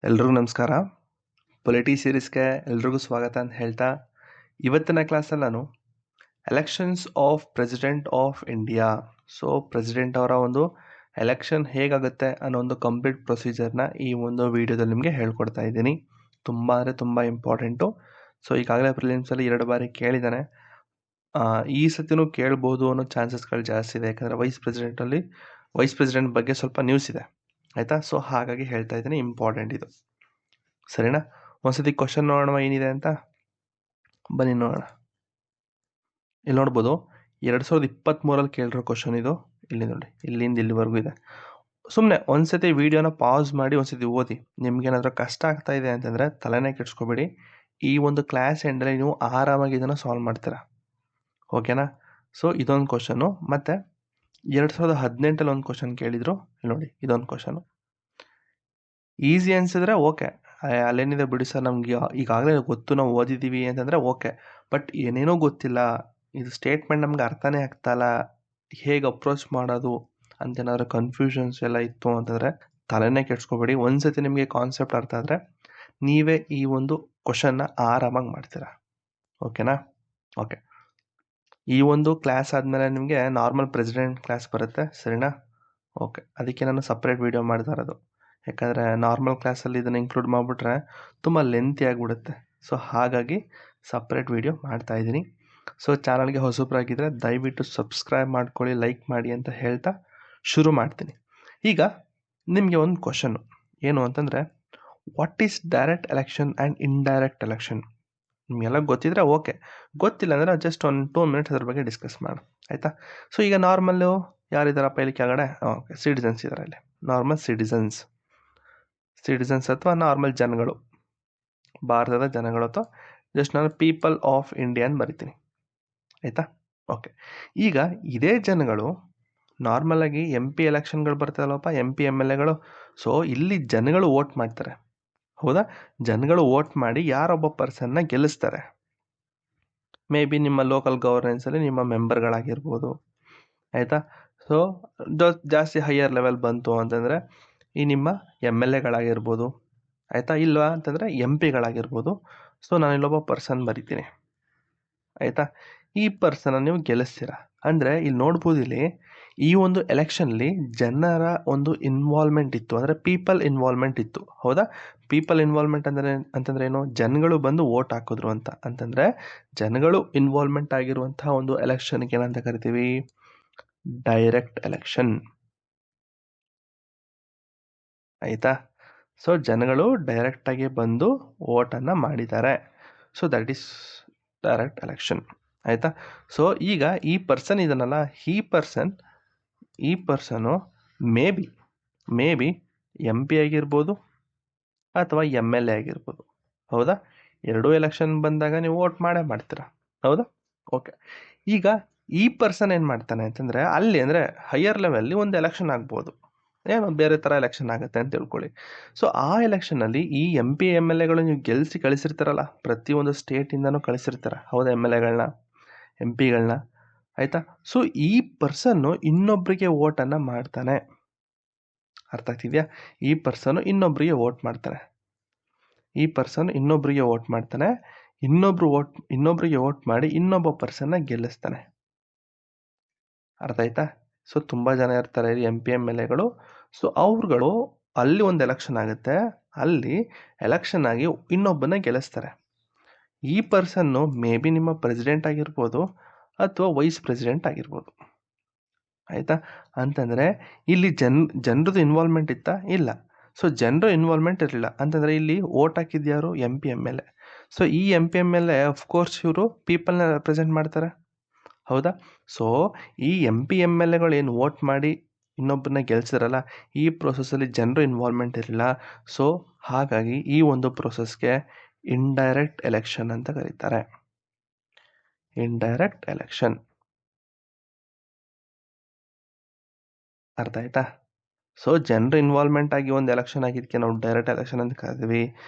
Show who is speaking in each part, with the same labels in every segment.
Speaker 1: ಎಲ್ರಿಗೂ ನಮಸ್ಕಾರ. ಪೊಲಿಟಿ ಸೀರೀಸ್ಗೆ ಎಲ್ರಿಗೂ ಸ್ವಾಗತ ಅಂತ ಹೇಳ್ತಾ, ಇವತ್ತಿನ ಕ್ಲಾಸಲ್ಲಿ ನಾನು elections of president of India, so president ಅವರ ಒಂದು ಎಲೆಕ್ಷನ್ ಹೇಗಾಗುತ್ತೆ ಅನ್ನೋ ಒಂದು ಕಂಪ್ಲೀಟ್ ಪ್ರೊಸೀಜರ್ನ ಈ ಒಂದು ವಿಡಿಯೋದಲ್ಲಿ ನಿಮಗೆ ಹೇಳ್ಕೊಡ್ತಾ ಇದ್ದೀನಿ. ತುಂಬ ಅಂದರೆ ತುಂಬ ಇಂಪಾರ್ಟೆಂಟು. ಸೊ ಈಗಾಗಲೇ ಪ್ರಿಲಿಮ್ಸಲ್ಲಿ 2 ಬಾರಿ ಕೇಳಿದ್ದಾನೆ. ಈ ಸತಿನೂ ಕೇಳ್ಬೋದು ಅನ್ನೋ ಚಾನ್ಸಸ್ಗಳು ಜಾಸ್ತಿ ಇದೆ, ಯಾಕಂದರೆ ವೈಸ್ ಪ್ರೆಸಿಡೆಂಟ್ ಬಗ್ಗೆ ಸ್ವಲ್ಪ ನ್ಯೂಸ್ ಇದೆ, ಆಯಿತಾ. ಸೊ ಹಾಗಾಗಿ ಹೇಳ್ತಾ ಇದ್ದೀನಿ, ಇಂಪಾರ್ಟೆಂಟ್ ಇದು, ಸರಿನಾ. ಒಂದ್ಸತಿ ಕ್ವಶನ್ ನೋಡೋಣ ಏನಿದೆ ಅಂತ, ಬನ್ನಿ ನೋಡೋಣ. ಇಲ್ಲಿ ನೋಡ್ಬೋದು, 2023 ಕೇಳಿರೋ ಕ್ವಶನ್ ಇದು. ಇಲ್ಲಿ ನೋಡಿ, ಇಲ್ಲಿಂದ ಇಲ್ಲಿವರೆಗೂ ಇದೆ. ಸುಮ್ಮನೆ ಒಂದ್ಸತಿ ವಿಡಿಯೋನ ಪಾಸ್ ಮಾಡಿ ಒಂದ್ಸತಿ ಓದಿ. ನಿಮ್ಗೇನಾದ್ರೂ ಕಷ್ಟ ಆಗ್ತಾ ಇದೆ ಅಂತಂದರೆ ತಲೆನೇ ಕೆಡ್ಸ್ಕೊಬೇಡಿ. ಈ ಒಂದು ಕ್ಲಾಸ್ ಎಂಡಲ್ಲಿ ನೀವು ಆರಾಮಾಗಿ ಇದನ್ನು ಸಾಲ್ವ್ ಮಾಡ್ತೀರಾ, ಓಕೆನಾ. ಸೊ ಇದೊಂದು ಕ್ವಶನು, ಮತ್ತು 2018 ಒಂದು ಕ್ವಶನ್ ಕೇಳಿದ್ರು. ಇಲ್ಲಿ ನೋಡಿ, ಇದೊಂದು ಕ್ವಶನು ಈಸಿ ಅನ್ಸಿದ್ರೆ ಓಕೆ, ಅಲ್ಲೇನಿದೆ ಬಿಡಿ ಸರ್, ನಮ್ಗೆ ಈಗಾಗಲೇ ಗೊತ್ತು, ನಾವು ಓದಿದ್ದೀವಿ ಅಂತಂದರೆ ಓಕೆ. ಬಟ್ ಏನೇನೋ ಗೊತ್ತಿಲ್ಲ, ಇದು ಸ್ಟೇಟ್ಮೆಂಟ್ ನಮ್ಗೆ ಅರ್ಥನೇ ಆಗ್ತಾಯಿಲ್ಲ, ಹೇಗೆ ಅಪ್ರೋಚ್ ಮಾಡೋದು ಅಂತೇನಾದ್ರೂ ಕನ್ಫ್ಯೂಷನ್ಸ್ ಎಲ್ಲ ಇತ್ತು ಅಂತಂದರೆ ತಲೆನೇ ಕೆಡ್ಸ್ಕೊಬೇಡಿ. ಒಂದ್ಸತಿ ನಿಮಗೆ ಕಾನ್ಸೆಪ್ಟ್ ಅರ್ಥ ಆದರೆ ನೀವೇ ಈ ಒಂದು ಕ್ವಶನ್ನ ಆರಾಮಾಗಿ ಮಾಡ್ತೀರಾ, ಓಕೆನಾ. ಓಕೆ, ಈ ಒಂದು ಕ್ಲಾಸ್ ಆದಮೇಲೆ ನಿಮಗೆ ನಾರ್ಮಲ್ ಪ್ರೆಸಿಡೆಂಟ್ ಕ್ಲಾಸ್ ಬರುತ್ತೆ, ಸರಿನಾ. ಓಕೆ, ಅದಕ್ಕೆ ನಾನು ಸಪ್ರೇಟ್ ವಿಡಿಯೋ ಮಾಡ್ತಾ ಇರೋದು, ಯಾಕಂದರೆ ನಾರ್ಮಲ್ ಕ್ಲಾಸಲ್ಲಿ ಇದನ್ನು ಇನ್ಕ್ಲೂಡ್ ಮಾಡಿಬಿಟ್ರೆ ತುಂಬ ಲೆಂತಿ ಆಗಿಬಿಡುತ್ತೆ. ಸೊ ಹಾಗಾಗಿ ಸಪ್ರೇಟ್ ವಿಡಿಯೋ ಮಾಡ್ತಾಯಿದ್ದೀನಿ. ಸೊ ಚಾನಲ್ಗೆ ಹೊಸಬ್ರಾಗಿದ್ದರೆ ದಯವಿಟ್ಟು ಸಬ್ಸ್ಕ್ರೈಬ್ ಮಾಡ್ಕೊಳ್ಳಿ, ಲೈಕ್ ಮಾಡಿ ಅಂತ ಹೇಳ್ತಾ ಶುರು ಮಾಡ್ತೀನಿ. ಈಗ ನಿಮಗೆ ಒಂದು ಕ್ವಶನ್ನು ಏನು ಅಂತಂದರೆ, what is direct election and indirect election? ನಿಮಗೆಲ್ಲ ಗೊತ್ತಿದ್ರೆ ಓಕೆ, ಗೊತ್ತಿಲ್ಲ ಅಂದರೆ ಜಸ್ಟ್ ಒಂದು 2 ಮಿನಿಟ್ಸ್ ಅದ್ರ ಬಗ್ಗೆ ಡಿಸ್ಕಸ್ ಮಾಡೋಣ, ಆಯಿತಾ. ಸೊ ಈಗ ನಾರ್ಮಲ್ಲು ಯಾರಿದ್ದಾರಪ್ಪ ಇಲ್ಲಿ ಕೆಳಗಡೆ? ಓಕೆ, ಸಿಟಿಸನ್ಸ್ ಇದ್ದಾರೆ ಇಲ್ಲಿ, ನಾರ್ಮಲ್ ಸಿಟಿಸನ್ಸ್ ಅಥವಾ ನಾರ್ಮಲ್ ಜನಗಳು, ಭಾರತದ ಜನಗಳು, ಅಥವಾ ಜಸ್ಟ್ ನಾನು ಪೀಪಲ್ ಆಫ್ ಇಂಡಿಯಾ ಅಂತ ಬರಿತೀನಿ, ಆಯಿತಾ. ಓಕೆ, ಈಗ ಇದೇ ಜನಗಳು ನಾರ್ಮಲಾಗಿ MP ಎಲೆಕ್ಷನ್ಗಳು ಬರ್ತಾರಲ್ಲಪ್ಪ, MP MLAಗಳು. ಸೊ ಇಲ್ಲಿ ಜನಗಳು ವೋಟ್ ಮಾಡ್ತಾರೆ, ಹೌದಾ. ಜನಗಳು ವೋಟ್ ಮಾಡಿ ಯಾರೊಬ್ಬ ಪರ್ಸನ್ನ ಗೆಲ್ಲಿಸ್ತಾರೆ. ಮೇ ಬಿ ನಿಮ್ಮ ಲೋಕಲ್ ಗವರ್ನೆನ್ಸಲ್ಲಿ ನಿಮ್ಮ ಮೆಂಬರ್ಗಳಾಗಿರ್ಬೋದು, ಆಯಿತಾ. ಸೊ ಜಾಸ್ತಿ ಹೈಯರ್ ಲೆವೆಲ್ ಬಂತು ಅಂತಂದರೆ ಈ ನಿಮ್ಮ MLAಗಳಾಗಿರ್ಬೋದು, ಆಯಿತಾ. ಇಲ್ವಾ ಅಂತಂದರೆ MP ಗಳಾಗಿರ್ಬೋದು. ಸೊ ನಾನು ಇಲ್ಲೊಬ್ಬ ಪರ್ಸನ್ ಬರಿತೀನಿ, ಆಯಿತಾ. ಈ ಪರ್ಸನ್ನ ನೀವು ಗೆಲ್ಲಿಸ್ತೀರ ಅಂದರೆ ಇಲ್ಲಿ ನೋಡ್ಬೋದು, ಇಲ್ಲಿ ಈ ಒಂದು ಎಲೆಕ್ಷನ್ಲಿ ಜನರ ಒಂದು ಇನ್ವಾಲ್ವ್ಮೆಂಟ್ ಇತ್ತು, ಅಂದರೆ ಪೀಪಲ್ ಇನ್ವಾಲ್ವ್ಮೆಂಟ್ ಇತ್ತು, ಹೌದಾ. ಪೀಪಲ್ ಇನ್ವಾಲ್ವ್ಮೆಂಟ್ ಅಂತಂದ್ರೆ ಏನು? ಜನಗಳು ಬಂದು ವೋಟ್ ಹಾಕಿದ್ರು ಅಂತಂದರೆ ಜನಗಳು ಇನ್ವಾಲ್ವ್ಮೆಂಟ್ ಆಗಿರುವಂತಹ ಒಂದು ಎಲೆಕ್ಷನ್ಗೆ ಏನಂತ ಕರಿತೀವಿ? ಡೈರೆಕ್ಟ್ ಎಲೆಕ್ಷನ್, ಆಯಿತಾ. ಸೊ ಜನಗಳು ಡೈರೆಕ್ಟಾಗಿ ಬಂದು ವೋಟನ್ನು ಮಾಡಿದ್ದಾರೆ, so that is direct election, ಆಯಿತಾ. ಸೊ ಈಗ ಈ ಪರ್ಸನ್ ಇದನ್ನಲ್ಲ, ಈ ಪರ್ಸನು ಮೇ ಬಿ MP ಆಗಿರ್ಬೋದು ಅಥವಾ MLA ಆಗಿರ್ಬೋದು, ಹೌದಾ. ಎರಡೂ ಎಲೆಕ್ಷನ್ ಬಂದಾಗ ನೀವು ವೋಟ್ ಮಾಡ್ತೀರಾ, ಹೌದಾ. ಓಕೆ, ಈಗ ಈ ಪರ್ಸನ್ ಏನು ಮಾಡ್ತಾನೆ ಅಂತಂದರೆ, ಅಲ್ಲಿ ಅಂದರೆ ಹೈಯರ್ ಲೆವೆಲ್ಲಿ ಒಂದು ಎಲೆಕ್ಷನ್ ಆಗ್ಬೋದು, ಏನೋ ಬೇರೆ ಥರ ಎಲೆಕ್ಷನ್ ಆಗುತ್ತೆ ಅಂತ ತಿಳ್ಕೊಳ್ಳಿ. ಸೊ ಆ ಎಲೆಕ್ಷನಲ್ಲಿ ಈ MP MLAಗಳು ನೀವು ಗೆಲ್ಲಿಸಿ ಕಳಿಸಿರ್ತಾರಲ್ಲ, ಪ್ರತಿಯೊಂದು ಸ್ಟೇಟಿಂದನೂ ಕಳಿಸಿರ್ತಾರೆ, ಹೌದಾ, MLAಗಳನ್ನ MP ಗಳನ್ನ, ಆಯಿತಾ. ಸೊ ಈ ಪರ್ಸನ್ನು ಇನ್ನೊಬ್ಬರಿಗೆ ವೋಟನ್ನು ಮಾಡ್ತಾನೆ, ಅರ್ಥ ಆಗ್ತಿದೆಯಾ? ಈ ಪರ್ಸನ್ನು ಇನ್ನೊಬ್ಬರಿಗೆ ವೋಟ್ ಮಾಡ್ತಾನೆ, ಇನ್ನೊಬ್ಬರಿಗೆ ವೋಟ್ ಮಾಡಿ ಇನ್ನೊಬ್ಬ ಪರ್ಸನ್ನ ಗೆಲ್ಲಿಸ್ತಾನೆ, ಅರ್ಥ ಆಯ್ತಾ. ಸೊ ತುಂಬ ಜನ ಇರ್ತಾರೆ MP MLAಗಳು. ಸೊ ಅವ್ರುಗಳು ಅಲ್ಲಿ ಒಂದು ಎಲೆಕ್ಷನ್ ಆಗುತ್ತೆ, ಅಲ್ಲಿ ಎಲೆಕ್ಷನ್ ಆಗಿ ಇನ್ನೊಬ್ಬನ ಗೆಲ್ಲಿಸ್ತಾರೆ. ಈ ಪರ್ಸನ್ನು ಮೇ ಬಿ ನಿಮ್ಮ ಪ್ರೆಸಿಡೆಂಟ್ ಆಗಿರ್ಬೋದು ಅಥವಾ ವೈಸ್ ಪ್ರೆಸಿಡೆಂಟ್ ಆಗಿರ್ಬೋದು, ಆಯಿತಾ. ಅಂತಂದರೆ ಇಲ್ಲಿ ಜನರದ್ದು ಇನ್ವಾಲ್ವ್ಮೆಂಟ್ ಇತ್ತಾ? ಇಲ್ಲ. ಸೊ ಜನರು ಇನ್ವಾಲ್ವ್ಮೆಂಟ್ ಇರಲಿಲ್ಲ ಅಂತಂದರೆ ಇಲ್ಲಿ ವೋಟ್ ಹಾಕಿದ್ಯಾರು? MP MLA. ಸೊ ಈ MP MLA ಅಫ್ಕೋರ್ಸ್ ಇವರು ಪೀಪಲ್ನ ರೆಪ್ರೆಸೆಂಟ್ ಮಾಡ್ತಾರೆ, ಹೌದಾ. ಸೊ ಈ MP MLAಗಳು ಏನು ವೋಟ್ ಮಾಡಿ ಇನ್ನೊಬ್ಬರನ್ನ ಗೆಲ್ಸಿರಲ್ಲ, ಈ ಪ್ರೋಸೆಸ್ಸಲ್ಲಿ ಜನರು ಇನ್ವಾಲ್ವ್ಮೆಂಟ್ ಇರಲಿಲ್ಲ. ಸೊ ಹಾಗಾಗಿ ಈ ಒಂದು ಪ್ರೋಸೆಸ್ಗೆ ಇಂಡೈರೆಕ್ಟ್ ಎಲೆಕ್ಷನ್ ಅಂತ ಕರೀತಾರೆ, ಇಂಡೈರೆಕ್ಟ್ ಎಲೆಕ್ಷನ್, ಅರ್ಥ ಆಯ್ತಾ. ಸೊ ಜನರು ಇನ್ವಾಲ್ವ್ಮೆಂಟ್ ಆಗಿ ಒಂದು ಎಲೆಕ್ಷನ್ ಆಗಿದ್ದಕ್ಕೆ ನಾವು ಡೈರೆಕ್ಟ್ ಎಲೆಕ್ಷನ್ ಅಂತ ಕರಿತೀವಿ.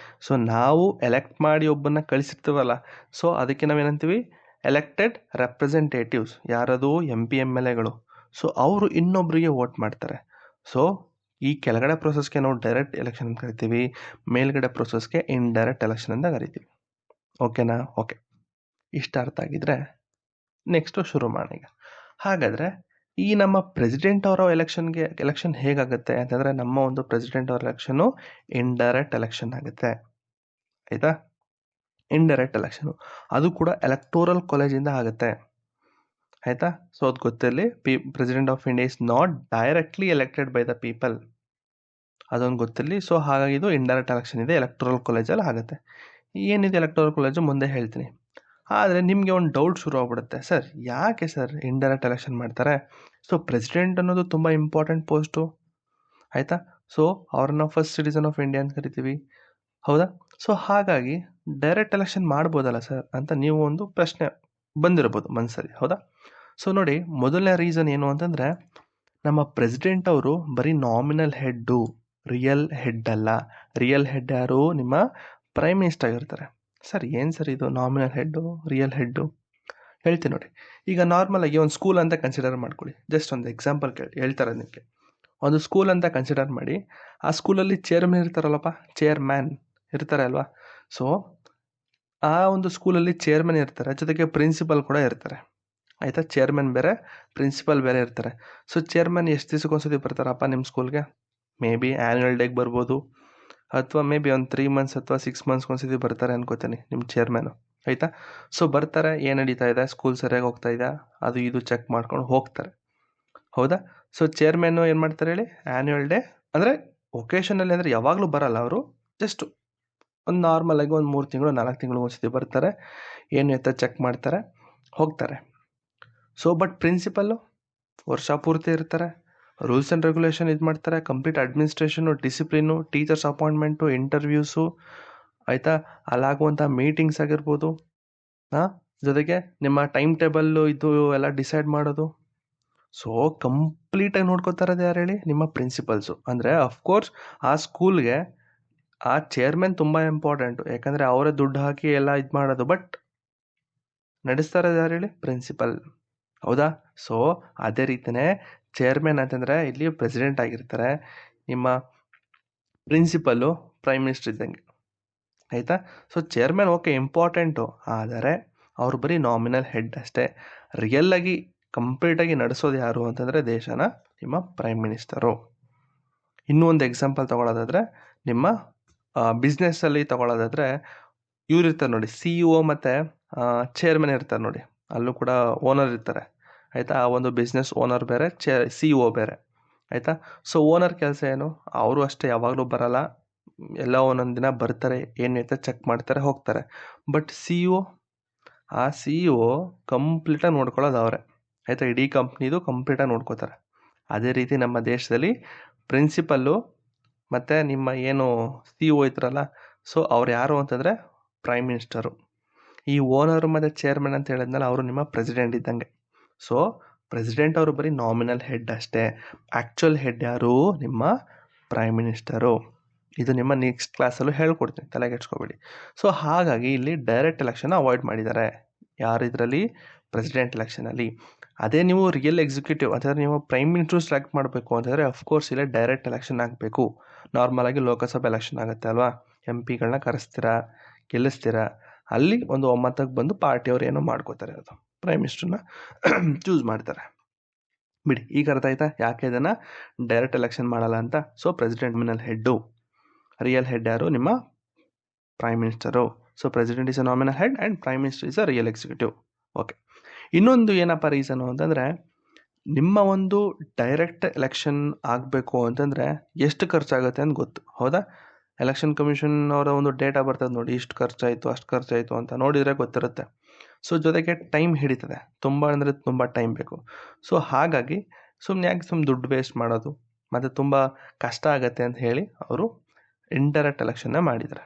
Speaker 1: ಸೊ ನಾವು ಎಲೆಕ್ಟ್ ಮಾಡಿ ಒಬ್ಬನ್ನ ಕಳಿಸಿರ್ತೀವಲ್ಲ, ಸೊ ಅದಕ್ಕೆ ನಾವೇನಂತೀವಿ? Elected representatives. ಯಾರದು? MP MLAಗಳು. ಸೊ ಅವರು ಇನ್ನೊಬ್ಬರಿಗೆ ವೋಟ್ ಮಾಡ್ತಾರೆ. ಸೊ ಈ ಕೆಳಗಡೆ ಪ್ರೋಸೆಸ್ಗೆ ನಾವು ಡೈರೆಕ್ಟ್ ಎಲೆಕ್ಷನ್ ಅಂತ ಕರಿತೀವಿ, ಮೇಲ್ಗಡೆ ಪ್ರೋಸೆಸ್ಗೆ ಇಂಡೈರೆಕ್ಟ್ ಎಲೆಕ್ಷನ್ ಅಂತ ಕರಿತೀವಿ. ಓಕೆನಾ? ಓಕೆ, ಇಷ್ಟ ಅರ್ಥ ಆಗಿದ್ರೆ ನೆಕ್ಸ್ಟು ಶುರು ಮಾಡೋಣ ಈಗ. ಹಾಗಾದರೆ ಈ ನಮ್ಮ ಪ್ರೆಸಿಡೆಂಟ್ ಅವರ ಎಲೆಕ್ಷನ್ ಹೇಗಾಗುತ್ತೆ ಅಂತಂದರೆ, ನಮ್ಮ ಒಂದು ಪ್ರೆಸಿಡೆಂಟ್ ಅವರ ಎಲೆಕ್ಷನ್ನು ಇಂಡೈರೆಕ್ಟ್ ಎಲೆಕ್ಷನ್ ಆಗುತ್ತೆ. ಆಯಿತಾ? ಇಂಡೈರೆಕ್ಟ್ ಎಲೆಕ್ಷನು, ಅದು ಕೂಡ ಎಲೆಕ್ಟೋರಲ್ ಕಾಲೇಜಿಂದ ಆಗುತ್ತೆ. ಆಯಿತಾ? ಸೊ ಅದು ಗೊತ್ತಿರಲಿ, president of India is not directly elected by the people, ಅದೊಂದು ಗೊತ್ತಿರಲಿ. ಸೊ ಹಾಗಾಗಿ ಇದು ಇಂಡೈರೆಕ್ಟ್ ಎಲೆಕ್ಷನ್ ಇದೆ, ಎಲೆಕ್ಟೋರಲ್ ಕಾಲೇಜಲ್ಲಿ ಆಗುತ್ತೆ. ಏನಿದೆ ಎಲೆಕ್ಟೋರಲ್ ಕಾಲೇಜು ಮುಂದೆ ಹೇಳ್ತೀನಿ. ಆದರೆ ನಿಮಗೆ ಒಂದು ಡೌಟ್ ಶುರು ಆಗ್ಬಿಡುತ್ತೆ, ಸರ್ ಯಾಕೆ ಸರ್ ಇಂಡೈರೆಕ್ಟ್ ಎಲೆಕ್ಷನ್ ಮಾಡ್ತಾರೆ? ಸೊ ಪ್ರೆಸಿಡೆಂಟ್ ಅನ್ನೋದು ತುಂಬ ಇಂಪಾರ್ಟೆಂಟ್ ಪೋಸ್ಟು, ಆಯಿತಾ? ಸೊ ಅವ್ರನ್ನ ಫಸ್ಟ್ ಸಿಟಿಸನ್ ಆಫ್ ಇಂಡಿಯಾ ಅಂತ ಕರಿತೀವಿ, ಹೌದಾ? ಸೊ ಹಾಗಾಗಿ ಡೈರೆಕ್ಟ್ ಎಲೆಕ್ಷನ್ ಮಾಡ್ಬೋದಲ್ಲ ಸರ್ ಅಂತ ನೀವು ಒಂದು ಪ್ರಶ್ನೆ ಬಂದಿರ್ಬೋದು ಮನಸ್ಸಲ್ಲಿ, ಹೌದಾ? ಸೊ ನೋಡಿ, ಮೊದಲನೇ ರೀಸನ್ ಏನು ಅಂತಂದರೆ, ನಮ್ಮ ಪ್ರೆಸಿಡೆಂಟ್ ಅವರು ಬರೀ ನಾಮಿನಲ್ ಹೆಡ್ಡು, ರಿಯಲ್ ಹೆಡ್ ಅಲ್ಲ. ರಿಯಲ್ ಹೆಡ್ ಯಾರು? ನಿಮ್ಮ ಪ್ರೈಮ್ ಮಿನಿಸ್ಟರ್ ಆಗಿರ್ತಾರೆ. ಸರ್ ಏನು ಸರ್ ಇದು ನಾಮಿನಲ್ ಹೆಡ್ಡು, ರಿಯಲ್ ಹೆಡ್ಡು? ಹೇಳ್ತೀನಿ ನೋಡಿ. ಈಗ ನಾರ್ಮಲ್ ಆಗಿ ಒಂದು ಸ್ಕೂಲ್ ಅಂತ ಕನ್ಸಿಡರ್ ಮಾಡ್ಕೊಳ್ಳಿ, ಜಸ್ಟ್ ಒಂದು ಎಕ್ಸಾಂಪಲ್ ಹೇಳ್ತಾರೆ ನಿಮಗೆ. ಒಂದು ಸ್ಕೂಲ್ ಅಂತ ಕನ್ಸಿಡರ್ ಮಾಡಿ, ಆ ಸ್ಕೂಲಲ್ಲಿ ಚೇರ್ಮನ್ ಇರ್ತಾರಲ್ಲಪ್ಪ, ಚೇರ್ಮ್ಯಾನ್ ಇರ್ತಾರೆ ಅಲ್ವಾ? ಸೊ ಆ ಒಂದು ಸ್ಕೂಲಲ್ಲಿ ಚೇರ್ಮನ್ ಇರ್ತಾರೆ, ಜೊತೆಗೆ ಪ್ರಿನ್ಸಿಪಲ್ ಕೂಡ ಇರ್ತಾರೆ, ಆಯಿತಾ? ಚೇರ್ಮನ್ ಬೇರೆ, ಪ್ರಿನ್ಸಿಪಲ್ ಬೇರೆ ಇರ್ತಾರೆ. ಸೊ ಚೇರ್ಮನ್ ಎಷ್ಟು ದಿವಸಕ್ಕೊಂದ್ಸತಿ ಬರ್ತಾರಪ್ಪ ನಿಮ್ಮ ಸ್ಕೂಲ್ಗೆ? ಮೇ ಬಿ ಆ್ಯನ್ಯುವಲ್ ಡೇಗೆ ಬರ್ಬೋದು, ಅಥವಾ ಮೇ ಬಿ ಒಂದು 3 months ಅಥವಾ 6 monthsಗೊಂದ್ಸತಿ ಬರ್ತಾರೆ ಅನ್ಕೋತೀನಿ ನಿಮ್ಮ ಚೇರ್ಮನು, ಆಯಿತಾ? ಸೊ ಬರ್ತಾರೆ, ಏನು ನಡೀತಾ ಇದೆ, ಸ್ಕೂಲ್ ಸರಿಯಾಗಿ ಹೋಗ್ತಾ ಇದೆ, ಅದು ಇದು ಚೆಕ್ ಮಾಡ್ಕೊಂಡು ಹೋಗ್ತಾರೆ, ಹೌದಾ? ಸೊ ಚೇರ್ಮನ್ನು ಏನು ಮಾಡ್ತಾರೆ ಹೇಳಿ? ಆ್ಯನ್ಯುವಲ್ ಡೇ ಅಂದರೆ ಒಕೇಶನಲ್ಲಿ, ಅಂದರೆ ಯಾವಾಗಲೂ ಬರಲ್ಲ ಅವರು, ಜಸ್ಟ್ ಒಂದು ನಾರ್ಮಲಾಗಿ ಒಂದು 3 ತಿಂಗಳು 4 ತಿಂಗಳಿಗೊಂದ್ಸತಿ ಬರ್ತಾರೆ, ಏನು ಎತ್ತ ಚೆಕ್ ಮಾಡ್ತಾರೆ, ಹೋಗ್ತಾರೆ. ಸೊ ಬಟ್ ಪ್ರಿನ್ಸಿಪಲ್ಲು ವರ್ಷ ಪೂರ್ತಿ ಇರ್ತಾರೆ, ರೂಲ್ಸ್ ಆ್ಯಂಡ್ ರೆಗ್ಯುಲೇಷನ್ ಇದು ಮಾಡ್ತಾರೆ, complete administration, discipline, teachers appointment, interviews, ಆಯಿತಾ? ಅಲ್ಲಾಗುವಂಥ ಮೀಟಿಂಗ್ಸ್ ಆಗಿರ್ಬೋದು, ಜೊತೆಗೆ ನಿಮ್ಮ ಟೈಮ್ ಟೇಬಲ್ಲು ಇದು ಎಲ್ಲ ಡಿಸೈಡ್ ಮಾಡೋದು. ಸೊ ಕಂಪ್ಲೀಟಾಗಿ ನೋಡ್ಕೋತಾ ಇರೋದು ಯಾರು ಹೇಳಿ? ನಿಮ್ಮ ಪ್ರಿನ್ಸಿಪಲ್ಸು. ಅಂದರೆ ಅಫ್ಕೋರ್ಸ್ ಆ ಸ್ಕೂಲ್ಗೆ ಆ ಚೇರ್ಮನ್ ತುಂಬ ಇಂಪಾರ್ಟೆಂಟು, ಯಾಕಂದರೆ ಅವರೇ ದುಡ್ಡು ಹಾಕಿ ಎಲ್ಲ ಇದು ಮಾಡೋದು, ಬಟ್ ನಡೆಸ್ತಾ ಇರೋದು ಯಾರು ಹೇಳಿ? ಪ್ರಿನ್ಸಿಪಲ್, ಹೌದಾ? ಸೊ ಅದೇ ರೀತಿಯೇ ಚೇರ್ಮನ್ ಅಂತಂದರೆ ಇಲ್ಲಿ ಪ್ರೆಸಿಡೆಂಟ್ ಆಗಿರ್ತಾರೆ, ನಿಮ್ಮ ಪ್ರಿನ್ಸಿಪಲ್ಲು ಪ್ರೈಮ್ ಮಿನಿಸ್ಟರ್ ಇದ್ದಂಗೆ, ಆಯಿತಾ? ಸೊ ಚೇರ್ಮನ್ ಓಕೆ ಇಂಪಾರ್ಟೆಂಟು, ಆದರೆ ಅವರು ಬರೀ ನಾಮಿನಲ್ ಹೆಡ್ ಅಷ್ಟೇ. ರಿಯಲ್ಲಾಗಿ ಕಂಪ್ಲೀಟಾಗಿ ನಡೆಸೋದು ಯಾರು ಅಂತಂದರೆ ದೇಶನ ನಿಮ್ಮ ಪ್ರೈಮ್ ಮಿನಿಸ್ಟರು. ಇನ್ನೂ ಒಂದು ಎಕ್ಸಾಂಪಲ್ ತೊಗೊಳ್ಳೋದಾದರೆ, ನಿಮ್ಮ ಬಿಸ್ನೆಸ್ಸಲ್ಲಿ ತೊಗೊಳ್ಳೋದಾದರೆ ಇವ್ರು ಇರ್ತಾರೆ ನೋಡಿ, CEO ಮತ್ತು ಚೇರ್ಮನ್ ಇರ್ತಾರೆ ನೋಡಿ, ಅಲ್ಲೂ ಕೂಡ ಓನರ್ ಇರ್ತಾರೆ, ಆಯಿತಾ? ಆ ಒಂದು ಬಿಸ್ನೆಸ್ ಓನರ್ ಬೇರೆ, CEO ಬೇರೆ, ಆಯಿತಾ? ಸೊ ಓನರ್ ಕೆಲಸ ಏನು? ಅವರು ಅಷ್ಟೇ ಯಾವಾಗಲೂ ಬರಲ್ಲ, ಎಲ್ಲ ಒಂದೊಂದು ದಿನ ಬರ್ತಾರೆ, ಏನೈತೆ ಚೆಕ್ ಮಾಡ್ತಾರೆ, ಹೋಗ್ತಾರೆ. ಬಟ್ CEO ಕಂಪ್ಲೀಟಾಗಿ ನೋಡ್ಕೊಳ್ಳೋದು ಅವರೇ, ಆಯಿತಾ? ಇಡೀ ಕಂಪ್ನಿದು ಕಂಪ್ಲೀಟಾಗಿ ನೋಡ್ಕೋತಾರೆ. ಅದೇ ರೀತಿ ನಮ್ಮ ದೇಶದಲ್ಲಿ ಪ್ರಿನ್ಸಿಪಲ್ಲು ಮತ್ತು ನಿಮ್ಮ ಏನು CEO ಇದ್ರಲ್ಲ, ಸೊ ಅವ್ರು ಯಾರು ಅಂತಂದರೆ ಪ್ರೈಮ್ ಮಿನಿಸ್ಟರು. ಈ ಓನರು ಮತ್ತು ಚೇರ್ಮನ್ ಅಂತ ಹೇಳಿದ್ನಲ್ಲ, ಅವರು ನಿಮ್ಮ ಪ್ರೆಸಿಡೆಂಟ್ ಇದ್ದಂಗೆ. ಸೊ ಪ್ರೆಸಿಡೆಂಟ್ ಅವರು ಬರೀ ನಾಮಿನಲ್ ಹೆಡ್ ಅಷ್ಟೇ, ಆ್ಯಕ್ಚುಯಲ್ ಹೆಡ್ ಯಾರು? ನಿಮ್ಮ ಪ್ರೈಮ್ ಮಿನಿಸ್ಟರು. ಇದು ನಿಮ್ಮ ನೆಕ್ಸ್ಟ್ ಕ್ಲಾಸಲ್ಲೂ ಹೇಳ್ಕೊಡ್ತೀನಿ, ತಲೆಗೆಡ್ಸ್ಕೊಬೇಡಿ. ಸೊ ಹಾಗಾಗಿ ಇಲ್ಲಿ ಡೈರೆಕ್ಟ್ ಎಲೆಕ್ಷನ್ ಅವಾಯ್ಡ್ ಮಾಡಿದ್ದಾರೆ, ಯಾರು ಇದರಲ್ಲಿ? ಪ್ರೆಸಿಡೆಂಟ್ ಎಲೆಕ್ಷನಲ್ಲಿ. ಅದೇ ನೀವು ರಿಯಲ್ ಎಕ್ಸಿಕ್ಯೂಟಿವ್ ಅಂತಂದರೆ ನೀವು ಪ್ರೈಮ್ ಮಿನಿಸ್ಟರ್ ಸೆಲೆಕ್ಟ್ ಮಾಡಬೇಕು ಅಂತಂದರೆ ಅಫ್ಕೋರ್ಸ್ ಇಲ್ಲೇ ಡೈರೆಕ್ಟ್ ಎಲೆಕ್ಷನ್ ಆಗಬೇಕು. ನಾರ್ಮಲಾಗಿ ಲೋಕಸಭೆ ಎಲೆಕ್ಷನ್ ಆಗುತ್ತೆ ಅಲ್ವಾ, MP ಗಳನ್ನ ಕರೆಸ್ತೀರಾ, ಗೆಲ್ಲಿಸ್ತೀರಾ, ಅಲ್ಲಿ ಒಂದು ಒಮ್ಮತಕ್ಕೆ ಬಂದು ಪಾರ್ಟಿಯವ್ರು ಏನೋ ಮಾಡ್ಕೋತಾರೆ, ಅದು ಪ್ರೈಮ್ ಮಿನಿಸ್ಟರ್ನ ಚೂಸ್ ಮಾಡ್ತಾರೆ. ಬಿಡಿ, ಈಗ ಅರ್ಥ ಆಯ್ತಾ ಯಾಕೆ ಇದನ್ನು ಡೈರೆಕ್ಟ್ ಎಲೆಕ್ಷನ್ ಮಾಡಲ್ಲ ಅಂತ? So president nominal head, real head ಯಾರು? ನಿಮ್ಮ prime minister. So president is a nominal head and prime minister is a real executive. Okay, ಇನ್ನೊಂದು ಏನಪ್ಪ ರೀಸನು ಅಂತಂದರೆ, ನಿಮ್ಮ ಒಂದು ಡೈರೆಕ್ಟ್ ಎಲೆಕ್ಷನ್ ಆಗಬೇಕು ಅಂತಂದರೆ ಎಷ್ಟು ಖರ್ಚಾಗುತ್ತೆ ಅಂತ ಗೊತ್ತು, ಹೌದಾ? ಎಲೆಕ್ಷನ್ ಕಮಿಷನ್ ಅವರ ಒಂದು ಡೇಟಾ ಬರ್ತದೆ ನೋಡಿ, ಇಷ್ಟು ಖರ್ಚಾಯಿತು ಅಷ್ಟು ಖರ್ಚಾಯಿತು ಅಂತ ನೋಡಿದರೆ ಗೊತ್ತಿರುತ್ತೆ. ಸೊ ಜೊತೆಗೆ ಟೈಮ್ ಹಿಡಿತದೆ, ತುಂಬ ಅಂದರೆ ತುಂಬ ಟೈಮ್ ಬೇಕು. ಸೊ ಹಾಗಾಗಿ ಯಾಕೆ ದುಡ್ಡು ವೇಸ್ಟ್ ಮಾಡೋದು, ಮತ್ತು ತುಂಬ ಕಷ್ಟ ಆಗುತ್ತೆ ಅಂತ ಹೇಳಿ ಅವರು ಇಂಡೈರೆಕ್ಟ್ ಎಲೆಕ್ಷನ್ನ ಮಾಡಿದ್ದಾರೆ.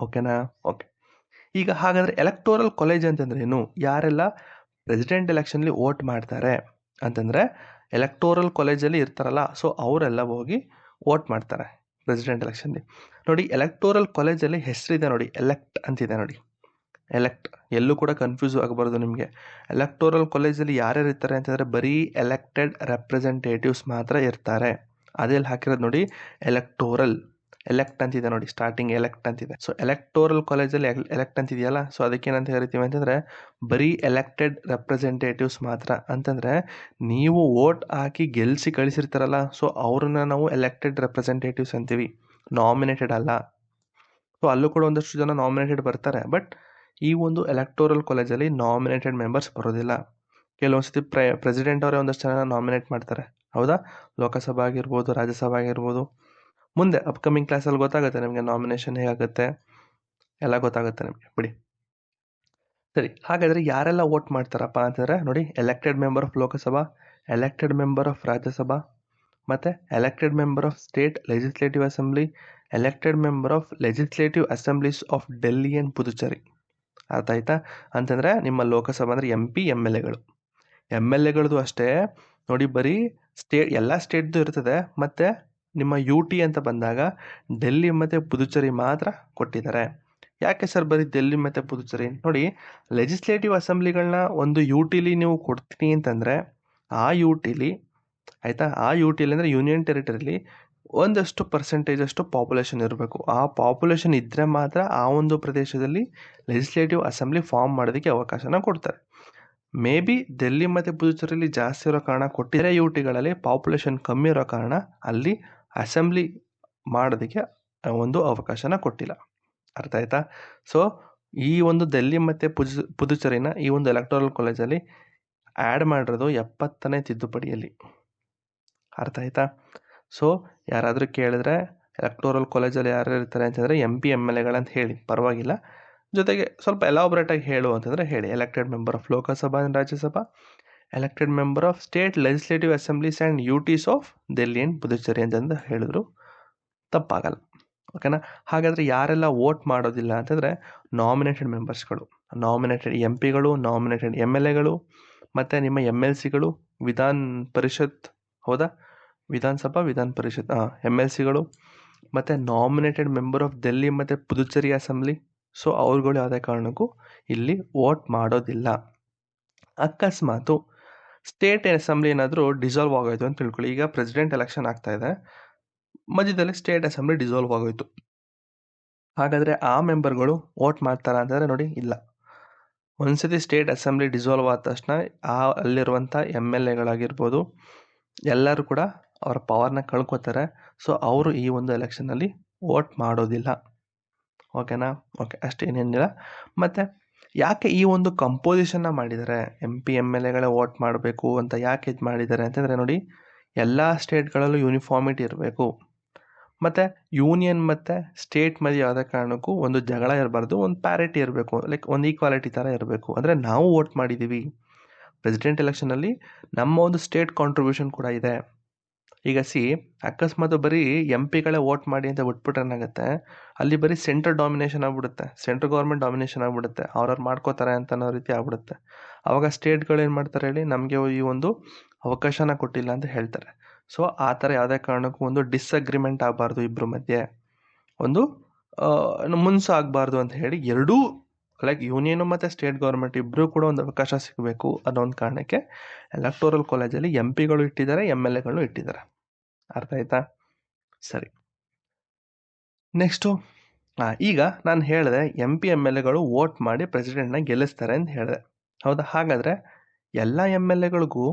Speaker 1: ಓಕೆನಾ? ಓಕೆ, ಈಗ ಹಾಗಾದರೆ ಎಲೆಕ್ಟೋರಲ್ ಕಾಲೇಜ್ ಅಂತಂದ್ರೆ ಏನು? ಯಾರೆಲ್ಲ ಪ್ರೆಸಿಡೆಂಟ್ ಎಲೆಕ್ಷನ್ಲಿ ವೋಟ್ ಮಾಡ್ತಾರೆ ಅಂತಂದರೆ ಎಲೆಕ್ಟೋರಲ್ ಕಾಲೇಜಲ್ಲಿ ಇರ್ತಾರಲ್ಲ, ಸೊ ಅವರೆಲ್ಲ ಹೋಗಿ ವೋಟ್ ಮಾಡ್ತಾರೆ ಪ್ರೆಸಿಡೆಂಟ್ ಎಲೆಕ್ಷನ್ಲಿ. ನೋಡಿ, ಎಲೆಕ್ಟೋರಲ್ ಕಾಲೇಜಲ್ಲಿ ಹೆಸರಿದೆ ನೋಡಿ, ಎಲೆಕ್ಟ್ ಅಂತಿದೆ ನೋಡಿ, ಎಲೆಕ್ಟ್, ಎಲ್ಲೂ ಕೂಡ ಕನ್ಫ್ಯೂಸ್ ಆಗಬಾರ್ದು ನಿಮಗೆ. ಎಲೆಕ್ಟೋರಲ್ ಕಾಲೇಜಲ್ಲಿ ಯಾರ್ಯಾರು ಇರ್ತಾರೆ ಅಂತಂದರೆ ಬರೀ ಎಲೆಕ್ಟೆಡ್ ರೆಪ್ರೆಸೆಂಟೇಟಿವ್ಸ್ ಮಾತ್ರ ಇರ್ತಾರೆ, ಅದೇ ಇಲ್ಲಿ ಹಾಕಿರೋದು ನೋಡಿ ಎಲೆಕ್ಟೋರಲ್, ಎಲೆಕ್ಟ್ ಅಂತಿದೆ ನೋಡಿ, ಸ್ಟಾರ್ಟಿಂಗ್ ಎಲೆಕ್ಟ್ ಅಂತಿದೆ. ಸೊ ಎಲೆಕ್ಟೋರಲ್ ಕಾಲೇಜಲ್ಲಿ ಎಲೆಕ್ಟ್ ಅಂತಿದೆಯಲ್ಲ, ಸೊ ಅದಕ್ಕೇನಂತ ಹೇಳ್ತೀವಿ ಅಂತಂದರೆ ಬರೀ ಎಲೆಕ್ಟೆಡ್ ರೆಪ್ರೆಸೆಂಟೇಟಿವ್ಸ್ ಮಾತ್ರ. ಅಂತಂದರೆ ನೀವು ವೋಟ್ ಹಾಕಿ ಗೆಲ್ಲಿಸಿ ಕಳಿಸಿರ್ತಾರಲ್ಲ, ಸೊ ಅವ್ರನ್ನ ನಾವು ಎಲೆಕ್ಟೆಡ್ ರೆಪ್ರೆಸೆಂಟೇಟಿವ್ಸ್ ಅಂತೀವಿ, ನಾಮಿನೇಟೆಡ್ ಅಲ್ಲ. ಸೊ ಅಲ್ಲೂ ಕೂಡ ಒಂದಷ್ಟು ಜನ ನಾಮಿನೇಟೆಡ್ ಬರ್ತಾರೆ, ಬಟ್ ಈ ಒಂದು ಎಲೆಕ್ಟೋರಲ್ ಕಾಲೇಜಲ್ಲಿ ನಾಮಿನೇಟೆಡ್ ಮೆಂಬರ್ಸ್ ಬರೋದಿಲ್ಲ. ಕೆಲವೊಂದ್ಸತಿ ಪ್ರೆಸಿಡೆಂಟ್ ಅವರೇ ಒಂದಷ್ಟು ಜನ ನಾಮಿನೇಟ್ ಮಾಡ್ತಾರೆ, ಹೌದಾ? ಲೋಕಸಭಾ ಆಗಿರ್ಬೋದು, ರಾಜ್ಯಸಭಾ ಆಗಿರ್ಬೋದು. ಮುಂದೆ ಅಪ್ಕಮಿಂಗ್ ಕ್ಲಾಸಲ್ಲಿ ಗೊತ್ತಾಗುತ್ತೆ ನಿಮಗೆ ನಾಮಿನೇಷನ್ ಹೇಗಾಗುತ್ತೆ ಎಲ್ಲ ಗೊತ್ತಾಗುತ್ತೆ ನಿಮಗೆ, ಬಿಡಿ. ಸರಿ, ಹಾಗಾದರೆ ಯಾರೆಲ್ಲ ವೋಟ್ ಮಾಡ್ತಾರಪ್ಪ ಅಂತಂದರೆ ನೋಡಿ, elected member of Lok Sabha, elected member of Rajya Sabha, ಮತ್ತು elected member of state legislative assembly, elected member of legislative assemblies of Delhi and Puducherry. ಅರ್ಥ ಆಯ್ತಾ? ಅಂತಂದರೆ ನಿಮ್ಮ ಲೋಕಸಭಾ ಅಂದರೆ MP MLAಗಳು. MLAಗಳದ್ದು ಅಷ್ಟೇ ನೋಡಿ, ಬರೀ ಎಲ್ಲ ಸ್ಟೇಟ್ದು ಇರ್ತದೆ. ಮತ್ತು ನಿಮ್ಮ UT ಅಂತ ಬಂದಾಗ ಡೆಲ್ಲಿ ಮತ್ತು ಪುದುಚೇರಿ ಮಾತ್ರ ಕೊಟ್ಟಿದ್ದಾರೆ. ಯಾಕೆ ಸರ್ ಬರೀ ಡೆಲ್ಲಿ ಮತ್ತು ಪುದುಚೇರಿ? ನೋಡಿ, ಲೆಜಿಸ್ಲೇಟಿವ್ ಅಸೆಂಬ್ಲಿಗಳನ್ನ ಒಂದು UTಲಿ ನೀವು ಕೊಡ್ತೀನಿ ಅಂತಂದರೆ ಆ UTಲಿ, ಆಯಿತಾ, ಆ UTಲಿ ಅಂದರೆ ಯೂನಿಯನ್ ಟೆರಿಟರಿಲಿ ಒಂದಷ್ಟು ಪರ್ಸೆಂಟೇಜಷ್ಟು ಪಾಪ್ಯುಲೇಷನ್ ಇರಬೇಕು. ಆ ಪಾಪ್ಯುಲೇಷನ್ ಇದ್ದರೆ ಮಾತ್ರ ಆ ಒಂದು ಪ್ರದೇಶದಲ್ಲಿ ಲೆಜಿಸ್ಲೇಟಿವ್ ಅಸೆಂಬ್ಲಿ ಫಾರ್ಮ್ ಮಾಡೋದಕ್ಕೆ ಅವಕಾಶನ ಕೊಡ್ತಾರೆ. ಮೇ ಬಿ ಡೆಲ್ಲಿ ಮತ್ತು ಪುದುಚೇರಿಲಿ ಜಾಸ್ತಿ ಇರೋ ಕಾರಣ ಕೊಟ್ಟಿದ್ದಾರೆ, UTಗಳಲ್ಲಿ ಪಾಪ್ಯುಲೇಷನ್ ಕಮ್ಮಿ ಇರೋ ಕಾರಣ ಅಲ್ಲಿ ಅಸೆಂಬ್ಲಿ ಮಾಡೋದಕ್ಕೆ ಒಂದು ಅವಕಾಶನ ಕೊಟ್ಟಿಲ್ಲ. ಅರ್ಥ ಆಯ್ತಾ? ಸೊ ಈ ಒಂದು ಡೆಲ್ಲಿ ಮತ್ತು ಪುದುಚೇರಿನ ಈ ಒಂದು ಎಲೆಕ್ಟೋರಲ್ ಕಾಲೇಜಲ್ಲಿ ಆ್ಯಡ್ ಮಾಡಿರೋದು 70ನೇ ತಿದ್ದುಪಡಿಯಲ್ಲಿ. ಅರ್ಥ ಆಯ್ತಾ? ಸೊ ಯಾರಾದರೂ ಕೇಳಿದ್ರೆ ಎಲೆಕ್ಟೋರಲ್ ಕಾಲೇಜಲ್ಲಿ ಯಾರು ಇರ್ತಾರೆ ಅಂತಂದರೆ MP MLAಗಳಂತ ಹೇಳಿ, ಪರವಾಗಿಲ್ಲ. ಜೊತೆಗೆ ಸ್ವಲ್ಪ ಎಲಾಬ್ರೇಟಾಗಿ ಹೇಳು ಅಂತಂದರೆ ಹೇಳಿ, elected member of Lok Sabha and Rajya Sabha, elected member of state legislative assemblies and UTs of Delhi and Puducherry ಅಂತಂದು ಹೇಳಿದ್ರು ತಪ್ಪಾಗಲ್ಲ. ಓಕೆನಾ? ಹಾಗಾದರೆ ಯಾರೆಲ್ಲ ವೋಟ್ ಮಾಡೋದಿಲ್ಲ ಅಂತಂದರೆ ನಾಮಿನೇಟೆಡ್ ಮೆಂಬರ್ಸ್ಗಳು, ನಾಮಿನೇಟೆಡ್ MPಗಳು, ನಾಮಿನೇಟೆಡ್ MLAಗಳು, ಮತ್ತು ನಿಮ್ಮ MLCಗಳು, ವಿಧಾನ ಪರಿಷತ್, ಹೌದಾ, ವಿಧಾನಸಭಾ ವಿಧಾನ ಪರಿಷತ್, MLCಗಳು, ಮತ್ತು ನಾಮಿನೇಟೆಡ್ ಮೆಂಬರ್ ಆಫ್ ಡೆಲ್ಲಿ ಮತ್ತು ಪುದುಚೇರಿ ಅಸೆಂಬ್ಲಿ. ಸೊ ಅವ್ರುಗಳು ಯಾವುದೇ ಕಾರಣಕ್ಕೂ ಇಲ್ಲಿ ವೋಟ್ ಮಾಡೋದಿಲ್ಲ. ಅಕಸ್ಮಾತು ಸ್ಟೇಟ್ ಅಸೆಂಬ್ಲಿ ಏನಾದರೂ ಡಿಸಾಲ್ವ್ ಆಗೋಯ್ತು ಅಂತ ತಿಳ್ಕೊಳ್ಳಿ. ಈಗ ಪ್ರೆಸಿಡೆಂಟ್ ಎಲೆಕ್ಷನ್ ಆಗ್ತಾ ಇದೆ, ಮಧ್ಯದಲ್ಲಿ ಸ್ಟೇಟ್ ಅಸೆಂಬ್ಲಿ ಡಿಸಾಲ್ವ್ ಆಗೋಯ್ತು. ಹಾಗಾದರೆ ಆ ಮೆಂಬರ್ಗಳು ವೋಟ್ ಮಾಡ್ತಾರಾ ಅಂತಂದರೆ ನೋಡಿ, ಇಲ್ಲ. ಒಂದ್ಸತಿ ಸ್ಟೇಟ್ ಅಸೆಂಬ್ಲಿ ಡಿಸಾಲ್ವ್ ಆದ ತಕ್ಷಣ ಅಲ್ಲಿರುವಂಥ MLAಗಳಾಗಿರ್ಬೋದು ಎಲ್ಲರೂ ಕೂಡ ಅವರ ಪವರ್ನ ಕಳ್ಕೊತಾರೆ. ಸೊ ಅವರು ಈ ಒಂದು ಎಲೆಕ್ಷನಲ್ಲಿ ವೋಟ್ ಮಾಡೋದಿಲ್ಲ. ಓಕೆನಾ? ಓಕೆ, ಅಷ್ಟೇನೇನಿಲ್ಲ. ಮತ್ತು ಯಾಕೆ ಈ ಒಂದು ಕಂಪೋಸಿಷನ್ನ ಮಾಡಿದ್ದಾರೆ, MP MLAಗಳೇ ವೋಟ್ ಮಾಡಬೇಕು ಅಂತ ಯಾಕೆ ಇದು ಮಾಡಿದ್ದಾರೆ ಅಂತಂದರೆ ನೋಡಿ, ಎಲ್ಲ ಸ್ಟೇಟ್ಗಳಲ್ಲೂ ಯೂನಿಫಾರ್ಮಿಟಿ ಇರಬೇಕು. ಮತ್ತು ಯೂನಿಯನ್ ಮತ್ತು ಸ್ಟೇಟ್ ಮಧ್ಯೆ ಯಾವುದೇ ಕಾರಣಕ್ಕೂ ಒಂದು ಜಗಳ ಇರಬಾರ್ದು, ಒಂದು ಪ್ಯಾರಿಟಿ ಇರಬೇಕು, ಲೈಕ್ ಒಂದು ಈಕ್ವಾಲಿಟಿ ಥರ ಇರಬೇಕು. ಅಂದರೆ ನಾವು ವೋಟ್ ಮಾಡಿದ್ದೀವಿ ಪ್ರೆಸಿಡೆಂಟ್ ಎಲೆಕ್ಷನಲ್ಲಿ, ನಮ್ಮ ಒಂದು ಸ್ಟೇಟ್ ಕಾಂಟ್ರಿಬ್ಯೂಷನ್ ಕೂಡ ಇದೆ. ಈಗ ಅಕಸ್ಮಾತ್ ಬರೀ MPಗಳೇ ವೋಟ್ ಮಾಡಿ ಅಂತ ಬಿಟ್ಬಿಟ್ರೆ ಏನಾಗುತ್ತೆ, ಅಲ್ಲಿ ಬರೀ ಸೆಂಟ್ರಲ್ ಡಾಮಿನೇಷನ್ ಆಗ್ಬಿಡುತ್ತೆ, ಸೆಂಟ್ರಲ್ ಗೌರ್ಮೆಂಟ್ ಡಾಮಿನೇಷನ್ ಆಗ್ಬಿಡುತ್ತೆ, ಅವ್ರವ್ರು ಮಾಡ್ಕೋತಾರೆ ಅಂತ ಅನ್ನೋ ರೀತಿ ಆಗ್ಬಿಡುತ್ತೆ. ಆವಾಗ ಸ್ಟೇಟ್ಗಳು ಏನು ಮಾಡ್ತಾರೆ ಹೇಳಿ, ನಮಗೆ ಈ ಒಂದು ಅವಕಾಶನ ಕೊಟ್ಟಿಲ್ಲ ಅಂತ ಹೇಳ್ತಾರೆ. ಸೊ ಆ ಥರ ಯಾವುದೇ ಕಾರಣಕ್ಕೂ ಒಂದು ಡಿಸ್ಅಗ್ರಿಮೆಂಟ್ ಆಗಬಾರ್ದು, ಇಬ್ಬರ ಮಧ್ಯೆ ಒಂದು ಮುನ್ಸು ಆಗಬಾರ್ದು ಅಂತ ಹೇಳಿ ಎರಡೂ, ಲೈಕ್ ಯೂನಿಯನು ಮತ್ತು ಸ್ಟೇಟ್ ಗೌರ್ಮೆಂಟ್ ಇಬ್ಬರೂ ಕೂಡ ಒಂದು ಅವಕಾಶ ಸಿಗಬೇಕು ಅನ್ನೋ ಒಂದು ಕಾರಣಕ್ಕೆ ಎಲೆಕ್ಟೋರಲ್ ಕಾಲೇಜಲ್ಲಿ MPಗಳು ಇಟ್ಟಿದ್ದಾರೆ, MLAಗಳು ಇಟ್ಟಿದ್ದಾರೆ. ಅರ್ಥ ಆಯ್ತಾ? ಸರಿ, ನೆಕ್ಸ್ಟು ಈಗ ನಾನು ಹೇಳಿದೆ MP MLAಗಳು ವೋಟ್ ಮಾಡಿ ಪ್ರೆಸಿಡೆಂಟ್ನ ಗೆಲ್ಲಿಸ್ತಾರೆ ಅಂತ ಹೇಳಿದೆ, ಹೌದಾ? ಹಾಗಾದರೆ ಎಲ್ಲ MLAಗಳಿಗೂ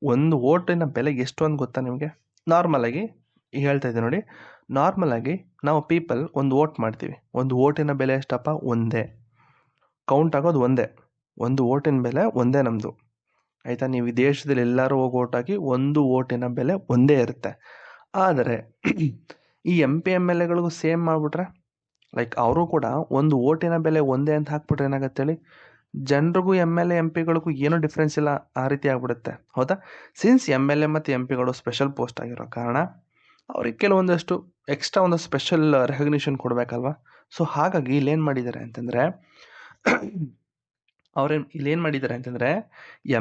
Speaker 1: ಒಂದು ವೋಟಿನ ಬೆಲೆ ಎಷ್ಟು ಅಂತ ಗೊತ್ತಾ ನಿಮಗೆ? ನಾರ್ಮಲಾಗಿ ಹೇಳ್ತಾ ಇದ್ದೀನಿ ನೋಡಿ, ನಾರ್ಮಲಾಗಿ ನಾವು ಪೀಪಲ್ ಒಂದು ವೋಟ್ ಮಾಡ್ತೀವಿ, ಒಂದು ವೋಟಿನ ಬೆಲೆ ಎಷ್ಟಪ್ಪ? ಒಂದೇ, ಕೌಂಟ್ ಆಗೋದು ಒಂದೇ, ಒಂದು ವೋಟಿನ ಬೆಲೆ ಒಂದೇ ನಮ್ಮದು, ಆಯಿತಾ? ನೀವು ಈ ದೇಶದಲ್ಲಿ ಎಲ್ಲರೂ ಹೋಗಿ ವೋಟ್ ಹಾಕಿ ಒಂದು ವೋಟಿನ ಬೆಲೆ ಒಂದೇ ಇರುತ್ತೆ. ಆದರೆ ಈ MP MLAಗಳಿಗೂ ಸೇಮ್ ಮಾಡಿಬಿಟ್ರೆ, ಲೈಕ್ ಅವರು ಕೂಡ ಒಂದು ವೋಟಿನ ಬೆಲೆ ಒಂದೇ ಅಂತ ಹಾಕ್ಬಿಟ್ರೆ ಏನಾಗುತ್ತೆ ಹೇಳಿ, ಜನರಿಗೂ MLA MPಗಳಿಗೂ ಏನೂ ಡಿಫ್ರೆನ್ಸ್ ಇಲ್ಲ, ಆ ರೀತಿ ಆಗ್ಬಿಡುತ್ತೆ, ಹೌದಾ? ಸಿನ್ಸ್ MLA ಮತ್ತು MPಗಳು ಸ್ಪೆಷಲ್ ಪೋಸ್ಟ್ ಆಗಿರೋ ಕಾರಣ ಅವ್ರಿಗೆ ಕೆಲವೊಂದಷ್ಟು ಎಕ್ಸ್ಟ್ರಾ ಒಂದು ಸ್ಪೆಷಲ್ ರೆಕಗ್ನಿಷನ್ ಕೊಡಬೇಕಲ್ವ. ಸೊ ಹಾಗಾಗಿ ಇಲ್ಲೇನು ಮಾಡಿದ್ದಾರೆ ಅಂತಂದರೆ ಇಲ್ಲೇನು ಮಾಡಿದ್ದಾರೆ ಅಂತಂದರೆ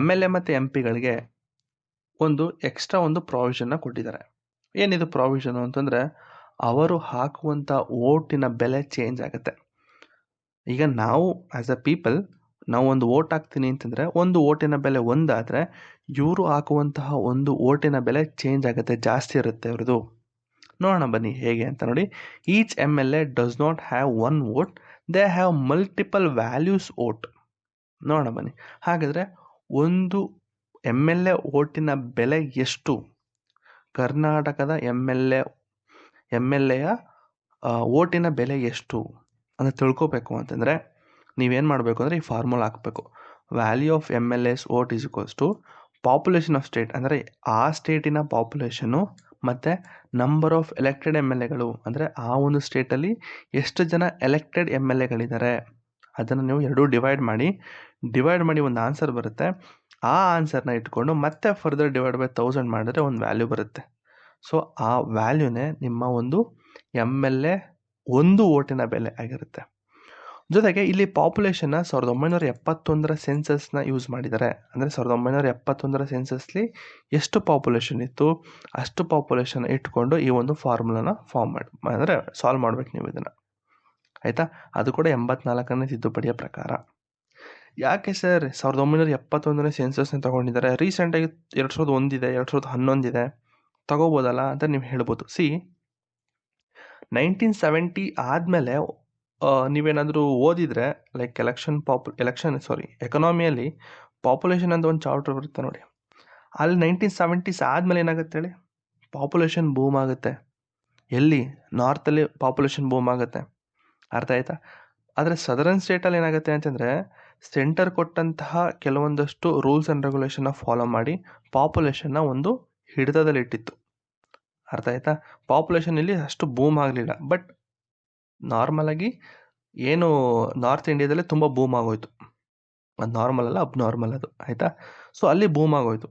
Speaker 1: MLA ಮತ್ತು MPಗಳಿಗೆ ಒಂದು ಎಕ್ಸ್ಟ್ರಾ ಒಂದು ಪ್ರಾವಿಷನ್ನ ಕೊಟ್ಟಿದ್ದಾರೆ. ಏನಿದು ಪ್ರಾವಿಷನು ಅಂತಂದರೆ, ಅವರು ಹಾಕುವಂಥ ವೋಟಿನ ಬೆಲೆ ಚೇಂಜ್ ಆಗುತ್ತೆ. ಈಗ ನಾವು ಆ್ಯಸ್ ಅ ಪೀಪಲ್ ನಾವು ಒಂದು ಓಟ್ ಹಾಕ್ತೀನಿ ಅಂತಂದರೆ ಒಂದು ಓಟಿನ ಬೆಲೆ ಒಂದಾದರೆ ಇವರು ಹಾಕುವಂತಹ ಒಂದು ಓಟಿನ ಬೆಲೆ ಚೇಂಜ್ ಆಗುತ್ತೆ, ಜಾಸ್ತಿ ಇರುತ್ತೆ ಅವ್ರದ್ದು. ನೋಡೋಣ ಬನ್ನಿ ಹೇಗೆ ಅಂತ ನೋಡಿ. Each MLA does not have one vote, they have multiple values vote. ನೋಡೋಣ ಬನ್ನಿ. ಹಾಗಾದರೆ ಒಂದು MLA ಓಟಿನ ಬೆಲೆ ಎಷ್ಟು? ಕರ್ನಾಟಕದ MLA ಓಟಿನ ಬೆಲೆ ಎಷ್ಟು ಅಂತ ತಿಳ್ಕೊಬೇಕು ಅಂತಂದರೆ ನೀವೇನು ಮಾಡಬೇಕು ಅಂದರೆ ಈ ಫಾರ್ಮುಲಾ ಹಾಕಬೇಕು. Value of MLA's vote is equals to population of state, ಅಂದರೆ ಆ ಸ್ಟೇಟಿನ ಪಾಪ್ಯುಲೇಷನು ಮತ್ತು ನಂಬರ್ ಆಫ್ ಎಲೆಕ್ಟೆಡ್ MLAಗಳು, ಅಂದರೆ ಆ ಒಂದು ಸ್ಟೇಟಲ್ಲಿ ಎಷ್ಟು ಜನ ಎಲೆಕ್ಟೆಡ್ MLAಗಳಿದ್ದಾರೆ ಅದನ್ನು ನೀವು ಎರಡೂ ಡಿವೈಡ್ ಮಾಡಿ ಒಂದು ಆನ್ಸರ್ ಬರುತ್ತೆ. ಆ ಆನ್ಸರ್ನ ಇಟ್ಕೊಂಡು ಮತ್ತೆ ಫರ್ದರ್ ಡಿವೈಡ್ ಬೈ 1000 ಮಾಡಿದ್ರೆ ಒಂದು ವ್ಯಾಲ್ಯೂ ಬರುತ್ತೆ. ಸೊ ಆ ವ್ಯಾಲ್ಯೂನೇ ನಿಮ್ಮ ಒಂದು MLA ಒಂದು ಓಟಿನ ಬೆಲೆ ಆಗಿರುತ್ತೆ. ಜೊತೆಗೆ ಇಲ್ಲಿ ಪಾಪ್ಯುಲೇಷನ್ನ 1971 ಸೆನ್ಸಸ್ನ ಯೂಸ್ ಮಾಡಿದ್ದಾರೆ. ಅಂದರೆ 1971 ಸೆನ್ಸಸ್ಲಿ ಎಷ್ಟು ಪಾಪ್ಯುಲೇಷನ್ ಇತ್ತು ಅಷ್ಟು ಪಾಪ್ಯುಲೇಷನ್ ಇಟ್ಕೊಂಡು ಈ ಒಂದು ಫಾರ್ಮುಲಾನ ಅಂದರೆ ಸಾಲ್ವ್ ಮಾಡ್ಬೇಕು ನೀವು ಇದನ್ನು, ಆಯಿತಾ. ಅದು ಕೂಡ 84ನೇ ತಿದ್ದುಪಡಿಯ ಪ್ರಕಾರ. ಯಾಕೆ ಸರ್ 1971 ಸೆನ್ಸಸ್ನ ತೊಗೊಂಡಿದ್ದಾರೆ, ರೀಸೆಂಟಾಗಿ 2001 ಇದೆ, 2011 ಇದೆ, ತಗೋಬೋದಲ್ಲ ಅಂತ ನೀವು ಹೇಳ್ಬೋದು. 1970 ಆದಮೇಲೆ ನೀವೇನಾದರೂ ಓದಿದರೆ ಲೈಕ್ ಎಕನಾಮಿಯಲ್ಲಿ ಪಾಪ್ಯುಲೇಷನ್ ಅಂತ ಒಂದು ಚಾಪ್ಟರ್ ಬರುತ್ತೆ ನೋಡಿ, ಅಲ್ಲಿ 1970s ಆದಮೇಲೆ ಏನಾಗುತ್ತೆ ಹೇಳಿ, ಪಾಪ್ಯುಲೇಷನ್ ಬೂಮ್ ಆಗುತ್ತೆ. ಎಲ್ಲಿ? ನಾರ್ತಲ್ಲಿ ಪಾಪ್ಯುಲೇಷನ್ ಬೂಮ್ ಆಗುತ್ತೆ, ಅರ್ಥ ಆಯ್ತಾ. ಆದರೆ ಸದರನ್ ಸ್ಟೇಟಲ್ಲಿ ಏನಾಗುತ್ತೆ ಅಂತಂದರೆ ಸೆಂಟರ್ ಕೊಟ್ಟಂತಹ ಕೆಲವೊಂದಷ್ಟು ರೂಲ್ಸ್ ಆ್ಯಂಡ್ ರೆಗ್ಯುಲೇಷನ್ನ ಫಾಲೋ ಮಾಡಿ ಪಾಪ್ಯುಲೇಷನ್ನ ಒಂದು ಹಿಡಿತದಲ್ಲಿ ಇಟ್ಟಿತ್ತು, ಅರ್ಥ ಆಯ್ತಾ. ಪಾಪ್ಯುಲೇಷನ್ ಇಲ್ಲಿ ಅಷ್ಟು ಬೂಮ್ ಆಗಲಿಲ್ಲ, ಬಟ್ ನಾರ್ಮಲಾಗಿ ಏನು ನಾರ್ತ್ ಇಂಡಿಯಾದಲ್ಲೇ ತುಂಬ ಬೂಮ್ ಆಗೋಯ್ತು. ಅದು ನಾರ್ಮಲ್ ಅಲ್ಲ, ಅಬ್ನಾರ್ಮಲ್ ಅದು, ಆಯಿತಾ. ಸೊ ಅಲ್ಲಿ ಬೂಮ್ ಆಗೋಯ್ತು.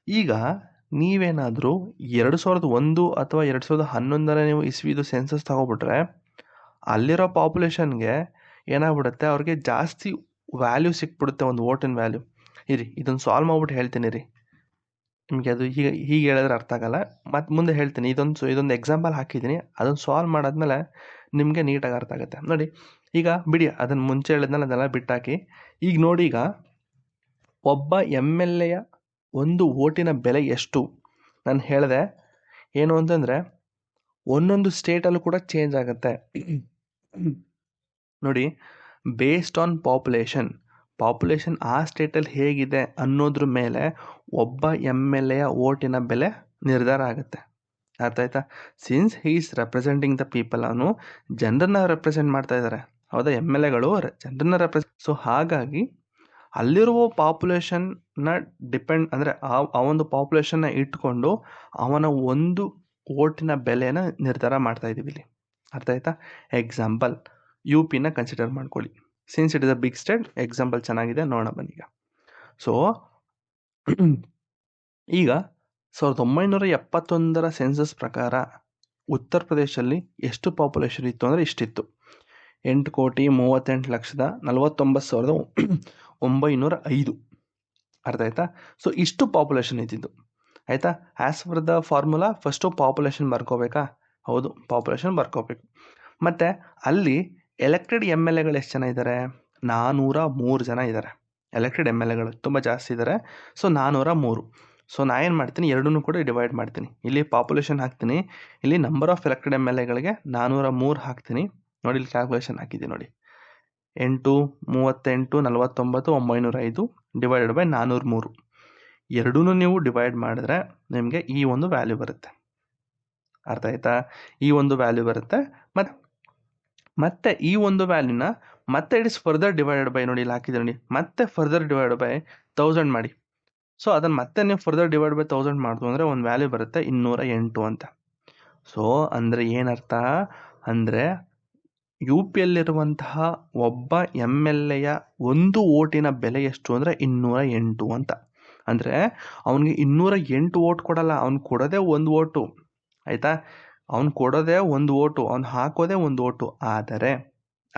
Speaker 1: ಈಗ ನೀವೇನಾದರೂ 2001 ಅಥವಾ 2011 ನೀವು ಇಸ್ವಿದು ಸೆನ್ಸಸ್ ತಗೊಬಿಟ್ರೆ ಅಲ್ಲಿರೋ ಪಾಪ್ಯುಲೇಷನ್ಗೆ ಏನಾಗ್ಬಿಡುತ್ತೆ, ಅವ್ರಿಗೆ ಜಾಸ್ತಿ ವ್ಯಾಲ್ಯೂ ಸಿಕ್ಬಿಡುತ್ತೆ, ಒಂದು ವೋಟಿನ ವ್ಯಾಲ್ಯೂ. ಇರಿ ಇದನ್ನು ಸಾಲ್ವ್ ಮಾಡ್ಬಿಟ್ಟು ಹೇಳ್ತೀನಿ ರೀ, ನಿಮಗೆ ಅದು ಹೀಗೆ ಹೇಳಿದ್ರೆ ಅರ್ಥ ಆಗಲ್ಲ, ಮತ್ತು ಮುಂದೆ ಹೇಳ್ತೀನಿ. ಇದೊಂದು ಎಕ್ಸಾಂಪಲ್ ಹಾಕಿದ್ದೀನಿ, ಅದನ್ನು ಸಾಲ್ವ್ ಮಾಡಾದ್ಮೇಲೆ ನಿಮಗೆ ನೀಟಾಗಿ ಅರ್ಥ ಆಗುತ್ತೆ ನೋಡಿ. ಈಗ ಬಿಡಿ, ಅದನ್ನು ಮುಂಚೆ ಹೇಳಿದ್ನಲ್ಲ ಅದೆಲ್ಲ ಬಿಟ್ಟಾಕಿ. ಈಗ ನೋಡಿ, ಈಗ ಒಬ್ಬ MLA ಒಂದು ವೋಟಿನ ಬೆಲೆ ಎಷ್ಟು ನಾನು ಹೇಳಿದೆ ಏನು ಅಂತಂದರೆ ಒಂದೊಂದು ಸ್ಟೇಟಲ್ಲೂ ಕೂಡ ಚೇಂಜ್ ಆಗುತ್ತೆ ನೋಡಿ. ಬೇಸ್ಡ್ ಆನ್ ಪಾಪ್ಯುಲೇಷನ್ ಆ ಸ್ಟೇಟಲ್ಲಿ ಹೇಗಿದೆ ಅನ್ನೋದ್ರ ಮೇಲೆ ಒಬ್ಬ MLA ವೋಟಿನ ಬೆಲೆ ನಿರ್ಧಾರ ಆಗುತ್ತೆ, ಅರ್ಥ ಆಯ್ತಾ. Since he is representing the people, ಅವನು ಜನರನ್ನ ರೆಪ್ರೆಸೆಂಟ್ ಮಾಡ್ತಾ ಇದ್ದಾರೆ, ಹೌದಾ. MLAಗಳು ಜನರನ್ನ ಸೊ ಹಾಗಾಗಿ ಅಲ್ಲಿರುವ ಪಾಪ್ಯುಲೇಷನ್ನ ಡಿಪೆಂಡ್, ಅಂದರೆ ಆ ಒಂದು ಪಾಪ್ಯುಲೇಷನ್ನ ಇಟ್ಕೊಂಡು ಅವನ ಒಂದು ವೋಟಿನ ಬೆಲೆನ ನಿರ್ಧಾರ ಮಾಡ್ತಾ ಇದ್ದೀವಿ ಇಲ್ಲಿ, ಅರ್ಥ ಆಯ್ತಾ. ಎಕ್ಸಾಂಪಲ್ UPನ ಕನ್ಸಿಡರ್ ಮಾಡ್ಕೊಳ್ಳಿ, since it is a big state. Example ಚೆನ್ನಾಗಿದೆ, ನೋಡೋಣ ಬನ್ನಿ. ಈಗ ಸೊ ಈಗ 1971 ಸೆನ್ಸಸ್ ಪ್ರಕಾರ ಉತ್ತರ ಪ್ರದೇಶಲ್ಲಿ ಎಷ್ಟು ಪಾಪ್ಯುಲೇಷನ್ ಇತ್ತು ಅಂದರೆ ಇಷ್ಟಿತ್ತು, 8,38,49,905, ಅರ್ಥ ಆಯ್ತಾ. ಸೊ ಇಷ್ಟು ಪಾಪ್ಯುಲೇಷನ್ ಇದ್ದಿದ್ದು, ಆಯಿತಾ. As per the formula first population ಬರ್ಕೋಬೇಕಾ? ಹೌದು, ಪಾಪ್ಯುಲೇಷನ್ ಬರ್ಕೋಬೇಕು. ಮತ್ತು ಅಲ್ಲಿ ಎಲೆಕ್ಟೆಡ್ MLAಗಳು ಎಷ್ಟು ಜನ ಇದ್ದಾರೆ? 403 ಜನ ಇದ್ದಾರೆ. ಎಲೆಕ್ಟೆಡ್ MLAಗಳು ತುಂಬ ಜಾಸ್ತಿ ಇದ್ದಾರೆ, ಸೊ 403. ಸೊ ನಾ ಏನು ಮಾಡ್ತೀನಿ, ಎರಡನ್ನೂ ಕೂಡ ಡಿವೈಡ್ ಮಾಡ್ತೀನಿ. ಇಲ್ಲಿ ಪಾಪ್ಯುಲೇಷನ್ ಹಾಕ್ತೀನಿ, ಇಲ್ಲಿ ನಂಬರ್ ಆಫ್ ಎಲೆಕ್ಟೆಡ್ MLAಗಳಿಗೆ 403 ಹಾಕ್ತೀನಿ. ನೋಡಿ ಇಲ್ಲಿ ಕ್ಯಾಲ್ಕುಲೇಷನ್ ಹಾಕಿದ್ದೀನಿ ನೋಡಿ, 8, 38, 49, 905 ಡಿವೈಡೆಡ್ ಬೈ 403. ಎರಡೂ ನೀವು ಡಿವೈಡ್ ಮಾಡಿದ್ರೆ ನಿಮಗೆ ಈ ಒಂದು ವ್ಯಾಲ್ಯೂ ಬರುತ್ತೆ, ಅರ್ಥ ಆಯ್ತಾ. ಈ ಒಂದು ವ್ಯಾಲ್ಯೂ ಬರುತ್ತೆ. ಮತ್ತೆ ಈ ಒಂದು ವ್ಯಾಲ್ಯೂನ ಮತ್ತೆ it is further divided by, ನೋಡಿ ಇಲ್ಲಿ ಹಾಕಿದ್ರೆ ನೋಡಿ, ಮತ್ತೆ ಫರ್ದರ್ ಡಿವೈಡ್ ಬೈ 1000 ಮಾಡಿ. ಸೊ ಅದನ್ನು ಮತ್ತೆ ನೀವು ಫರ್ದರ್ ಡಿವೈಡ್ ಬೈ 1000 ಮಾಡ್ತು ಅಂದರೆ ಒಂದು ವ್ಯಾಲ್ಯೂ ಬರುತ್ತೆ 208 ಅಂತ. ಸೊ ಅಂದರೆ ಏನರ್ಥ ಅಂದರೆ UPಯಲ್ಲಿರುವಂತಹ ಒಬ್ಬ MLA ಒಂದು ವೋಟಿನ ಬೆಲೆ ಎಷ್ಟು ಅಂದರೆ 208 ಅಂತ. ಅಂದರೆ ಅವನಿಗೆ 208 ವೋಟ್ ಕೊಡಲ್ಲ, ಅವ್ನು ಕೊಡೋದೇ ಒಂದು ವೋಟು, ಆಯಿತಾ. ಅವನು ಕೊಡೋದೇ ಒಂದು ವೋಟು, ಅವ್ನು ಹಾಕೋದೇ ಒಂದು ವೋಟು.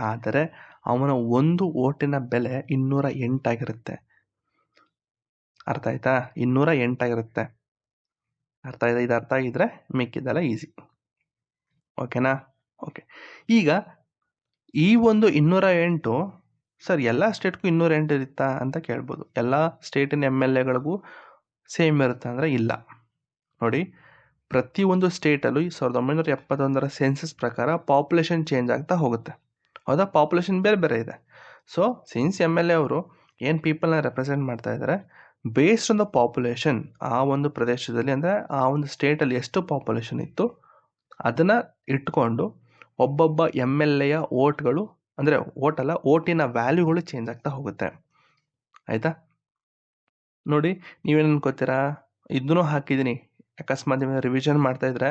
Speaker 1: ಆದರೆ ಅವನ ಒಂದು ವೋಟಿನ ಬೆಲೆ 208 ಆಗಿರುತ್ತೆ, ಅರ್ಥ ಆಯ್ತಾ. 208 ಆಗಿರುತ್ತೆ, ಅರ್ಥ ಆಯ್ತಾ. ಇದು ಅರ್ಥ ಆಗಿದ್ರೆ ಮಿಕ್ಕಿದ್ದೆಲ್ಲ ಈಸಿ, ಓಕೆನಾ. ಓಕೆ, ಈಗ ಈ ಒಂದು 208 ಸರ್ ಎಲ್ಲ ಸ್ಟೇಟ್ಗೂ 208 ಇರುತ್ತಾ ಅಂತ ಕೇಳ್ಬೋದು. ಎಲ್ಲ ಸ್ಟೇಟಿನ MLAಗಳಿಗೂ ಸೇಮ್ ಇರುತ್ತಾ ಅಂದರೆ ಇಲ್ಲ. ನೋಡಿ, ಪ್ರತಿಯೊಂದು ಸ್ಟೇಟಲ್ಲೂ 1971 ಸೆನ್ಸಸ್ ಪ್ರಕಾರ ಪಾಪ್ಯುಲೇಷನ್ ಚೇಂಜ್ ಆಗ್ತಾ ಹೋಗುತ್ತೆ. ಹೌದಾ? ಪಾಪ್ಯುಲೇಷನ್ ಬೇರೆ ಬೇರೆ ಇದೆ. ಸೊ ಸಿನ್ಸ್ MLA ಅವರು ಏನು ಪೀಪಲ್ನ ರೆಪ್ರೆಸೆಂಟ್ ಮಾಡ್ತಾ ಇದ್ದಾರೆ, ಬೇಸ್ಡ್ ಆನ್ ದ ಪಾಪ್ಯುಲೇಷನ್, ಆ ಒಂದು ಪ್ರದೇಶದಲ್ಲಿ ಅಂದರೆ ಆ ಒಂದು ಸ್ಟೇಟಲ್ಲಿ ಎಷ್ಟು ಪಾಪ್ಯುಲೇಷನ್ ಇತ್ತು ಅದನ್ನು ಇಟ್ಕೊಂಡು ಒಬ್ಬೊಬ್ಬ MLAಯ ಓಟ್ಗಳು, ಅಂದರೆ ಓಟಲ್ಲ, ಓಟಿನ ವ್ಯಾಲ್ಯೂಗಳು ಚೇಂಜ್ ಆಗ್ತಾ ಹೋಗುತ್ತೆ. ಆಯಿತಾ? ನೋಡಿ, ನೀವೇನು ಅನ್ಕೋತೀರಾ, ಇದನ್ನು ಹಾಕಿದ್ದೀನಿ, ಅಕಸ್ಮಾತ್ ರಿವಿಷನ್ ಮಾಡ್ತಾ ಇದ್ರೆ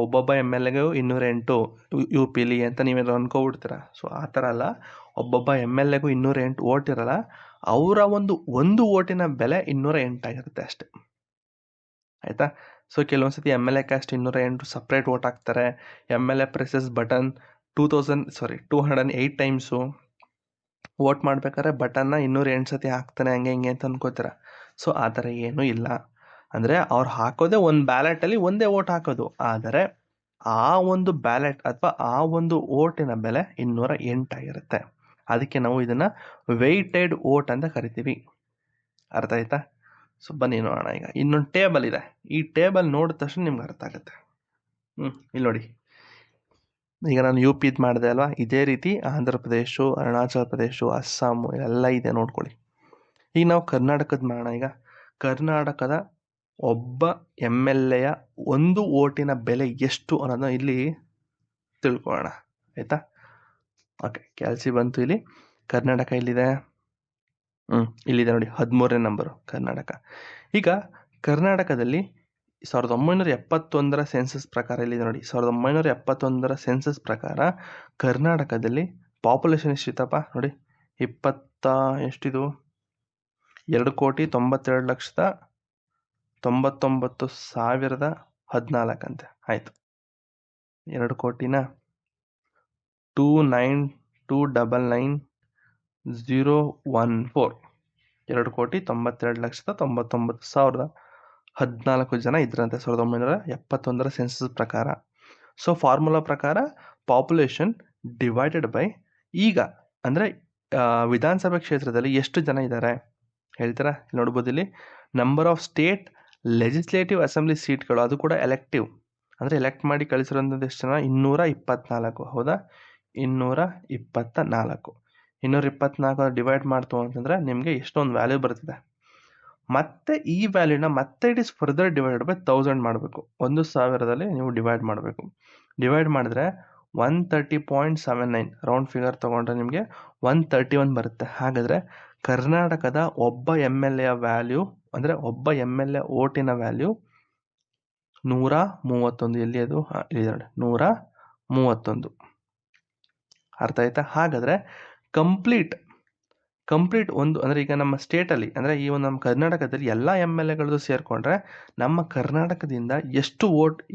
Speaker 1: ಒಬ್ಬೊಬ್ಬ MLAಗೂ 208 UPಲಿ ಅಂತ ನೀವೇನು ಅನ್ಕೋಬಿಡ್ತೀರಾ. ಸೊ ಆ ಥರ ಅಲ್ಲ, ಒಬ್ಬೊಬ್ಬ MLAಗೂ 208 ಓಟ್ ಇರಲ್ಲ, ಅವರ ಒಂದು ಓಟಿನ ಬೆಲೆ 208 ಆಗಿರುತ್ತೆ ಅಷ್ಟೆ. ಆಯಿತಾ? ಸೊ ಕೆಲವೊಂದ್ಸತಿ MLA ಕ್ಯಾಸ್ಟ್ 208 ಸಪ್ರೇಟ್ ಓಟ್ ಹಾಕ್ತಾರೆ. MLA presses button 208 times vote ಮಾಡ್ಬೇಕಾದ್ರೆ ಬಟನ್ನ 208 ಸತಿ ಹಾಕ್ತಾನೆ, ಹಂಗೆ ಹಿಂಗೆ ಅಂತ ಅನ್ಕೋತೀರ. ಸೊ ಆ ಥರ ಏನೂ ಇಲ್ಲ. ಅಂದರೆ ಅವ್ರು ಹಾಕೋದೇ ಒಂದು ಬ್ಯಾಲೆಟಲ್ಲಿ ಒಂದೇ ಓಟ್ ಹಾಕೋದು, ಆದರೆ ಆ ಒಂದು ಬ್ಯಾಲೆಟ್ ಅಥವಾ ಆ ಒಂದು ಓಟಿನ ಬೆಲೆ 208 ಆಗಿರುತ್ತೆ. ಅದಕ್ಕೆ ನಾವು ಇದನ್ನು ವೆಯ್ಟೆಡ್ ಓಟ್ ಅಂತ ಕರಿತೀವಿ. ಅರ್ಥ ಆಯ್ತಾ? ಸೊ ಬನ್ನಿ ನೋಡೋಣ. ಈಗ ಇನ್ನೊಂದು ಟೇಬಲ್ ಇದೆ, ಈ ಟೇಬಲ್ ನೋಡಿದ ತಕ್ಷಣ ನಿಮ್ಗೆ ಅರ್ಥ ಆಗುತ್ತೆ. ಇಲ್ಲಿ ನೋಡಿ, ಈಗ ನಾನು UP ಇದು ಮಾಡಿದೆ ಅಲ್ವಾ, ಇದೇ ರೀತಿ ಆಂಧ್ರ ಪ್ರದೇಶ, ಅರುಣಾಚಲ ಪ್ರದೇಶ, ಅಸ್ಸಾಮು ಎಲ್ಲ ಇದೆ, ನೋಡ್ಕೊಳ್ಳಿ. ಈಗ ನಾವು ಕರ್ನಾಟಕದ ಮಾಡೋಣ. ಈಗ ಕರ್ನಾಟಕದ ಒಬ್ಬ MLAಯ ಒಂದು ಓಟಿನ ಬೆಲೆ ಎಷ್ಟು ಅನ್ನೋದನ್ನ ಇಲ್ಲಿ ತಿಳ್ಕೊಳ್ಳೋಣ. ಆಯಿತಾ? ಓಕೆ, ಕ್ಯಾಲ್ಸಿ ಬಂತು. ಇಲ್ಲಿ ಕರ್ನಾಟಕ ಇಲ್ಲಿದೆ. ಇಲ್ಲಿದೆ ನೋಡಿ, 13ನೇ ನಂಬರು ಕರ್ನಾಟಕ. ಈಗ ಕರ್ನಾಟಕದಲ್ಲಿ 1971 ಸೆನ್ಸಸ್ ಪ್ರಕಾರ ಇಲ್ಲಿದೆ ನೋಡಿ, 1971 ಸೆನ್ಸಸ್ ಪ್ರಕಾರ ಕರ್ನಾಟಕದಲ್ಲಿ ಪಾಪ್ಯುಲೇಷನ್ ಎಷ್ಟಿತ್ತಪ್ಪ ನೋಡಿ, ಎಷ್ಟಿದು, 2,99,99,014 ಅಂತೆ. ಆಯಿತು, 2,99,299,014 2,92,99,014 ಜನ ಇದ್ರಂತೆ 1971 ಸೆನ್ಸಸ್ ಪ್ರಕಾರ. ಸೊ ಫಾರ್ಮುಲಾ ಪ್ರಕಾರ ಪಾಪ್ಯುಲೇಷನ್ ಡಿವೈಡೆಡ್ ಬೈ, ಈಗ ಅಂದರೆ ವಿಧಾನಸಭೆ ಕ್ಷೇತ್ರದಲ್ಲಿ ಎಷ್ಟು ಜನ ಇದ್ದಾರೆ ಹೇಳ್ತೀರಾ? ನೋಡ್ಬೋದು, ಇಲ್ಲಿ number of state legislative assembly ಸೀಟ್ಗಳು, ಅದು ಕೂಡ ಎಲೆಕ್ಟಿವ್, ಅಂದರೆ ಎಲೆಕ್ಟ್ ಮಾಡಿ ಕಳಿಸಿರೋಂಥದ್ದು ಎಷ್ಟು ಜನ? 224. ಹೌದಾ? 224. 224 ಡಿವೈಡ್ ಮಾಡ್ತು ಅಂತಂದರೆ ನಿಮಗೆ ಎಷ್ಟೊಂದು ವ್ಯಾಲ್ಯೂ ಬರ್ತದೆ. ಮತ್ತೆ ಈ ವ್ಯಾಲ್ಯೂನ ಮತ್ತೆ it is further divided by 1000 ಮಾಡಬೇಕು. 1000ದಲ್ಲಿ ನೀವು ಡಿವೈಡ್ ಮಾಡಬೇಕು. ಡಿವೈಡ್ ಮಾಡಿದ್ರೆ 130.79 ರೌಂಡ್ ಫಿಗರ್ ತೊಗೊಂಡ್ರೆ ನಿಮಗೆ 131 ಬರುತ್ತೆ. ಹಾಗಾದರೆ ಕರ್ನಾಟಕದ ಒಬ್ಬ MLAಯ ವ್ಯಾಲ್ಯೂ, ಅಂದರೆ ಒಬ್ಬ MLA ಓಟಿನ ವ್ಯಾಲ್ಯೂ 131. ಎಲ್ಲಿ ಅದು? ಇಲ್ಲಿ 131. ಅರ್ಥ ಆಯ್ತಾ? ಹಾಗಾದರೆ ಕಂಪ್ಲೀಟ್ ಒಂದು, ಅಂದರೆ ಈಗ ನಮ್ಮ ಸ್ಟೇಟಲ್ಲಿ, ಅಂದರೆ ಈ ಒಂದು ನಮ್ಮ ಕರ್ನಾಟಕದಲ್ಲಿ ಎಲ್ಲ MLAಗಳದ್ದು ಸೇರಿಕೊಂಡ್ರೆ ನಮ್ಮ ಕರ್ನಾಟಕದಿಂದ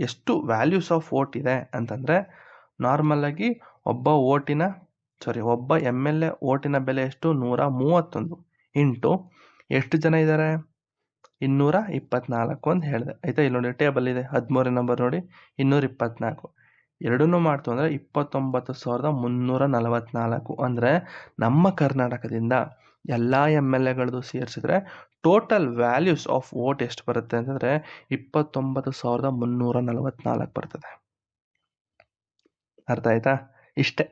Speaker 1: ಎಷ್ಟು ವ್ಯಾಲ್ಯೂಸ್ ಆಫ್ ವೋಟ್ ಇದೆ ಅಂತಂದರೆ, ನಾರ್ಮಲಾಗಿ ಒಬ್ಬ MLA ಓಟಿನ ಬೆಲೆ ಎಷ್ಟು? 131 ಇಂಟು ಎಷ್ಟು ಜನ ಇದ್ದಾರೆ? 224 ಅಂತ ಹೇಳಿದೆ. ಆಯಿತಾ? ಇಲ್ಲಿ ನೋಡಿ, ಟೇಬಲ್ ಇದೆ, 13ನೇ ನಂಬರ್ ನೋಡಿ, 224 ಎರಡನ್ನೂ ಮಾಡ್ತು ಅಂದರೆ 29,344. ಅಂದರೆ ನಮ್ಮ ಕರ್ನಾಟಕದಿಂದ ಎಲ್ಲ MLAಗಳದ್ದು ಸೇರಿಸಿದ್ರೆ ಟೋಟಲ್ ವ್ಯಾಲ್ಯೂಸ್ ಆಫ್ ವೋಟ್ ಎಷ್ಟು ಬರುತ್ತೆ ಅಂತಂದರೆ 29,344 ಬರ್ತದೆ. ಅರ್ಥ ಆಯ್ತಾ? ಇಷ್ಟೇ.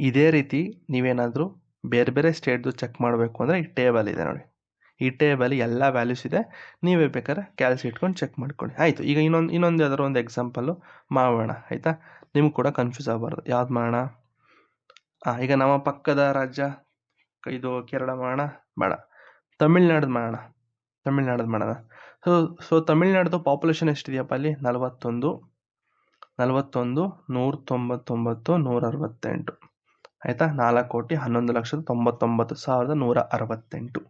Speaker 1: ಇದೇ ರೀತಿ ನೀವೇನಾದರೂ ಬೇರೆ ಬೇರೆ ಸ್ಟೇಟ್ದು ಚೆಕ್ ಮಾಡಬೇಕು ಅಂದರೆ ಈ ಟೇಬಲ್ ಇದೆ ನೋಡಿ, ಈ ಟೇಬಲ್ ಎಲ್ಲ ವ್ಯಾಲ್ಯೂಸ್ ಇದೆ, ನೀವೇ ಬೇಕಾದ್ರೆ ಕ್ಯಾಲ್ಸಿ ಇಟ್ಕೊಂಡು ಚೆಕ್ ಮಾಡ್ಕೊಳ್ಳಿ. ಆಯಿತು, ಈಗ ಇನ್ನೊಂದು ಯಾವ್ದಾದ್ರು ಒಂದು ಎಕ್ಸಾಂಪಲ್ಲು ಮಾಡೋಣ. ಆಯಿತಾ? ನಿಮ್ಗೆ ಕೂಡ ಕನ್ಫ್ಯೂಸ್ ಆಗಬಾರ್ದು. ಯಾವ್ದು ಮಾಡೋಣ? ಈಗ ನಮ್ಮ ಪಕ್ಕದ ರಾಜ್ಯ ಇದು ಕೇರಳ ಮಾಡೋಣ? ಬೇಡ, ತಮಿಳ್ನಾಡು ಮಾಡೋಣ. ಸೊ ತಮಿಳ್ನಾಡ್ದು ಪಾಪ್ಯುಲೇಷನ್ ಎಷ್ಟಿದೆಯಪ್ಪ ಅಲ್ಲಿ? 41, 199, 168. ಆಯಿತಾ? 4,11,99,168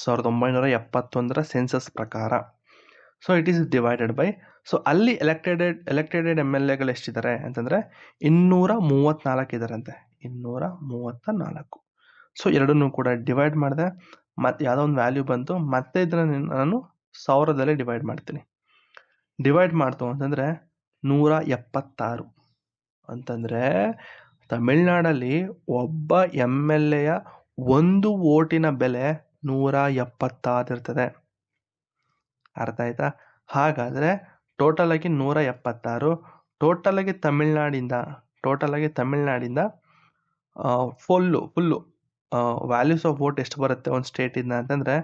Speaker 1: 1971 ಸೆನ್ಸಸ್ ಪ್ರಕಾರ. So it is divided by, so ಅಲ್ಲಿ ಎಲೆಕ್ಟೆಡ್ MLAಗಳು ಎಷ್ಟಿದ್ದಾರೆ ಅಂತಂದರೆ 234 ಇದ್ದಾರಂತೆ. 234. ಸೊ ಎರಡನ್ನೂ ಕೂಡ ಡಿವೈಡ್ ಮಾಡಿದೆ, ಮತ್ತು ಯಾವುದೋ ಒಂದು ವ್ಯಾಲ್ಯೂ ಬಂತು, ಮತ್ತೆ ಇದನ್ನು ನಾನು 1000 ಡಿವೈಡ್ ಮಾಡ್ತೀನಿ. ಡಿವೈಡ್ ಮಾಡ್ತು ಅಂತಂದರೆ 176 ಅಂತಂದರೆ ತಮಿಳ್ನಾಡಲ್ಲಿ ಒಬ್ಬ MLAಯ ಒಂದು ಓಟಿನ ಬೆಲೆ 176 ಇರ್ತದೆ. ಅರ್ಥ ಆಯ್ತಾ? ಹಾಗಾದರೆ ಟೋಟಲ್ ಆಗಿ 176. ಟೋಟಲ್ ಆಗಿ ತಮಿಳ್ನಾಡಿಂದ ಫುಲ್ಲು ವ್ಯಾಲ್ಯೂಸ್ ಆಫ್ ವೋಟ್ ಎಷ್ಟು ಬರುತ್ತೆ ಒಂದು ಸ್ಟೇಟಿಂದ ಅಂತಂದರೆ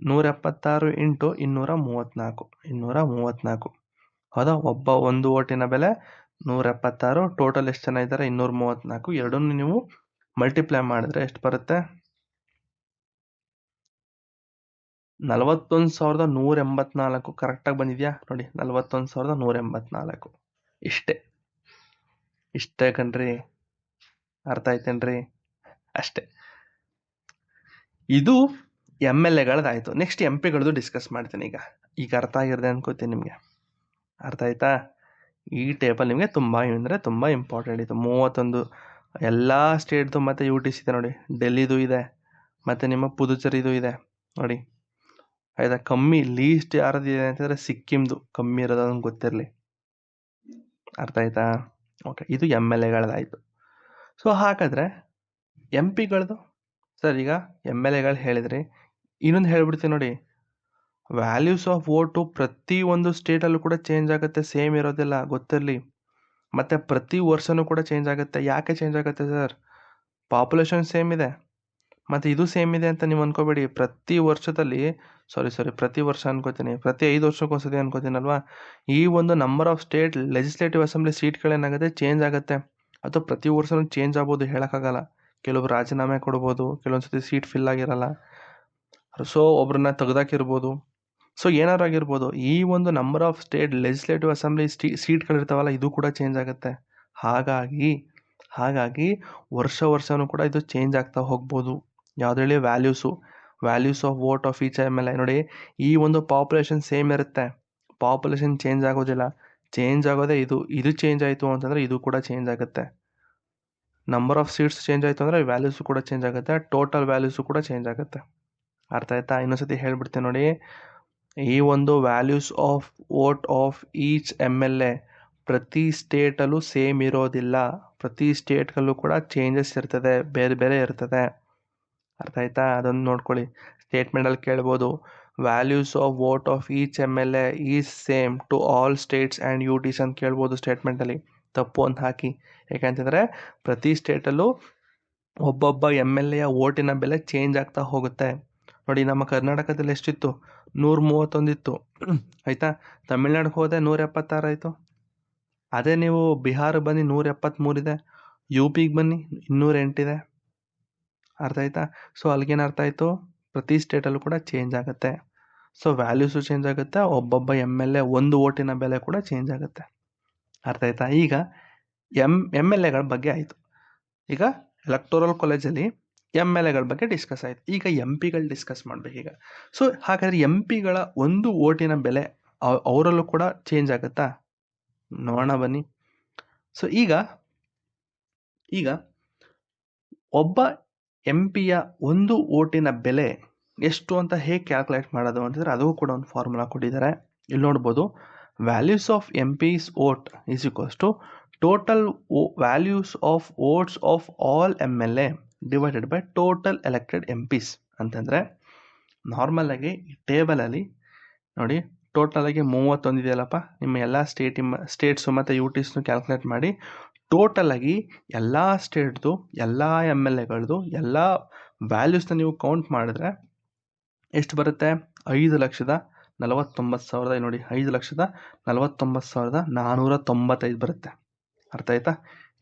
Speaker 1: 176 ಇಂಟು 234. ಹೌದಾ? ಒಂದು ಓಟಿನ ಬೆಲೆ 176, ಟೋಟಲ್ ಎಷ್ಟು ಜನ ಇದ್ದಾರೆ 234. ಎರಡನ್ನೂ ನೀವು ಮಲ್ಟಿಪ್ಲೈ ಮಾಡಿದ್ರೆ ಎಷ್ಟು ಬರುತ್ತೆ? 41,184. ಕರೆಕ್ಟಾಗಿ ಬಂದಿದೆಯಾ ನೋಡಿ? 41,184. ಇಷ್ಟೇ ಕಣ್ರಿ. ಅರ್ಥ ಆಯ್ತೇನ್ರಿ? ಅಷ್ಟೇ. ಇದು MLAಗಳದಾಯಿತು. ನೆಕ್ಸ್ಟ್ MP ಗಳದ್ದು ಡಿಸ್ಕಸ್ ಮಾಡ್ತೀನಿ. ಈಗ ಅರ್ಥ ಆಗಿರದೆ ಅನ್ಕೋತೀನಿ ನಿಮಗೆ. ಅರ್ಥ ಆಯ್ತಾ? ಈ ಟೇಬಲ್ ನಿಮಗೆ ತುಂಬ ಇಂಪಾರ್ಟೆಂಟ್ ಇತ್ತು. 31 ಎಲ್ಲ ಸ್ಟೇಟ್ದು ಮತ್ತು UTC ಇದೆ ನೋಡಿ. ಡೆಲ್ಲಿದು ಇದೆ ಮತ್ತು ನಿಮ್ಮ ಪುದುಚೇರಿದು ಇದೆ ನೋಡಿ. ಆಯ್ತಾ? ಕಮ್ಮಿ ಲೀಸ್ಟ್ ಯಾರದಿದೆ ಅಂತಂದರೆ ಸಿಕ್ಕಿಮ್ದು ಕಮ್ಮಿ ಇರೋದು, ಅದನ್ನು ಗೊತ್ತಿರಲಿ. ಅರ್ಥ ಆಯ್ತಾ? ಓಕೆ, ಇದು MLAಗಳದಾಯಿತು. ಸೊ ಹಾಗಾದರೆ MP ಗಳದು ಸರ್, ಈಗ MLAಗಳು ಹೇಳಿದ್ರಿ. ಇನ್ನೊಂದು ಹೇಳ್ಬಿಡ್ತೀನಿ ನೋಡಿ. ವ್ಯಾಲ್ಯೂಸ್ ಆಫ್ ವೋಟು ಪ್ರತಿಯೊಂದು ಸ್ಟೇಟಲ್ಲೂ ಕೂಡ ಚೇಂಜ್ ಆಗುತ್ತೆ, ಸೇಮ್ ಇರೋದಿಲ್ಲ, ಗೊತ್ತಿರಲಿ. ಮತ್ತು ಪ್ರತಿ ವರ್ಷವೂ ಕೂಡ ಚೇಂಜ್ ಆಗುತ್ತೆ. ಯಾಕೆ ಚೇಂಜ್ ಆಗುತ್ತೆ ಸರ್? ಪಾಪ್ಯುಲೇಷನ್ ಸೇಮ್ ಇದೆ ಮತ್ತು ಇದು ಸೇಮ್ ಇದೆ ಅಂತ ನೀವು ಅನ್ಕೋಬೇಡಿ. ಪ್ರತಿ ವರ್ಷದಲ್ಲಿ ಪ್ರತಿ ವರ್ಷ ಅನ್ಕೋತೀನಿ, ಪ್ರತಿ 5 ವರ್ಷಕ್ಕೊಂದ್ಸತಿ ಅನ್ಕೋತೀನಲ್ವಾ, ಈ ಒಂದು number of state legislative assembly ಸೀಟ್ಗಳೇನಾಗುತ್ತೆ ಚೇಂಜ್ ಆಗುತ್ತೆ. ಅಥವಾ ಪ್ರತಿ ವರ್ಷವೂ ಚೇಂಜ್ ಆಗ್ಬೋದು, ಹೇಳೋಕ್ಕಾಗಲ್ಲ. ಕೆಲವೊಬ್ರು ರಾಜೀನಾಮೆ ಕೊಡ್ಬೋದು, ಕೆಲವೊಂದು ಸತಿ ಸೀಟ್ ಫಿಲ್ ಆಗಿರಲ್ಲ, ಸೊ ಒಬ್ರನ್ನ ತೆಗ್ದಾಕಿರ್ಬೋದು. ಸೊ ಏನಾರು ಆಗಿರ್ಬೋದು. ಈ ಒಂದು number of state legislative assembly ಸೀಟ್ಗಳಿರ್ತಾವಲ್ಲ, ಇದು ಕೂಡ ಚೇಂಜ್ ಆಗುತ್ತೆ. ಹಾಗಾಗಿ ವರ್ಷವೂ ಕೂಡ ಇದು ಚೇಂಜ್ ಆಗ್ತಾ ಹೋಗ್ಬೋದು. ಯಾವ್ದು ಹೇಳಿ? Values of vote of each MLA. ನೋಡಿ, ಈ ಒಂದು ಪಾಪ್ಯುಲೇಷನ್ ಸೇಮ್ ಇರುತ್ತೆ, ಪಾಪ್ಯುಲೇಷನ್ ಚೇಂಜ್ ಆಗೋದಿಲ್ಲ. ಚೇಂಜ್ ಆಗೋದೇ ಇದು ಚೇಂಜ್ ಆಯಿತು ಅಂತಂದರೆ ಇದು ಕೂಡ ಚೇಂಜ್ ಆಗುತ್ತೆ. ನಂಬರ್ ಆಫ್ ಸೀಟ್ಸ್ ಚೇಂಜ್ ಆಯಿತು ಅಂದರೆ ವ್ಯಾಲ್ಯೂಸು ಕೂಡ ಚೇಂಜ್ ಆಗುತ್ತೆ, ಟೋಟಲ್ ವ್ಯಾಲ್ಯೂಸು ಕೂಡ ಚೇಂಜ್ ಆಗುತ್ತೆ. ಅರ್ಥ ಆಯ್ತಾ? ಇನ್ನೊಂದ್ಸತಿ ಹೇಳ್ಬಿಡ್ತೀನಿ ನೋಡಿ. ಈ ಒಂದು values of vote of each MLA ಪ್ರತಿ ಸ್ಟೇಟಲ್ಲೂ ಸೇಮ್ ಇರೋದಿಲ್ಲ. ಪ್ರತಿ ಸ್ಟೇಟ್ಗಳಲ್ಲೂ ಕೂಡ ಚೇಂಜಸ್ ಇರ್ತದೆ, ಬೇರೆ ಇರ್ತದೆ. ಅರ್ಥ ಆಯ್ತಾ? ಅದನ್ನು ನೋಡ್ಕೊಳ್ಳಿ. ಸ್ಟೇಟ್ಮೆಂಟಲ್ಲಿ ಕೇಳ್ಬೋದು, values of vote of each MLA is same to all states and UTs ಅಂತ ಕೇಳ್ಬೋದು ಸ್ಟೇಟ್ಮೆಂಟಲ್ಲಿ. ತಪ್ಪು ಅಂತ ಹಾಕಿ. ಯಾಕೆಂತಂದರೆ ಪ್ರತಿ ಸ್ಟೇಟಲ್ಲೂ ಒಬ್ಬೊಬ್ಬ MLA ವೋಟಿನ ಬೆಲೆ ಚೇಂಜ್ ಆಗ್ತಾ ಹೋಗುತ್ತೆ. ನೋಡಿ, ನಮ್ಮ ಕರ್ನಾಟಕದಲ್ಲಿ ಎಷ್ಟಿತ್ತು? 131 ಇತ್ತು. ಆಯಿತಾ? ತಮಿಳ್ನಾಡಿಗೆ ಹೋದೆ 176 ಆಯಿತು. ಅದೇ ನೀವು ಬಿಹಾರಿಗೆ ಬನ್ನಿ 173 ಇದೆ. UPಗೆ ಬನ್ನಿ 208 ಇದೆ. ಅರ್ಥ ಆಯ್ತಾ? ಸೊ ಅಲ್ಲಿಗೇನು ಅರ್ಥ ಆಯಿತು? ಪ್ರತಿ ಸ್ಟೇಟಲ್ಲೂ ಕೂಡ ಚೇಂಜ್ ಆಗುತ್ತೆ. ಸೊ ವ್ಯಾಲ್ಯೂಸು ಚೇಂಜ್ ಆಗುತ್ತೆ, ಒಬ್ಬೊಬ್ಬ MLA ಒಂದು ವೋಟಿನ ಬೆಲೆ ಕೂಡ ಚೇಂಜ್ ಆಗುತ್ತೆ. ಅರ್ಥ ಆಯ್ತಾ? ಈಗ MLAಗಳ ಬಗ್ಗೆ ಆಯಿತು. ಈಗ ಎಲೆಕ್ಟೋರಲ್ ಕಾಲೇಜಲ್ಲಿ MLAಗಳ ಬಗ್ಗೆ ಡಿಸ್ಕಸ್ ಆಯಿತು. ಈಗ MP ಗಳು ಡಿಸ್ಕಸ್ ಮಾಡಬೇಕೀಗ. ಸೊ ಹಾಗಾದರೆ MP ಗಳ ಒಂದು ವೋಟಿನ ಬೆಲೆ ಅವರಲ್ಲೂ ಕೂಡ ಚೇಂಜ್ ಆಗುತ್ತಾ? ನೋಡೋಣ ಬನ್ನಿ. ಸೊ ಈಗ ಒಬ್ಬ MP ಒಂದು ವೋಟಿನ ಬೆಲೆ ಎಷ್ಟು ಅಂತ ಹೇಗೆ ಕ್ಯಾಲ್ಕುಲೇಟ್ ಮಾಡೋದು ಅಂತಂದರೆ ಅದಕ್ಕೂ ಕೂಡ ಒಂದು ಫಾರ್ಮುಲಾ ಕೊಟ್ಟಿದ್ದಾರೆ. ಇಲ್ಲಿ ನೋಡ್ಬೋದು, values of MP's vote is equals to total values of votes of all MLA divided by total elected MPs ಅಂತಂದರೆ, ನಾರ್ಮಲಾಗಿ ಈ ಟೇಬಲಲ್ಲಿ ನೋಡಿ, ಟೋಟಲಾಗಿ 31 ಇದೆಯಲ್ಲಪ್ಪ, ನಿಮ್ಮ ಎಲ್ಲ ಸ್ಟೇಟ್ಸು ಮತ್ತು UTsನು ಕ್ಯಾಲ್ಕುಲೇಟ್ ಮಾಡಿ ಟೋಟಲಾಗಿ ಎಲ್ಲ ಸ್ಟೇಟ್ದು ಎಲ್ಲ MLAಗಳದ್ದು ಎಲ್ಲ ವ್ಯಾಲ್ಯೂಸ್ನ ನೀವು ಕೌಂಟ್ ಮಾಡಿದ್ರೆ ಎಷ್ಟು ಬರುತ್ತೆ? 5,49,000. ನೋಡಿ, 5,49,495 ಬರುತ್ತೆ. ಅರ್ಥ ಆಯ್ತಾ?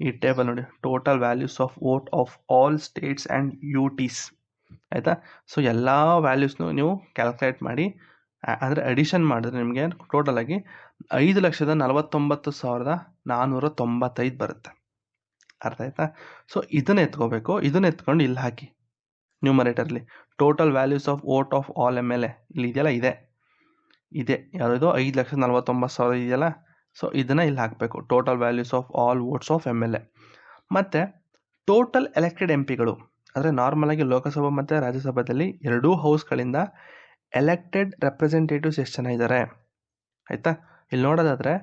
Speaker 1: ಈ ಟೇಬಲ್ ನೋಡಿ, total values of vote of all states and UTs. ಆಯಿತಾ? ಸೊ ಎಲ್ಲ ವ್ಯಾಲ್ಯೂಸ್ನು ನೀವು ಕ್ಯಾಲ್ಕುಲೇಟ್ ಮಾಡಿ, ಅಂದರೆ ಅಡಿಷನ್ ಮಾಡಿದ್ರೆ ನಿಮಗೆ ಟೋಟಲಾಗಿ 5,49,495 ಬರುತ್ತೆ. ಅರ್ಥ ಆಯ್ತಾ? ಸೊ ಇದನ್ನ ಎತ್ಕೋಬೇಕು. ಇದನ್ನ ಎತ್ಕೊಂಡು ಇಲ್ಲಿ ಹಾಕಿ ನ್ಯೂಮರೇಟರ್ಲಿ. Total values of vote of all MLA ಇಲ್ಲಿ ಇದೆಯಲ್ಲ, ಇದೆ ಯಾವುದಿದು 5,49,000 ಇದೆಯಲ್ಲ. ಸೊ ಇದನ್ನು ಇಲ್ಲಿ ಹಾಕಬೇಕು, total values of all votes of MLA. ಮತ್ತು ಟೋಟಲ್ ಎಲೆಕ್ಟೆಡ್ MPಗಳು, ಅಂದರೆ ನಾರ್ಮಲಾಗಿ ಲೋಕಸಭಾ ಮತ್ತು ರಾಜ್ಯಸಭಾದಲ್ಲಿ ಎರಡೂ ಹೌಸ್ಗಳಿಂದ ಎಲೆಕ್ಟೆಡ್ ರೆಪ್ರೆಸೆಂಟೇಟಿವ್ಸ್ ಎಷ್ಟು ಜನ ಇದ್ದಾರೆ. ಆಯಿತಾ? ಇಲ್ಲಿ ನೋಡೋದಾದರೆ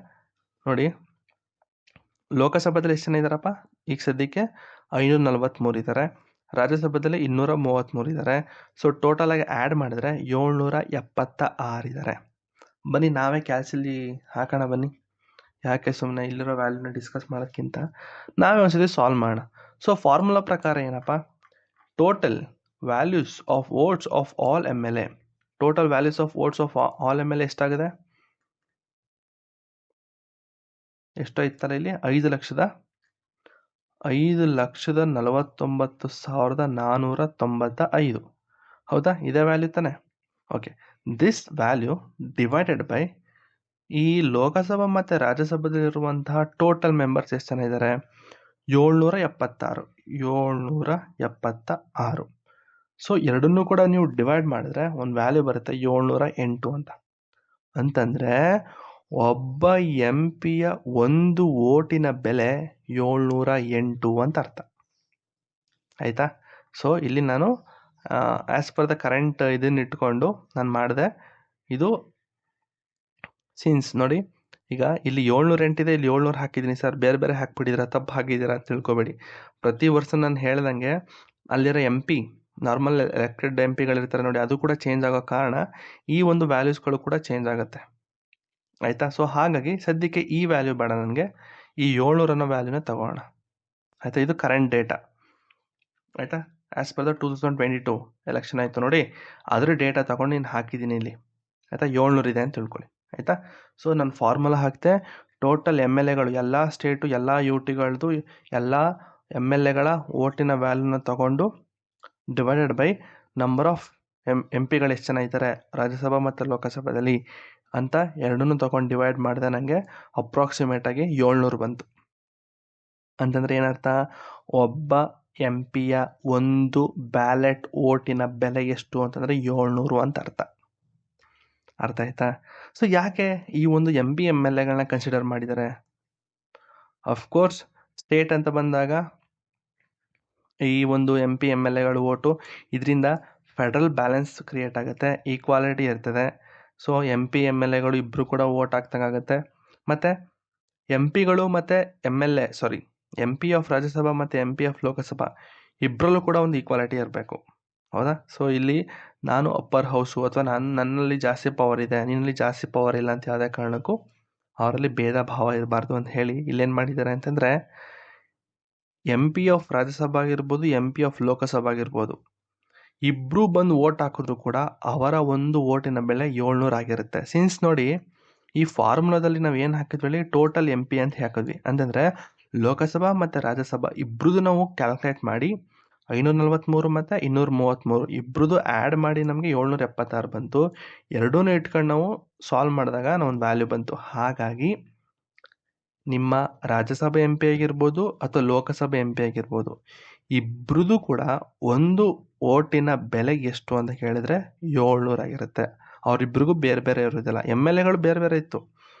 Speaker 1: ನೋಡಿ, ಲೋಕಸಭಾದಲ್ಲಿ ಎಷ್ಟು ಜನ ಇದ್ದಾರಪ್ಪ? ಈಗ ಸದ್ಯಕ್ಕೆ 543 ಇದ್ದಾರೆ. ರಾಜ್ಯಸಭೆಯಲ್ಲಿ 233 ಇದ್ದಾರೆ. ಸೊ ಟೋಟಲ್ ಆಗಿ ಆ್ಯಡ್ ಮಾಡಿದ್ರೆ 776 ಇದ್ದಾರೆ. ಬನ್ನಿ ನಾವೇ ಕ್ಯಾಲ್ಸಿಲಿ ಹಾಕೋಣ ಬನ್ನಿ. ಯಾಕೆ ಸುಮ್ಮನೆ ಇಲ್ಲಿರೋ ವ್ಯಾಲ್ಯೂನ ಡಿಸ್ಕಸ್ ಮಾಡೋಕ್ಕಿಂತ ನಾವೇ ಒಂದ್ಸತಿ ಸಾಲ್ವ್ ಮಾಡೋಣ. ಸೊ ಫಾರ್ಮುಲಾ ಪ್ರಕಾರ ಏನಪ್ಪ, total values of votes of all MLA, total values of votes of all MLA ಎಷ್ಟಾಗಿದೆ, ಎಷ್ಟೋ ಇತ್ತಲ್ಲ ಇಲ್ಲಿ, 5,49,495. ಹೌದಾ, ಇದೇ ವ್ಯಾಲ್ಯೂ ತಾನೆ? Okay, this value divided by ಈ ಲೋಕಸಭಾ ಮತ್ತು ರಾಜ್ಯಸಭೆಯಲ್ಲಿರುವಂತಹ ಟೋಟಲ್ ಮೆಂಬರ್ಸ್ ಎಷ್ಟು ಜನ ಇದ್ದಾರೆ, 776. ಸೊ ಎರಡನ್ನೂ ಕೂಡ ನೀವು ಡಿವೈಡ್ ಮಾಡಿದ್ರೆ ಒಂದು ವ್ಯಾಲ್ಯೂ ಬರುತ್ತೆ 708 ಅಂತ. ಅಂತಂದರೆ ಒಬ್ಬ MP ಯ ಒಂದು ಓಟಿನ ಬೆಲೆ 708 ಅಂತ ಅರ್ಥ ಆಯಿತಾ. ಸೊ ಇಲ್ಲಿ ನಾನು ಆ್ಯಸ್ ಪರ್ ದ ಕರೆಂಟ್ ಇದನ್ನ ಇಟ್ಕೊಂಡು ನಾನು ಮಾಡಿದೆ. ಇದು ಸಿನ್ಸ್ ನೋಡಿ, ಈಗ ಇಲ್ಲಿ 708 ಇದೆ, ಇಲ್ಲಿ 700 ಹಾಕಿದ್ದೀನಿ ಸರ್, ಬೇರೆ ಬೇರೆ ಹಾಕ್ಬಿಟ್ಟಿದ್ದೀರಾ, ತಪ್ಪು ಹಾಕಿದ್ದೀರಾ ಅಂತ ತಿಳ್ಕೊಬೇಡಿ. ಪ್ರತಿ ವರ್ಷ ನಾನು ಹೇಳ್ದಂಗೆ ಅಲ್ಲಿರೋ MP, ನಾರ್ಮಲ್ ಎಲೆಕ್ಟೆಡ್ MPಗಳಿರ್ತಾರೆ ನೋಡಿ, ಅದು ಕೂಡ ಚೇಂಜ್ ಆಗೋ ಕಾರಣ ಈ ಒಂದು ವ್ಯಾಲ್ಯೂಸ್ಗಳು ಕೂಡ ಚೇಂಜ್ ಆಗುತ್ತೆ ಆಯಿತಾ. ಸೊ ಹಾಗಾಗಿ ಸದ್ಯಕ್ಕೆ ಈ ವ್ಯಾಲ್ಯೂ ಬೇಡ, ನನಗೆ ಈ 700 ಅನ್ನೋ ವ್ಯಾಲ್ಯೂನ ತಗೋಣ ಆಯಿತಾ. ಇದು ಕರೆಂಟ್ ಡೇಟಾ ಆಯಿತಾ, ಆ್ಯಸ್ ಪರ್ ದ 2022 ಎಲೆಕ್ಷನ್ ಆಯಿತು ನೋಡಿ, ಅದರ ಡೇಟಾ ತಗೊಂಡು ನೀನು ಹಾಕಿದ್ದೀನಿ ಇಲ್ಲಿ ಆಯಿತಾ. 700 ಇದೆ ಅಂತ ತಿಳ್ಕೊಳ್ಳಿ ಆಯಿತಾ. ಸೊ ನಾನು ಫಾರ್ಮುಲಾ ಹಾಕ್ತೆ, ಟೋಟಲ್ MLAಗಳು ಎಲ್ಲ ಸ್ಟೇಟು ಎಲ್ಲ UTಗಳದ್ದು ಎಲ್ಲ MLAಗಳ ಓಟಿನ ವ್ಯಾಲ್ಯೂನ ತಗೊಂಡು ಡಿವೈಡೆಡ್ ಬೈ ನಂಬರ್ ಆಫ್ MPಗಳು ಎಷ್ಟು ಜನ ಇದ್ದಾರೆ ರಾಜ್ಯಸಭಾ ಮತ್ತು ಲೋಕಸಭಾದಲ್ಲಿ ಅಂತ ಎರಡನ್ನೂ ತೊಗೊಂಡು ಡಿವೈಡ್ ಮಾಡಿದೆ. ನನಗೆ ಅಪ್ರಾಕ್ಸಿಮೇಟಾಗಿ 700 ಬಂತು. ಅಂತಂದರೆ ಏನರ್ಥ, ಒಬ್ಬ MP ಯ ಒಂದು ಬ್ಯಾಲೆಟ್ ಓಟಿನ ಬೆಲೆ ಎಷ್ಟು ಅಂತಂದರೆ 700 ಅಂತ ಅರ್ಥ ಆಯ್ತಾ. ಸೊ ಯಾಕೆ ಈ ಒಂದು MP MLAಗಳನ್ನ ಕನ್ಸಿಡರ್ ಮಾಡಿದ್ದಾರೆ? ಅಫ್ಕೋರ್ಸ್ ಸ್ಟೇಟ್ ಅಂತ ಬಂದಾಗ ಈ ಒಂದು MP MLAಗಳು ಓಟು, ಇದರಿಂದ ಫೆಡ್ರಲ್ ಬ್ಯಾಲೆನ್ಸ್ ಕ್ರಿಯೇಟ್ ಆಗುತ್ತೆ, ಈಕ್ವಾಲಿಟಿ ಇರ್ತದೆ. ಸೊ MP MLAಗಳು ಇಬ್ಬರು ಕೂಡ ಓಟ್ ಆಗ್ತಂಗಾಗುತ್ತೆ. ಮತ್ತು MPಗಳು ಮತ್ತು MP ಆಫ್ ರಾಜ್ಯಸಭಾ ಮತ್ತು MP ಆಫ್ ಲೋಕಸಭಾ ಇಬ್ಬರಲ್ಲೂ ಕೂಡ ಒಂದು ಈಕ್ವಾಲಿಟಿ ಇರಬೇಕು, ಹೌದಾ. ಸೊ ಇಲ್ಲಿ ನಾನು ಅಪ್ಪರ್ ಹೌಸು ಅಥವಾ ನನ್ನಲ್ಲಿ ಜಾಸ್ತಿ ಪವರ್ ಇದೆ, ನಿನ್ನಲ್ಲಿ ಜಾಸ್ತಿ ಪವರ್ ಇಲ್ಲ ಅಂತ ಯಾವುದೇ ಕಾರಣಕ್ಕೂ ಅವರಲ್ಲಿ ಭೇದ ಭಾವ ಇರಬಾರ್ದು ಅಂತ ಹೇಳಿ ಇಲ್ಲೇನು ಮಾಡಿದ್ದಾರೆ ಅಂತಂದರೆ, MP ಆಫ್ ರಾಜ್ಯಸಭಾ ಆಗಿರ್ಬೋದು, MP ಆಫ್ ಲೋಕಸಭಾ ಆಗಿರ್ಬೋದು, ಇಬ್ಬರು ಬಂದು ಓಟ್ ಹಾಕಿದ್ರು ಕೂಡ ಅವರ ಒಂದು ಓಟಿನ ಬೆಲೆ 700 ಆಗಿರುತ್ತೆ. ಸಿನ್ಸ್ ನೋಡಿ, ಈ ಫಾರ್ಮುಲಾದಲ್ಲಿ ನಾವು ಏನು ಹಾಕಿದ್ವಿ, ಟೋಟಲ್ MP ಅಂತ ಹಾಕಿದ್ವಿ. ಅಂತಂದರೆ ಲೋಕಸಭಾ ಮತ್ತು ರಾಜ್ಯಸಭಾ ಇಬ್ಬರದು ನಾವು ಕ್ಯಾಲ್ಕುಲೇಟ್ ಮಾಡಿ 543 ಮತ್ತು 233 ಇಬ್ಬರದು ಆ್ಯಡ್ ಮಾಡಿ ನಮಗೆ 776 ಬಂತು. ಎರಡೂ ಇಟ್ಕೊಂಡು ನಾವು ಸಾಲ್ವ್ ಮಾಡಿದಾಗ ಒಂದು ವ್ಯಾಲ್ಯೂ ಬಂತು. ಹಾಗಾಗಿ ನಿಮ್ಮ ರಾಜ್ಯಸಭೆ MP ಆಗಿರ್ಬೋದು ಅಥವಾ ಲೋಕಸಭೆ MP ಆಗಿರ್ಬೋದು, ಇಬ್ಬರದು ಕೂಡ ಒಂದು ಓಟಿನ ಬೆಲೆ ಎಷ್ಟು ಅಂತ ಕೇಳಿದರೆ 700 ಆಗಿರುತ್ತೆ. ಅವರಿಬ್ಬರಿಗೂ ಬೇರೆ ಬೇರೆ ಇರೋದಿಲ್ಲ. MLAಗಳು ಬೇರೆ ಬೇರೆ ಇತ್ತು,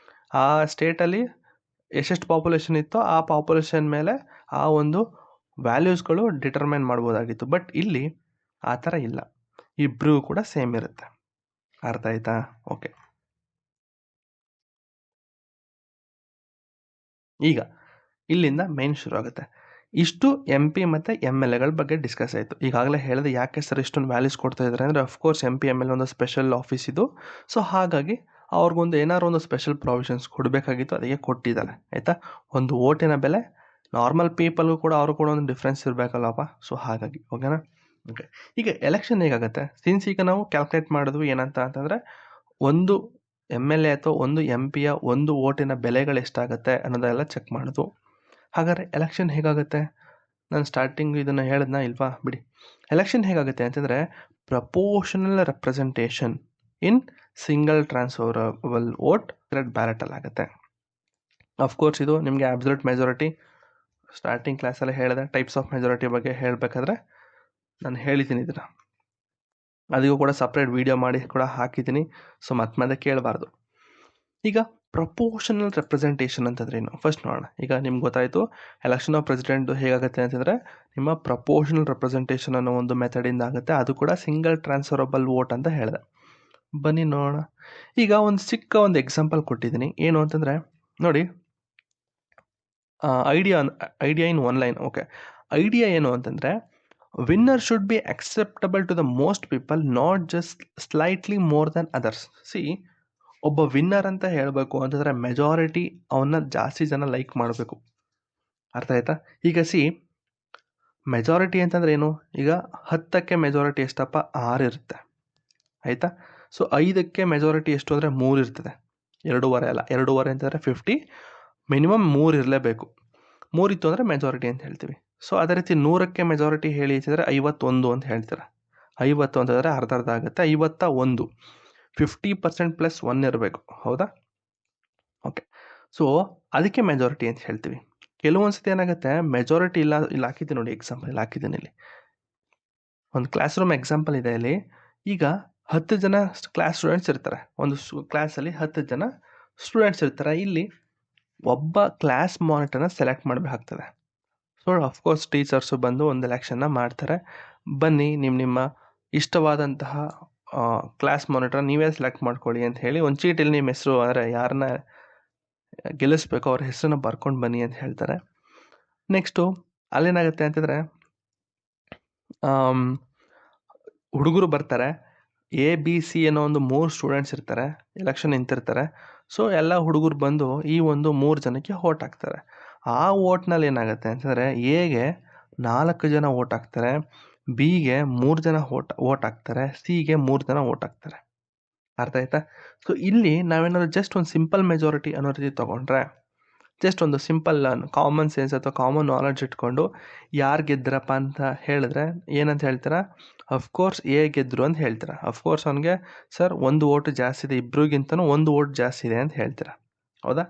Speaker 1: ಆ ಸ್ಟೇಟಲ್ಲಿ ಎಷ್ಟೆಷ್ಟು ಪಾಪ್ಯುಲೇಷನ್ ಇತ್ತೋ ಆ ಪಾಪ್ಯುಲೇಷನ್ ಮೇಲೆ ಆ ಒಂದು ವ್ಯಾಲ್ಯೂಸ್ಗಳು ಡಿಟರ್ಮೈನ್ ಮಾಡ್ಬೋದಾಗಿತ್ತು. ಬಟ್ ಇಲ್ಲಿ ಆ ಥರ ಇಲ್ಲ, ಇಬ್ಬರಿಗೂ ಕೂಡ ಸೇಮ್ ಇರುತ್ತೆ. ಅರ್ಥ ಆಯ್ತಾ? ಓಕೆ, ಈಗ ಇಲ್ಲಿಂದ ಮೇನ್ ಶುರು ಆಗುತ್ತೆ. ಇಷ್ಟು MP ಮತ್ತು MLAಗಳ ಬಗ್ಗೆ ಡಿಸ್ಕಸ್ ಆಯಿತು. ಈಗಾಗಲೇ ಹೇಳಿದೆ ಯಾಕೆ ಸರ್ ಇಷ್ಟೊಂದು ವ್ಯಾಲ್ಯೂಸ್ ಕೊಡ್ತಾ ಇದ್ದಾರೆ ಅಂದರೆ, ಅಫ್ಕೋರ್ಸ್ MP MLA ಒಂದು ಸ್ಪೆಷಲ್ ಆಫೀಸ್ ಇದು. ಸೊ ಹಾಗಾಗಿ ಅವ್ರಿಗೊಂದು ಏನಾದ್ರು ಒಂದು ಸ್ಪೆಷಲ್ ಪ್ರೊವಿಷನ್ಸ್ ಕೊಡಬೇಕಾಗಿತ್ತು, ಅದಕ್ಕೆ ಕೊಟ್ಟಿದ್ದಾರೆ ಆಯಿತಾ. ಒಂದು ಓಟಿನ ಬೆಲೆ ನಾರ್ಮಲ್ ಪೀಪಲ್ಗೂ ಕೂಡ ಅವರು ಕೂಡ ಒಂದು ಡಿಫ್ರೆನ್ಸ್ ಇರಬೇಕಲ್ಲಪ್ಪ. ಸೊ ಹಾಗಾಗಿ ಓಕೆನಾ. ಓಕೆ, ಈಗ ಎಲೆಕ್ಷನ್ ಹೇಗಾಗುತ್ತೆ, ಸಿನ್ಸ್ ಈಗ ನಾವು ಕ್ಯಾಲ್ಕುಲೇಟ್ ಮಾಡಿದ್ವಿ ಏನಂತ ಅಂತಂದರೆ, ಒಂದು MLA ಅಥವಾ ಒಂದು MP ಯ ಒಂದು ಓಟಿನ ಬೆಲೆಗಳು ಎಷ್ಟಾಗುತ್ತೆ ಅನ್ನೋದೆಲ್ಲ ಚೆಕ್ ಮಾಡೋದು. ಹಾಗಾದರೆ ಎಲೆಕ್ಷನ್ ಹೇಗಾಗುತ್ತೆ, ನಾನು ಸ್ಟಾರ್ಟಿಂಗ್ ಇದನ್ನು ಹೇಳಿದ್ನಾ ಇಲ್ವಾ, ಬಿಡಿ. ಎಲೆಕ್ಷನ್ ಹೇಗಾಗುತ್ತೆ ಅಂತಂದರೆ, proportional representation in single transferable vote red ಬ್ಯಾಲೆಟಲ್ಲಿ ಆಗುತ್ತೆ. ಅಫ್ಕೋರ್ಸ್ ಇದು ನಿಮಗೆ ಅಬ್ಸಲ್ಯೂಟ್ ಮೆಜಾರಿಟಿ ಸ್ಟಾರ್ಟಿಂಗ್ ಕ್ಲಾಸಲ್ಲಿ ಹೇಳಿದೆ. ಟೈಪ್ಸ್ ಆಫ್ ಮೆಜಾರಿಟಿ ಬಗ್ಗೆ ಹೇಳಬೇಕಾದ್ರೆ ನಾನು ಹೇಳಿದ್ದೀನಿ, ಇದನ್ನು ಅದಕ್ಕೂ ಕೂಡ ಸಪ್ರೇಟ್ ವಿಡಿಯೋ ಮಾಡಿ ಕೂಡ ಹಾಕಿದ್ದೀನಿ. ಸೊ ಮತ್ತೆ ಕೇಳಬಾರ್ದು. ಈಗ ಪ್ರಪೋರ್ಷನಲ್ ರೆಪ್ರೆಸೆಂಟೇಷನ್ ಅಂತಂದ್ರೆ ಏನು ಫಸ್ಟ್ ನೋಡೋಣ. ಈಗ ನಿಮ್ಗೆ ಗೊತ್ತಾಯಿತು ಎಲೆಕ್ಷನ್ ಆಫ್ ಪ್ರೆಸಿಡೆಂಟ್ ಹೇಗಾಗುತ್ತೆ ಅಂತಂದರೆ, ನಿಮ್ಮ ಪ್ರಪೋರ್ಷನಲ್ ರೆಪ್ರೆಸೆಂಟೇಷನ್ ಅನ್ನೋ ಒಂದು ಮೆಥಡಿಂದ ಆಗುತ್ತೆ. ಅದು ಕೂಡ ಸಿಂಗಲ್ ಟ್ರಾನ್ಸ್ಫರಬಲ್ ವೋಟ್ ಅಂತ ಹೇಳಿದೆ. ಬನ್ನಿ ನೋಡೋಣ. ಈಗ ಒಂದು ಚಿಕ್ಕ ಒಂದು ಎಕ್ಸಾಂಪಲ್ ಕೊಟ್ಟಿದ್ದೀನಿ. ಏನು ಅಂತಂದರೆ ನೋಡಿ, idea in one line. Okay, idea ಏನು ಅಂತಂದರೆ, winner should be acceptable to the most people, not just slightly more than others. See, ಒಬ್ಬ ವಿನ್ನರ್ ಅಂತ ಹೇಳಬೇಕು ಅಂತಂದರೆ ಮೆಜಾರಿಟಿ ಅವನ್ನ ಜಾಸ್ತಿ ಜನ ಲೈಕ್ ಮಾಡಬೇಕು. ಅರ್ಥ ಆಯ್ತಾ? ಈಗ ಸಿ, ಮೆಜಾರಿಟಿ ಅಂತಂದ್ರೆ ಏನು? ಈಗ 10ಕ್ಕೆ ಮೆಜಾರಿಟಿ ಎಷ್ಟಪ್ಪ? 6 ಇರುತ್ತೆ. ಆಯಿತಾ? ಸೊ 5ಕ್ಕೆ ಮೆಜಾರಿಟಿ ಎಷ್ಟು ಅಂದರೆ 3 ಇರ್ತದೆ. 2.5 ಅಲ್ಲ, 2.5 ಅಂತಂದರೆ 50, ಮಿನಿಮಮ್ 3 ಇರಲೇಬೇಕು. 3 ಇತ್ತು ಅಂದರೆ ಮೆಜಾರಿಟಿ ಅಂತ ಹೇಳ್ತೀವಿ. ಸೊ ಅದೇ ರೀತಿ 100ಕ್ಕೆ ಮೆಜಾರಿಟಿ ಹೇಳಿ ಅಂತಂದರೆ 51 ಅಂತ ಹೇಳ್ತಾರೆ. 50 ಅಂತಂದರೆ ಅರ್ಧ ಅರ್ಧ ಆಗುತ್ತೆ. 51, 50% ಪ್ಲಸ್ 1 ಇರಬೇಕು. ಹೌದಾ? ಓಕೆ. ಸೊ ಅದಕ್ಕೆ ಮೆಜಾರಿಟಿ ಅಂತ ಹೇಳ್ತೀವಿ. ಕೆಲವೊಂದ್ಸತಿ ಏನಾಗುತ್ತೆ, ಮೆಜಾರಿಟಿ ಇಲ್ಲ. ಇಲ್ಲಿ ಹಾಕಿದ್ದೀನಿ ನೋಡಿ, ಎಕ್ಸಾಂಪಲ್ ಇಲ್ಲಿ ಹಾಕಿದ್ದೀನಿ. ಇಲ್ಲಿ ಒಂದು ಕ್ಲಾಸ್ ರೂಮ್ ಎಕ್ಸಾಂಪಲ್ ಇದೆ. ಇಲ್ಲಿ ಈಗ 10 ಜನ ಕ್ಲಾಸ್ ಸ್ಟೂಡೆಂಟ್ಸ್ ಇರ್ತಾರೆ. ಒಂದು ಕ್ಲಾಸಲ್ಲಿ 10 ಜನ ಸ್ಟೂಡೆಂಟ್ಸ್ ಇರ್ತಾರೆ. ಇಲ್ಲಿ ಒಬ್ಬ ಕ್ಲಾಸ್ ಮಾನಿಟರ್ನ ಸೆಲೆಕ್ಟ್ ಮಾಡಬೇಕಾಗ್ತದೆ. ಸೊ ಅಫ್ಕೋರ್ಸ್ ಟೀಚರ್ಸು ಬಂದು ಒಂದು ಎಲೆಕ್ಷನ್ನ ಮಾಡ್ತಾರೆ. ಬನ್ನಿ, ನಿಮ್ಮ ಇಷ್ಟವಾದಂತಹ ಕ್ಲಾಸ್ ಮಾನಿಟರ್ ನೀವೇ ಸೆಲೆಕ್ಟ್ ಮಾಡ್ಕೊಳ್ಳಿ ಅಂತ ಹೇಳಿ ಒಂದು ಚೀಟಿಲ್ಲಿ ನಿಮ್ಮ ಹೆಸರು, ಅಂದರೆ ಯಾರನ್ನ ಗೆಲ್ಲಿಸ್ಬೇಕು ಅವ್ರ ಹೆಸರನ್ನ ಬರ್ಕೊಂಡು ಬನ್ನಿ ಅಂತ ಹೇಳ್ತಾರೆ. ನೆಕ್ಸ್ಟು ಅಲ್ಲೇನಾಗುತ್ತೆ ಅಂತಂದರೆ ಹುಡುಗರು ಬರ್ತಾರೆ. ABC ಅನ್ನೋ ಒಂದು 3 ಸ್ಟೂಡೆಂಟ್ಸ್ ಇರ್ತಾರೆ, ಎಲೆಕ್ಷನ್ ನಿಂತಿರ್ತಾರೆ. ಸೊ ಎಲ್ಲ ಹುಡುಗರು ಬಂದು ಈ ಒಂದು 3 ಜನಕ್ಕೆ ವೋಟ್ ಹಾಕ್ತಾರೆ. ಆ ವೋಟ್ನಲ್ಲಿ ಏನಾಗುತ್ತೆ ಅಂತಂದರೆ ಎಗೆ 4 ಜನ ವೋಟ್ ಹಾಕ್ತಾರೆ, ಬಿಗೆ 3 ಜನ ವೋಟ್ ಹಾಕ್ತಾರೆ, ಸಿಗೆ 3 ಜನ ವೋಟ್ ಹಾಕ್ತಾರೆ. ಅರ್ಥ ಆಯ್ತಾ? ಸೊ ಇಲ್ಲಿ ನಾವೇನಾದ್ರು ಜಸ್ಟ್ ಒಂದು ಸಿಂಪಲ್ ಮೆಜಾರಿಟಿ ಅನ್ನೋ ರೀತಿ ತೊಗೊಂಡ್ರೆ, ಜಸ್ಟ್ ಒಂದು ಸಿಂಪಲ್ ಕಾಮನ್ ಸೆನ್ಸ್ ಅಥವಾ ಕಾಮನ್ ನಾಲೆಡ್ಜ್ ಇಟ್ಕೊಂಡು ಯಾರು ಗೆದ್ರಪ್ಪ ಅಂತ ಹೇಳಿದ್ರೆ ಏನಂತ ಹೇಳ್ತೀರಾ? ಅಫ್ಕೋರ್ಸ್ ಎ ಗೆದ್ರು ಅಂತ ಹೇಳ್ತೀರಾ. ಅಫ್ಕೋರ್ಸ್ ಅವನಿಗೆ ಸರ್ 1 ವೋಟ್ ಜಾಸ್ತಿ ಇದೆ, ಇಬ್ರಿಗಿಂತನೂ 1 ವೋಟ್ ಜಾಸ್ತಿ ಇದೆ ಅಂತ ಹೇಳ್ತೀರಾ. ಹೌದಾ?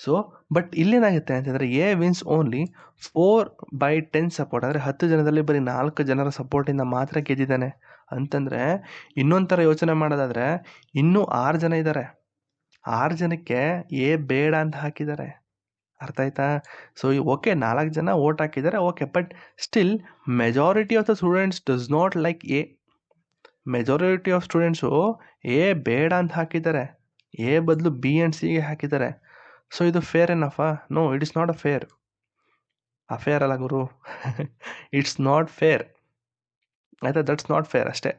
Speaker 1: ಸೊ ಬಟ್ ಇಲ್ಲೇನಾಗುತ್ತೆ ಅಂತಂದರೆ ಎ ವಿನ್ಸ್ ಓನ್ಲಿ 4/10 ಸಪೋರ್ಟ್. ಅಂದರೆ 10 ಜನದಲ್ಲಿ ಬರೀ 4 ಜನರ ಸಪೋರ್ಟಿಂದ ಮಾತ್ರ ಗೆದ್ದಿದ್ದಾನೆ. ಅಂತಂದರೆ ಇನ್ನೊಂದು ಥರ ಯೋಚನೆ ಮಾಡೋದಾದರೆ ಇನ್ನೂ 6 ಜನ ಇದ್ದಾರೆ. 6 ಜನಕ್ಕೆ ಎ ಬೇಡ ಅಂತ ಹಾಕಿದ್ದಾರೆ. ಅರ್ಥ ಆಯ್ತಾ? ಸೊ ಓಕೆ, 4 ಜನ ವೋಟ್ ಹಾಕಿದ್ದಾರೆ, okay. But still majority of the students does not like A. Majority of students A ಬೇಡ ಅಂತ ಹಾಕಿದ್ದಾರೆ, ಎ ಬದಲು ಬಿ ಆ್ಯಂಡ್ ಸಿಗೆ ಹಾಕಿದ್ದಾರೆ. ಸೊ ಇದು ಫೇರ್ ಎನಫಾ? No, it is not a fair. Affair ಅಲ್ಲ ಗುರು, ಇಟ್ಸ್ ನಾಟ್ ಫೇರ್. ಆಯಿತಾ? ದಟ್ಸ್ ನಾಟ್ ಫೇರ್ ಅಷ್ಟೇ.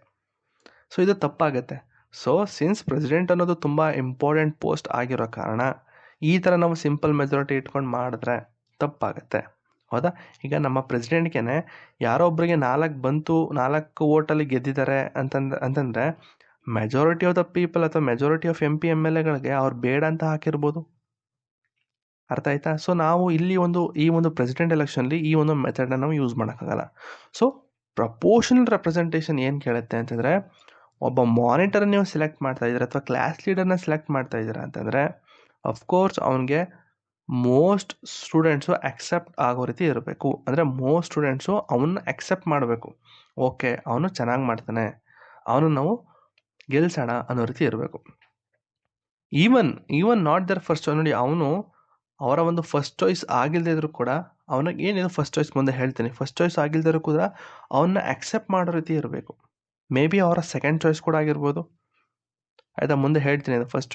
Speaker 1: ಸೊ ಇದು ತಪ್ಪಾಗುತ್ತೆ. ಸೊ ಸಿನ್ಸ್ ಪ್ರೆಸಿಡೆಂಟ್ ಅನ್ನೋದು ತುಂಬ ಇಂಪಾರ್ಟೆಂಟ್ ಪೋಸ್ಟ್ ಆಗಿರೋ ಕಾರಣ ಈ ಥರ ನಾವು ಸಿಂಪಲ್ ಮೆಜಾರಿಟಿ ಇಟ್ಕೊಂಡು ಮಾಡಿದ್ರೆ ತಪ್ಪಾಗುತ್ತೆ. ಹೌದಾ? ಈಗ ನಮ್ಮ ಪ್ರೆಸಿಡೆಂಟ್ಗೆ ಯಾರೋ ಒಬ್ಬರಿಗೆ 4 ಬಂತು, 4 ವೋಟಲ್ಲಿ ಗೆದ್ದಿದ್ದಾರೆ ಅಂತಂದರೆ ಮೆಜಾರಿಟಿ ಆಫ್ ದ ಪೀಪಲ್ ಅಥವಾ ಮೆಜಾರಿಟಿ ಆಫ್ MP MLAಗಳಿಗೆ ಅವ್ರು ಬೇಡ ಅಂತ ಹಾಕಿರ್ಬೋದು. ಅರ್ಥ ಆಯ್ತಾ? ಸೊ ನಾವು ಇಲ್ಲಿ ಈ ಒಂದು ಪ್ರೆಸಿಡೆಂಟ್ ಎಲೆಕ್ಷನ್ಲಿ ಈ ಒಂದು ಮೆಥಡ್ನ ನಾವು ಯೂಸ್ ಮಾಡೋಕ್ಕಾಗಲ್ಲ. ಸೊ ಪ್ರಪೋರ್ಷನಲ್ ರೆಪ್ರೆಸೆಂಟೇಷನ್ ಏನು ಕೇಳುತ್ತೆ ಅಂತಂದರೆ, ಒಬ್ಬ ಮಾನಿಟರ್ ನೀವು ಸೆಲೆಕ್ಟ್ ಮಾಡ್ತಾ ಇದ್ದೀರಾ ಅಥವಾ ಕ್ಲಾಸ್ ಲೀಡರ್ನ ಸೆಲೆಕ್ಟ್ ಮಾಡ್ತಾ ಇದ್ದೀರಾ ಅಂತಂದರೆ ಅಫ್ಕೋರ್ಸ್ ಅವನಿಗೆ ಮೋಸ್ಟ್ ಸ್ಟೂಡೆಂಟ್ಸು ಅಕ್ಸೆಪ್ಟ್ ಆಗೋ ರೀತಿ ಇರಬೇಕು. ಅಂದರೆ ಮೋಸ್ಟ್ ಸ್ಟೂಡೆಂಟ್ಸು ಅವನ್ನ ಅಕ್ಸೆಪ್ಟ್ ಮಾಡಬೇಕು. ಓಕೆ, ಅವನು ಚೆನ್ನಾಗಿ ಮಾಡ್ತಾನೆ, ಅವನು ನಾವು ಗೆಲ್ಸೋಣ ಅನ್ನೋ ರೀತಿ ಇರಬೇಕು. Even not the first choice. ನೋಡಿ, ಅವನು ಅವರ ಒಂದು ಫಸ್ಟ್ ಚಾಯ್ಸ್ ಆಗಿಲ್ಲದೆ ಇದ್ರೂ ಕೂಡ ಅವನಿಗೆ ಏನಿದೆ ಫಸ್ಟ್ ಚಾಯ್ಸ್ ಮುಂದೆ ಹೇಳ್ತೀನಿ, ಫಸ್ಟ್ ಚಾಯ್ಸ್ ಆಗಿಲ್ಲದೆ ಕೂಡ ಅವನ್ನ ಅಕ್ಸೆಪ್ಟ್ ಮಾಡೋ ರೀತಿ ಇರಬೇಕು. ಮೇ ಬಿ ಅವರ ಸೆಕೆಂಡ್ ಚಾಯ್ಸ್ ಕೂಡ ಆಗಿರ್ಬೋದು. ಆಯಿತಾ? ಮುಂದೆ ಹೇಳ್ತೀನಿ, ಫಸ್ಟ್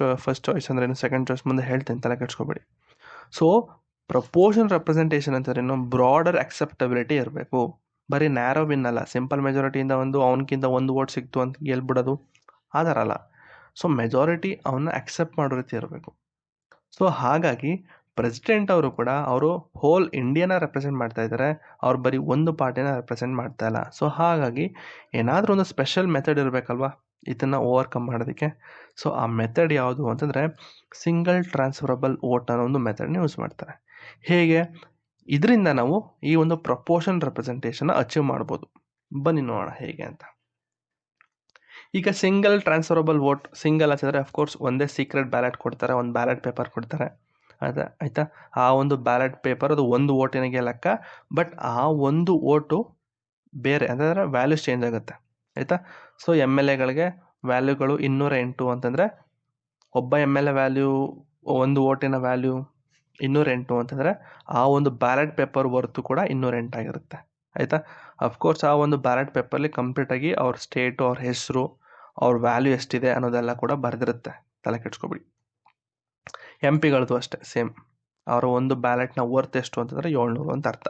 Speaker 1: ಚಾಯ್ಸ್ ಅಂದ್ರೆ ಏನು, ಸೆಕೆಂಡ್ ಚಾಯ್ಸ್ ಮುಂದೆ ಹೇಳ್ತೀನಿ, ತಲೆ ಕೆಡ್ಸ್ಕೊಬೇಡಿ. ಸೊ ಪ್ರಪೋರ್ಷನಲ್ ರೆಪ್ರೆಸೆಂಟೇಷನ್ ಅಂತ ಬ್ರಾಡರ್ ಅಕ್ಸೆಪ್ಟಬಿಲಿಟಿ ಇರಬೇಕು. ಬರೀ ನ್ಯಾರೋ ವಿನ್ ಅಲ್ಲ, ಸಿಂಪಲ್ ಮೆಜಾರಿಟಿಯಿಂದ ಅವನಕ್ಕಿಂತ 1 ವೋಟ್ ಸಿಕ್ತು ಅಂತ ಗೆಲ್ಬಿಡೋದು ಆ ಥರ ಅಲ್ಲ. ಸೊ ಮೆಜಾರಿಟಿ ಅವನ್ನ ಅಕ್ಸೆಪ್ಟ್ ಮಾಡೋ ರೀತಿ ಇರಬೇಕು. ಸೊ ಹಾಗಾಗಿ ಪ್ರೆಸಿಡೆಂಟ್ ಅವರು ಕೂಡ ಅವರು ಹೋಲ್ ಇಂಡಿಯಾನ ರೆಪ್ರೆಸೆಂಟ್ ಮಾಡ್ತಾ ಇದ್ದಾರೆ, ಅವ್ರು ಬರೀ ಒಂದು ಪಾರ್ಟಿನ ರೆಪ್ರೆಸೆಂಟ್ ಮಾಡ್ತಾ ಇಲ್ಲ. ಸೊ ಹಾಗಾಗಿ ಏನಾದರೂ ಒಂದು ಸ್ಪೆಷಲ್ ಮೆಥಡ್ ಇರಬೇಕಲ್ವಾ ಇದನ್ನು ಓವರ್ಕಮ್ ಮಾಡೋದಕ್ಕೆ. ಸೊ ಆ ಮೆಥಡ್ ಯಾವುದು ಅಂತಂದರೆ ಸಿಂಗಲ್ ಟ್ರಾನ್ಸ್ಫರಬಲ್ ವೋಟ್ ಅನ್ನೋ ಒಂದು ಮೆಥಡ್ನ ಯೂಸ್ ಮಾಡ್ತಾರೆ. ಹೇಗೆ? ಇದರಿಂದ ನಾವು ಈ ಒಂದು ಪ್ರಪೋರ್ಷನ್ ರೆಪ್ರೆಸೆಂಟೇಷನ್ನ ಅಚೀವ್ ಮಾಡ್ಬೋದು. ಬನ್ನಿ ನೋಡೋಣ ಹೇಗೆ ಅಂತ. ಈಗ ಸಿಂಗಲ್ ಟ್ರಾನ್ಸ್ಫರಬಲ್ ವೋಟ್, ಸಿಂಗಲ್ ಅಂತಂದರೆ ಅಫ್ಕೋರ್ಸ್ ಒಂದೇ ಸೀಕ್ರೆಟ್ ಬ್ಯಾಲೆಟ್ ಕೊಡ್ತಾರೆ, ಒಂದು ಬ್ಯಾಲೆಟ್ ಪೇಪರ್ ಕೊಡ್ತಾರೆ. ಆಯಿತಾ? ಆ ಒಂದು ಬ್ಯಾಲೆಟ್ ಪೇಪರ್ ಅದು 1 ವೋಟಿನಿಗೆ ಲೆಕ್ಕ. ಬಟ್ ಆ 1 ವೋಟು ಬೇರೆ, ಅಂದರೆ ವ್ಯಾಲ್ಯೂಸ್ ಚೇಂಜ್ ಆಗುತ್ತೆ. ಆಯಿತಾ? ಸೊ MLAಗಳಿಗೆ ವ್ಯಾಲ್ಯೂಗಳು 208 ಅಂತಂದರೆ ಒಬ್ಬ MLA ವ್ಯಾಲ್ಯೂ, 1 ವೋಟಿನ ವ್ಯಾಲ್ಯೂ 208 ಅಂತಂದರೆ ಆ ಒಂದು ಬ್ಯಾಲೆಟ್ ಪೇಪರ್ ವರ್ತು ಕೂಡ 208 ಆಗಿರುತ್ತೆ. ಆಯಿತಾ? ಅಫ್ಕೋರ್ಸ್ ಆ ಒಂದು ಬ್ಯಾಲೆಟ್ ಪೇಪರ್ಲಿ ಕಂಪ್ಲೀಟಾಗಿ ಅವ್ರ ಸ್ಟೇಟು, ಅವ್ರ ಹೆಸರು, ಅವ್ರ ವ್ಯಾಲ್ಯೂ ಎಷ್ಟಿದೆ ಅನ್ನೋದೆಲ್ಲ ಕೂಡ ಬರೆದಿರುತ್ತೆ, ತಲೆ ಕೆಡ್ಸ್ಕೊಬಿಡಿ. MP ಗಳದ್ದು ಅಷ್ಟೇ ಸೇಮ್. ಅವರ ಒಂದು ಬ್ಯಾಲೆಟ್ನ ವರ್ತ್ ಎಷ್ಟು ಅಂತಂದರೆ 700 ಅಂತ ಅರ್ಥ.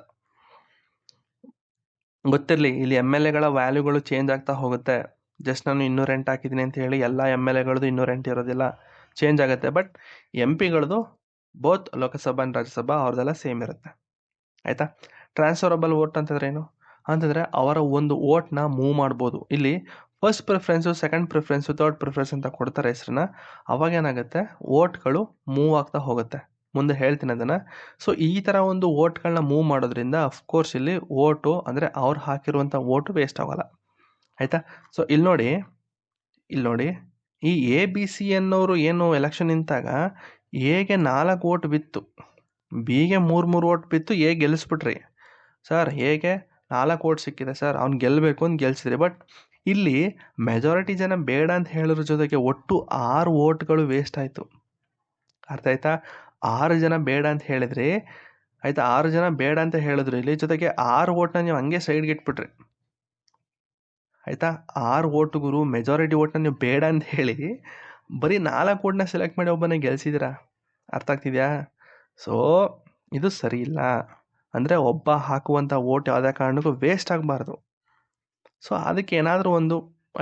Speaker 1: ಗೊತ್ತಿರಲಿ, ಇಲ್ಲಿ ಎಮ್ ಎಲ್ ಎಗಳ ವ್ಯಾಲ್ಯೂಗಳು ಚೇಂಜ್ ಆಗ್ತಾ ಹೋಗುತ್ತೆ. ಜಸ್ಟ್ ನಾನು 208 ಹಾಕಿದ್ದೀನಿ ಅಂತ ಹೇಳಿ ಎಲ್ಲ ಎಮ್ ಎಲ್ ಎಗಳದ್ದು 208 ಇರೋದಿಲ್ಲ, ಚೇಂಜ್ ಆಗುತ್ತೆ. ಬಟ್ ಎಂ ಪಿಗಳದ್ದು ಬೋತ್ ಲೋಕಸಭಾ ಆ್ಯಂಡ್ ರಾಜ್ಯಸಭಾ ಅವ್ರದ್ದೆಲ್ಲ ಸೇಮ್ ಇರುತ್ತೆ. ಆಯಿತಾ. ಟ್ರಾನ್ಸ್ಫರಬಲ್ ವೋಟ್ ಅಂತಂದ್ರೆ ಏನು ಅಂತಂದರೆ ಅವರ ಒಂದು ವೋಟ್ನ ಮೂವ್ ಮಾಡ್ಬೋದು. ಇಲ್ಲಿ first preference, second preference, third preference ಅಂತ ಕೊಡ್ತಾರೆ ಹೆಸರನ್ನ. ಅವಾಗ ಏನಾಗುತ್ತೆ, ವೋಟ್ಗಳು ಮೂವ್ ಆಗ್ತಾ ಹೋಗುತ್ತೆ. ಮುಂದೆ ಹೇಳ್ತೀನಿ ಅದನ್ನು. ಸೊ ಈ ಥರ ಒಂದು ವೋಟ್ಗಳನ್ನ ಮೂವ್ ಮಾಡೋದ್ರಿಂದ ಅಫ್ಕೋರ್ಸ್ ಇಲ್ಲಿ ವೋಟು ಅಂದರೆ ಅವ್ರು ಹಾಕಿರುವಂಥ ವೋಟು ವೇಸ್ಟ್ ಆಗೋಲ್ಲ. ಆಯಿತಾ. ಸೊ ಇಲ್ಲಿ ನೋಡಿ ಈ ಎ ಬಿ ಸಿ ಅನ್ನೋರು ಏನು ಎಲೆಕ್ಷನ್ ನಿಂತಾಗ ಎಗೆ 4 ವೋಟ್ ಬಿತ್ತು, ಬಿಗೆ 3 ವೋಟ್ ಬಿತ್ತು, ಎ ಗೆಲ್ಲಿಸ್ಬಿಟ್ರಿ ಸರ್. ಹೇಗೆ 4 ವೋಟ್ ಸಿಕ್ಕಿದೆ ಸರ್, ಅವ್ನು ಗೆಲ್ಲಬೇಕು ಅಂತ ಗೆಲ್ಸಿದ್ರಿ. ಬಟ್ ಇಲ್ಲಿ ಮೆಜಾರಿಟಿ ಜನ ಬೇಡ ಅಂತ ಹೇಳೋದ್ರ ಜೊತೆಗೆ ಒಟ್ಟು 6 ವೋಟ್ಗಳು ವೇಸ್ಟ್ ಆಯಿತು. ಅರ್ಥ ಆಯ್ತಾ. 6 ಜನ ಬೇಡ ಅಂತ ಹೇಳಿದ್ರಿ, ಆಯಿತಾ. 6 ಜನ ಬೇಡ ಅಂತ ಹೇಳಿದ್ರು, ಇಲ್ಲಿ ಜೊತೆಗೆ 6 ವೋಟ್ನ ನೀವು ಹಂಗೆ ಸೈಡ್ಗೆ ಇಟ್ಬಿಟ್ರಿ. ಆಯಿತಾ. 6 ವೋಟ್ಗುರು ಮೆಜಾರಿಟಿ ವೋಟ್ನ ನೀವು ಬೇಡ ಅಂತ ಹೇಳಿ ಬರೀ 4 ವೋಟ್ನ ಸೆಲೆಕ್ಟ್ ಮಾಡಿ ಒಬ್ಬನೇ ಗೆಲ್ಸಿದ್ದೀರಾ. ಅರ್ಥ ಆಗ್ತಿದೆಯಾ. ಸೊ ಇದು ಸರಿ ಇಲ್ಲ. ಅಂದರೆ ಒಬ್ಬ ಹಾಕುವಂಥ ವೋಟ್ ಯಾವುದೇ ಕಾರಣಕ್ಕೂ ವೇಸ್ಟ್ ಆಗಬಾರ್ದು. ಸೊ ಅದಕ್ಕೆ ಏನಾದರೂ ಒಂದು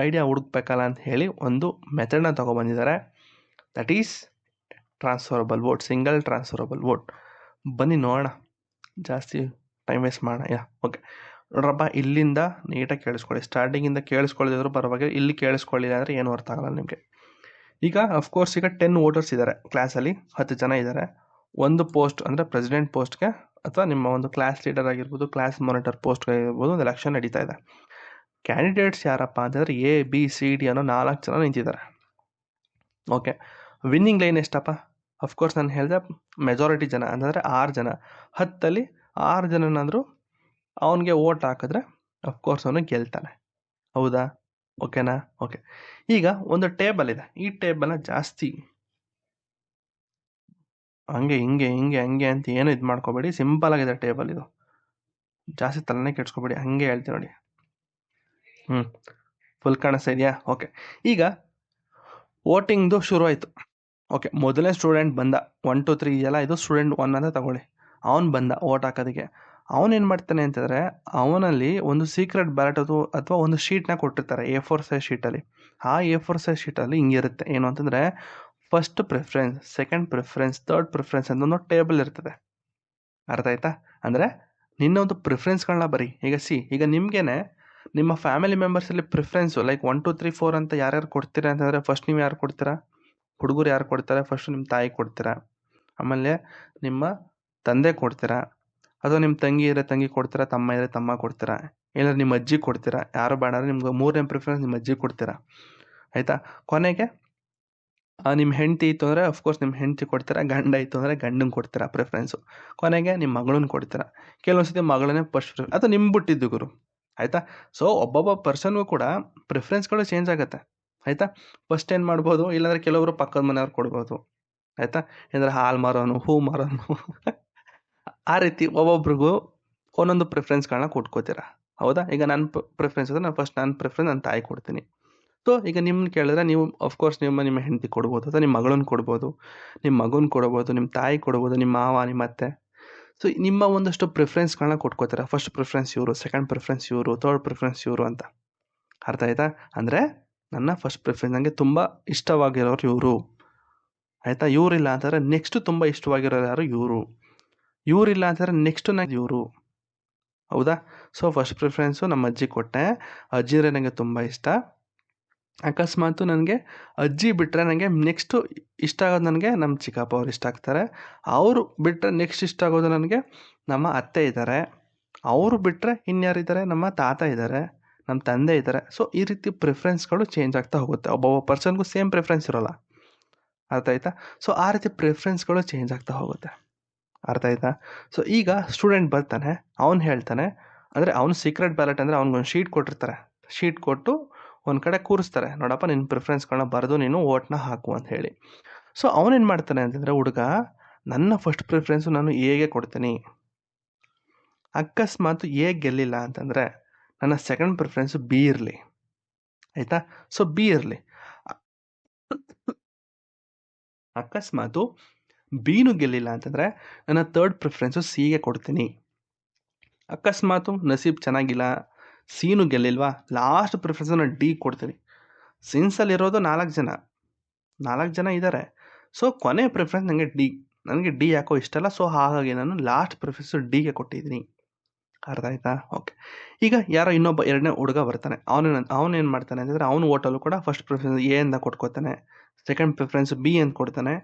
Speaker 1: ಐಡಿಯಾ ಹುಡುಕ್ಬೇಕಲ್ಲ ಅಂತ ಹೇಳಿ ಒಂದು ಮೆಥಡ್ನ ತೊಗೊಬಂದಿದ್ದಾರೆ. That is transferable vote, single transferable vote. ಬನ್ನಿ ನೋಡೋಣ, ಜಾಸ್ತಿ ಟೈಮ್ ವೇಸ್ಟ್ ಮಾಡೋಣ. ಓಕೆ ನೋಡ್ರಪ್ಪ, ಇಲ್ಲಿಂದ ನೀಟಾಗಿ ಕೇಳಿಸ್ಕೊಳ್ಳಿ. ಸ್ಟಾರ್ಟಿಂಗಿಂದ ಕೇಳಿಸ್ಕೊಳ್ಳಿದ್ರು ಪರವಾಗಿಲ್ಲ, ಇಲ್ಲಿ ಕೇಳಿಸ್ಕೊಳ್ಳಿಲ್ಲ ಅಂದರೆ ಏನು ಅರ್ಥ ಆಗಲ್ಲ ನಿಮಗೆ. ಈಗ ಅಫ್ಕೋರ್ಸ್ ಈಗ 10 ವೋಟರ್ಸ್ ಇದ್ದಾರೆ ಕ್ಲಾಸಲ್ಲಿ, 10 ಜನ ಇದ್ದಾರೆ. ಒಂದು ಪೋಸ್ಟ್ ಅಂದರೆ ಪ್ರೆಸಿಡೆಂಟ್ ಪೋಸ್ಟ್ಗೆ ಅಥವಾ ನಿಮ್ಮ ಒಂದು ಕ್ಲಾಸ್ ಲೀಡರ್ ಆಗಿರ್ಬೋದು, ಕ್ಲಾಸ್ ಮಾನಿಟರ್ ಪೋಸ್ಟ್ಗೆ ಆಗಿರ್ಬೋದು ಒಂದು ಎಲೆಕ್ಷನ್ ನಡೀತಾ ಇದೆ. ಕ್ಯಾಂಡಿಡೇಟ್ಸ್ ಯಾರಪ್ಪ ಅಂತಂದರೆ ಎ ಬಿ ಸಿ ಡಿ ಅನ್ನೋ 4 ಜನ ನಿಂತಿದ್ದಾರೆ. ಓಕೆ, ವಿನ್ನಿಂಗ್ ಲೈನ್ ಎಷ್ಟಪ್ಪ? ಅಫ್ಕೋರ್ಸ್ ನಾನು ಹೇಳಿದೆ ಮೆಜಾರಿಟಿ ಜನ ಅಂತಂದರೆ 6 ಜನ. 10ಅಲ್ಲಿ 6 ಜನನಾದರೂ ಅವನಿಗೆ ವೋಟ್ ಹಾಕಿದ್ರೆ ಅಫ್ಕೋರ್ಸ್ ಅವನು ಗೆಲ್ತಾನೆ. ಹೌದಾ? ಓಕೆನಾ? ಓಕೆ. ಈಗ ಒಂದು ಟೇಬಲ್ ಇದೆ. ಈ ಟೇಬಲ್ನ ಜಾಸ್ತಿ ಹಂಗೆ ಹಿಂಗೆ ಅಂತ ಏನು ಇದು ಮಾಡ್ಕೋಬೇಡಿ. ಸಿಂಪಲ್ ಆಗಿದೆ ಟೇಬಲ್ ಇದು, ಜಾಸ್ತಿ ತಲೆನೇ ಕೆಡ್ಸ್ಕೊಬೇಡಿ. ಹಂಗೆ ಹೇಳ್ತೀನಿ ನೋಡಿ. ಫುಲ್ ಕಾಣಿಸ್ತಾ ಇದೆಯಾ? ಓಕೆ. ಈಗ ವೋಟಿಂಗ್ದು ಶುರು ಆಯಿತು. ಓಕೆ, ಮೊದಲನೇ ಸ್ಟೂಡೆಂಟ್ ಬಂದ. 1 2 3 ಇದೆಯಲ್ಲ, ಇದು ಸ್ಟೂಡೆಂಟ್ 1 ಅಂತ ತಗೊಳ್ಳಿ. ಅವನು ಬಂದ ವೋಟ್ ಹಾಕೋದಕ್ಕೆ. ಅವನೇನು ಮಾಡ್ತಾನೆ ಅಂತಂದರೆ, ಅವನಲ್ಲಿ ಒಂದು ಸೀಕ್ರೆಟ್ ಬ್ಯಾಲೆಟ್ ಅಥವಾ ಒಂದು ಶೀಟ್ನ ಕೊಟ್ಟಿರ್ತಾರೆ A4 ಸೈಜ್ ಶೀಟಲ್ಲಿ. ಆ A4 ಸೈಜ್ ಶೀಟಲ್ಲಿ ಹಿಂಗಿರುತ್ತೆ, ಏನು ಅಂತಂದರೆ first preference, second preference, third preference ಅಂತ ಒಂದು ಟೇಬಲ್ ಇರ್ತದೆ. ಅರ್ಥ ಆಯ್ತಾ? ಅಂದರೆ ನಿನ್ನ ಒಂದು ಪ್ರಿಫರೆನ್ಸ್ಗಳನ್ನ ಬರೀ. ಈಗ ನಿಮಗೇನೆ ನಿಮ್ಮ ಫ್ಯಾಮಿಲಿ ಮೆಂಬರ್ಸಲ್ಲಿ ಪ್ರಿಫರೆನ್ಸು ಲೈಕ್ 1 2 3 4 ಅಂತ ಯಾರ್ಯಾರು ಕೊಡ್ತೀರಾ ಅಂತಂದರೆ, ಫಸ್ಟ್ ನೀವು ಯಾರು ಕೊಡ್ತೀರಾ? ಹುಡುಗರು ಯಾರು ಕೊಡ್ತಾರೆ? ಫಸ್ಟು ನಿಮ್ಮ ತಾಯಿ ಕೊಡ್ತೀರಾ, ಆಮೇಲೆ ನಿಮ್ಮ ತಂದೆ ಕೊಡ್ತೀರಾ, ಅಥವಾ ನಿಮ್ಮ ತಂಗಿ ಇದ್ರೆ ತಂಗಿ ಕೊಡ್ತೀರಾ, ತಮ್ಮ ಇದ್ರೆ ತಮ್ಮ ಕೊಡ್ತೀರಾ, ಇಲ್ಲ ನಿಮ್ಮ ಅಜ್ಜಿ ಕೊಡ್ತೀರಾ. ಯಾರು ಬೇಡ ನಿಮ್ಗೆ 3ನೇ ಪ್ರಿಫರೆನ್ಸ್ ನಿಮ್ಮ ಅಜ್ಜಿ ಕೊಡ್ತೀರಾ. ಆಯಿತಾ? ಕೊನೆಗೆ ನಿಮ್ಮ ಹೆಂಡತಿ ಇತ್ತು ಅಂದರೆ ಅಫ್ಕೋರ್ಸ್ ನಿಮ್ಮ ಹೆಂಡತಿ ಕೊಡ್ತೀರಾ, ಗಂಡ ಇತ್ತು ಅಂದರೆ ಗಂಡಂಗೆ ಕೊಡ್ತೀರಾ ಪ್ರಿಫರೆನ್ಸು. ಕೊನೆಗೆ ನಿಮ್ಮ ಮಗಳನ್ನ ಕೊಡ್ತೀರಾ. ಕೆಲವೊಂದು ಸತಿ ಮಗಳನ್ನೇ ಫಸ್ಟ್ ಅಥವಾ ನಿಮ್ಮ ಬಿಟ್ಟಿದ್ದು ಗುರು. ಆಯಿತಾ? ಸೊ ಒಬ್ಬೊಬ್ಬ ಪರ್ಸನ್ಗೂ ಕೂಡ ಪ್ರಿಫರೆನ್ಸ್ಗಳು ಚೇಂಜ್ ಆಗುತ್ತೆ. ಆಯಿತಾ? ಫಸ್ಟ್ ಏನು ಮಾಡ್ಬೋದು, ಇಲ್ಲಾಂದರೆ ಕೆಲವರು ಪಕ್ಕದ ಮನೆಯವ್ರು ಕೊಡ್ಬೋದು. ಆಯಿತಾ? ಅಂದರೆ ಹಾಲು ಮಾರೋನು, ಹೂ ಮಾರೋನು ಆ ರೀತಿ ಒಬ್ಬೊಬ್ರಿಗೂ ಒಂದೊಂದು ಪ್ರಿಫರೆನ್ಸ್ಗಳನ್ನ ಕೊಟ್ಕೋತೀರಾ. ಹೌದಾ? ಈಗ ನನ್ನ ಪ್ರಿಫರೆನ್ಸ್ ಅಂದರೆ ನಾನು ಫಸ್ಟ್ ನನ್ನ ಪ್ರಿಫರೆನ್ಸ್ ನನ್ನ ತಾಯಿ ಕೊಡ್ತೀನಿ. ಸೊ ಈಗ ನಿಮ್ಮನ್ನ ಕೇಳಿದ್ರೆ ನೀವು ಅಫ್ಕೋರ್ಸ್ ನಿಮ್ಮ ಹೆಂಡತಿ ಕೊಡ್ಬೋದು, ಅಥವಾ ನಿಮ್ಮ ಮಗಳನ್ನ ಕೊಡ್ಬೋದು, ನಿಮ್ಮ ಮಗನ ಕೊಡ್ಬೋದು, ನಿಮ್ಮ ತಾಯಿ ಕೊಡ್ಬೋದು, ನಿಮ್ಮ ಮಾವ, ನಿಮ್ಮ ಅತ್ತೆ. ಸೊ ನಿಮ್ಮ ಒಂದಷ್ಟು ಪ್ರಿಫರೆನ್ಸ್ಗಳನ್ನ ಕೊಟ್ಕೋತಾರೆ. ಫಸ್ಟ್ ಪ್ರಿಫರೆನ್ಸ್ ಇವರು, ಸೆಕೆಂಡ್ ಪ್ರಿಫರೆನ್ಸ್ ಇವರು, ಥರ್ಡ್ ಪ್ರಿಫರೆನ್ಸ್ ಇವರು ಅಂತ. ಅರ್ಥ ಆಯ್ತಾ? ಅಂದರೆ ನನ್ನ ಫಸ್ಟ್ ಪ್ರಿಫರೆನ್ಸ್ ನನಗೆ ತುಂಬ ಇಷ್ಟವಾಗಿರೋರು ಇವರು. ಆಯಿತಾ? ಇವರಿಲ್ಲ ಅಂತಂದರೆ ನೆಕ್ಸ್ಟು ತುಂಬ ಇಷ್ಟವಾಗಿರೋರು ಯಾರು? ಇವರು. ಇವರಿಲ್ಲ ಅಂತಂದರೆ ನೆಕ್ಸ್ಟು ನನಗೆ ಇವರು. ಹೌದಾ? ಸೊ ಫಸ್ಟ್ ಪ್ರಿಫರೆನ್ಸು ನಮ್ಮ ಅಜ್ಜಿ ಕೊಟ್ಟೆ. ಅಜ್ಜಿ ಅಂದರೆ ನನಗೆ ತುಂಬ ಇಷ್ಟ. ಅಕಸ್ಮಾತು ನನಗೆ ಅಜ್ಜಿ ಬಿಟ್ಟರೆ ನನಗೆ ನೆಕ್ಸ್ಟು ಇಷ್ಟ ಆಗೋದು ನನಗೆ ನಮ್ಮ ಚಿಕ್ಕಪ್ಪ ಅವ್ರು ಇಷ್ಟ ಆಗ್ತಾರೆ. ಅವರು ಬಿಟ್ಟರೆ ನೆಕ್ಸ್ಟ್ ಇಷ್ಟ ಆಗೋದು ನನಗೆ ನಮ್ಮ ಅತ್ತೆ ಇದ್ದಾರೆ. ಅವರು ಬಿಟ್ಟರೆ ಇನ್ಯಾರಿದ್ದಾರೆ? ನಮ್ಮ ತಾತ ಇದ್ದಾರೆ, ನಮ್ಮ ತಂದೆ ಇದ್ದಾರೆ. ಸೊ ಈ ರೀತಿ ಪ್ರಿಫರೆನ್ಸ್ಗಳು ಚೇಂಜ್ ಆಗ್ತಾ ಹೋಗುತ್ತೆ. ಒಬ್ಬೊಬ್ಬ ಪರ್ಸನ್ಗೂ ಸೇಮ್ ಪ್ರಿಫರೆನ್ಸ್ ಇರೋಲ್ಲ. ಅರ್ಥ ಆಯ್ತಾ? ಸೊ ಆ ರೀತಿ ಪ್ರಿಫರೆನ್ಸ್ಗಳು ಚೇಂಜ್ ಆಗ್ತಾ ಹೋಗುತ್ತೆ. ಅರ್ಥ ಆಯ್ತಾ? ಸೊ ಈಗ ಸ್ಟೂಡೆಂಟ್ ಬರ್ತಾನೆ, ಅವ್ನು ಹೇಳ್ತಾನೆ, ಅಂದರೆ ಅವ್ನು ಸೀಕ್ರೆಟ್ ಬ್ಯಾಲೆಟ್ ಅಂದರೆ ಅವ್ನಿಗೊಂದು ಶೀಟ್ ಕೊಟ್ಟಿರ್ತಾರೆ. ಶೀಟ್ ಕೊಟ್ಟು ಒಂದು ಕಡೆ ಕೂರಿಸ್ತಾರೆ, ನೋಡಪ್ಪ ನಿನ್ನ ಪ್ರಿಫರೆನ್ಸ್ಗಳನ್ನ ಬರೆದು ನೀನು ವೋಟ್ನ ಹಾಕು ಅಂತ ಹೇಳಿ. ಸೊ ಅವನೇನು ಮಾಡ್ತಾನೆ ಅಂತಂದರೆ, ಹುಡುಗ ನನ್ನ ಫಸ್ಟ್ ಪ್ರಿಫರೆನ್ಸು ನಾನು ಎಗೆ ಕೊಡ್ತೀನಿ. ಅಕಸ್ಮಾತ್ ಎ ಗೆಲ್ಲಿಲ್ಲ ಅಂತಂದರೆ ನನ್ನ ಸೆಕೆಂಡ್ ಪ್ರಿಫರೆನ್ಸು ಬಿ ಇರಲಿ. ಆಯಿತಾ? ಸೊ ಬಿ ಇರಲಿ. ಅಕಸ್ಮಾತು ಬಿನೂ ಗೆಲ್ಲಿಲ್ಲ ಅಂತಂದರೆ ನನ್ನ ಥರ್ಡ್ ಪ್ರಿಫರೆನ್ಸು ಸಿಗೆ ಕೊಡ್ತೀನಿ. ಅಕಸ್ಮಾತು ನಸೀಬ್ ಚೆನ್ನಾಗಿಲ್ಲ, ಸಿನೂ ಗೆಲ್ಲಿಲ್ವಾ, ಲಾಸ್ಟ್ ಪ್ರಿಫರೆನ್ಸನ್ನು ಡಿ ಕೊಡ್ತೀನಿ. ಸಿನ್ಸಲ್ಲಿರೋದು 4 ಜನ ಇದ್ದಾರೆ. ಸೊ ಕೊನೆ ಪ್ರಿಫರೆನ್ಸ್ ನನಗೆ ಡಿ. ನನಗೆ ಡಿ ಯಾಕೋ ಇಷ್ಟ ಅಲ್ಲ, ಸೊ ಹಾಗಾಗಿ ನಾನು ಲಾಸ್ಟ್ ಪ್ರಿಫರೆನ್ಸು ಡಿಗೆ ಕೊಟ್ಟಿದ್ದೀನಿ. ಅರ್ಥ ಆಯ್ತಾ? ಓಕೆ. ಈಗ ಯಾರೋ ಇನ್ನೊಬ್ಬ 2ನೇ ಹುಡುಗ ಬರ್ತಾನೆ. ಅವನೇನು ಮಾಡ್ತಾನೆ ಅಂತಂದರೆ ಅವನು ಓಟಲ್ಲೂ ಕೂಡ ಫಸ್ಟ್ ಪ್ರಿಫರೆನ್ಸ್ ಎ ಅಂತ ಕೊಟ್ಕೋತಾನೆ, ಸೆಕೆಂಡ್ ಪ್ರಿಫರೆನ್ಸು ಬಿ ಅಂತ ಕೊಡ್ತಾನೆ,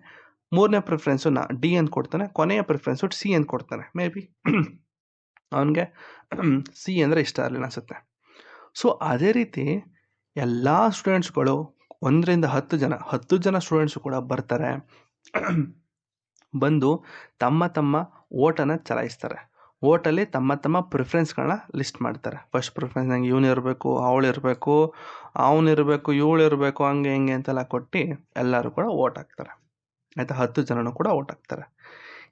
Speaker 1: 3ನೇ ಪ್ರಿಫರೆನ್ಸು ಡಿ ಅಂತ ಕೊಡ್ತಾನೆ, ಕೊನೆಯ ಪ್ರಿಫರೆನ್ಸು ಸಿ ಅಂತ ಕೊಡ್ತಾನೆ. ಮೇ ಬಿ ಅವನಿಗೆ ಸಿ ಅಂದರೆ ಇಷ್ಟ ಆಗಲಿಲ್ಲ ಅನಿಸುತ್ತೆ. ಸೊ ಅದೇ ರೀತಿ ಎಲ್ಲ ಸ್ಟೂಡೆಂಟ್ಸ್ಗಳು 1 ರಿಂದ 10 ಜನ ಸ್ಟೂಡೆಂಟ್ಸು ಕೂಡ ಬರ್ತಾರೆ. ಬಂದು ತಮ್ಮ ಓಟನ್ನು ಚಲಾಯಿಸ್ತಾರೆ. ಓಟಲ್ಲಿ ತಮ್ಮ ಪ್ರಿಫರೆನ್ಸ್ಗಳನ್ನ ಲಿಸ್ಟ್ ಮಾಡ್ತಾರೆ. ಫಸ್ಟ್ ಪ್ರಿಫರೆನ್ಸ್ ನಂಗೆ ಇವನಿರಬೇಕು, ಅವಳಿರಬೇಕು, ಅವನಿರಬೇಕು, ಇವಳಿರಬೇಕು, ಹಂಗೆ ಹಿಂಗೆ ಅಂತೆಲ್ಲ ಕೊಟ್ಟು ಎಲ್ಲರೂ ಕೂಡ ಓಟ್ ಹಾಕ್ತಾರೆ. ಆಯಿತಾ? 10 ಜನನೂ ಕೂಡ ಓಟ್ ಹಾಕ್ತಾರೆ.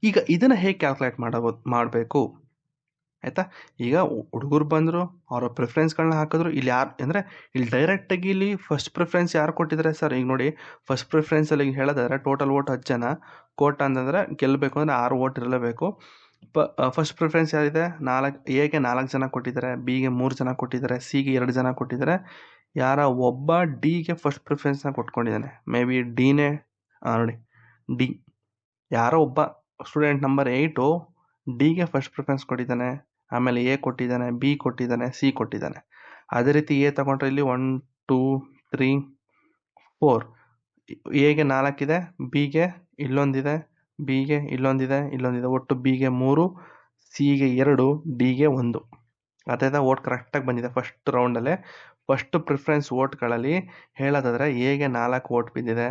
Speaker 1: ಈಗ ಇದನ್ನು ಹೇಗೆ ಕ್ಯಾಲ್ಕುಲೇಟ್ ಮಾಡಬೇಕು ಆಯಿತಾ? ಈಗ ಹುಡುಗರು ಬಂದರು, ಅವರ ಪ್ರಿಫರೆನ್ಸ್ಗಳನ್ನ ಹಾಕಿದ್ರು. ಇಲ್ಲಿ ಯಾರು ಅಂದರೆ ಇಲ್ಲಿ ಡೈರೆಕ್ಟಾಗಿ ಇಲ್ಲಿ ಫಸ್ಟ್ ಪ್ರಿಫರೆನ್ಸ್ ಯಾರು ಕೊಟ್ಟಿದ್ದಾರೆ ಸರ್? ಈಗ ನೋಡಿ, ಫಸ್ಟ್ ಪ್ರಿಫರೆನ್ಸಲ್ಲಿ ಹೇಳೋದಾದ್ರೆ ಟೋಟಲ್ ಓಟ್ 10 ಜನ. ಕೋಟ ಅಂತಂದರೆ ಗೆಲ್ಲಬೇಕು ಅಂದರೆ 6 ಓಟ್ ಇರಲೇಬೇಕು. ಫಸ್ಟ್ ಪ್ರಿಫರೆನ್ಸ್ ಯಾರಿದೆ? ಎಗೆ 4 ಜನ ಕೊಟ್ಟಿದ್ದಾರೆ, ಬಿಗೆ 3 ಜನ ಕೊಟ್ಟಿದ್ದಾರೆ, ಸಿಗೆ 2 ಜನ ಕೊಟ್ಟಿದ್ದಾರೆ. ಯಾರ ಒಬ್ಬ ಡಿಗೆ ಫಸ್ಟ್ ಪ್ರಿಫರೆನ್ಸ್ನ ಕೊಟ್ಕೊಂಡಿದ್ದಾನೆ. ಮೇ ಬಿ ಡಿನೇ ನೋಡಿ, ಡಿ ಯಾರೋ ಒಬ್ಬ ಸ್ಟೂಡೆಂಟ್ ನಂಬರ್ 8 ಡಿಗೆ ಫಸ್ಟ್ ಪ್ರಿಫರೆನ್ಸ್ ಕೊಟ್ಟಿದ್ದಾನೆ. ಆಮೇಲೆ ಎ ಕೊಟ್ಟಿದ್ದಾನೆ, ಬಿ ಕೊಟ್ಟಿದ್ದಾನೆ, ಸಿ ಕೊಟ್ಟಿದ್ದಾನೆ. ಅದೇ ರೀತಿ ಎ ತಗೊಂಡ್ರೆ ಇಲ್ಲಿ 1 2 3 4 ಎಗೆ 4 ಇದೆ, ಬಿಗೆ ಇಲ್ಲೊಂದಿದೆ, ಬಿಗೆ ಇಲ್ಲೊಂದಿದೆ, ಒಟ್ಟು ಬಿಗೆ 3, ಸಿಗೆ 2, ಡಿಗೆ 1. ಅದೇ ಓಟ್ ಕರೆಕ್ಟಾಗಿ ಬಂದಿದೆ ಫಸ್ಟ್ ರೌಂಡಲ್ಲೇ. ಫಸ್ಟ್ ಪ್ರಿಫರೆನ್ಸ್ ಓಟ್ಗಳಲ್ಲಿ ಹೇಳೋದಾದರೆ ಎಗೆ 4 ಓಟ್ ಬಿದ್ದಿದೆ,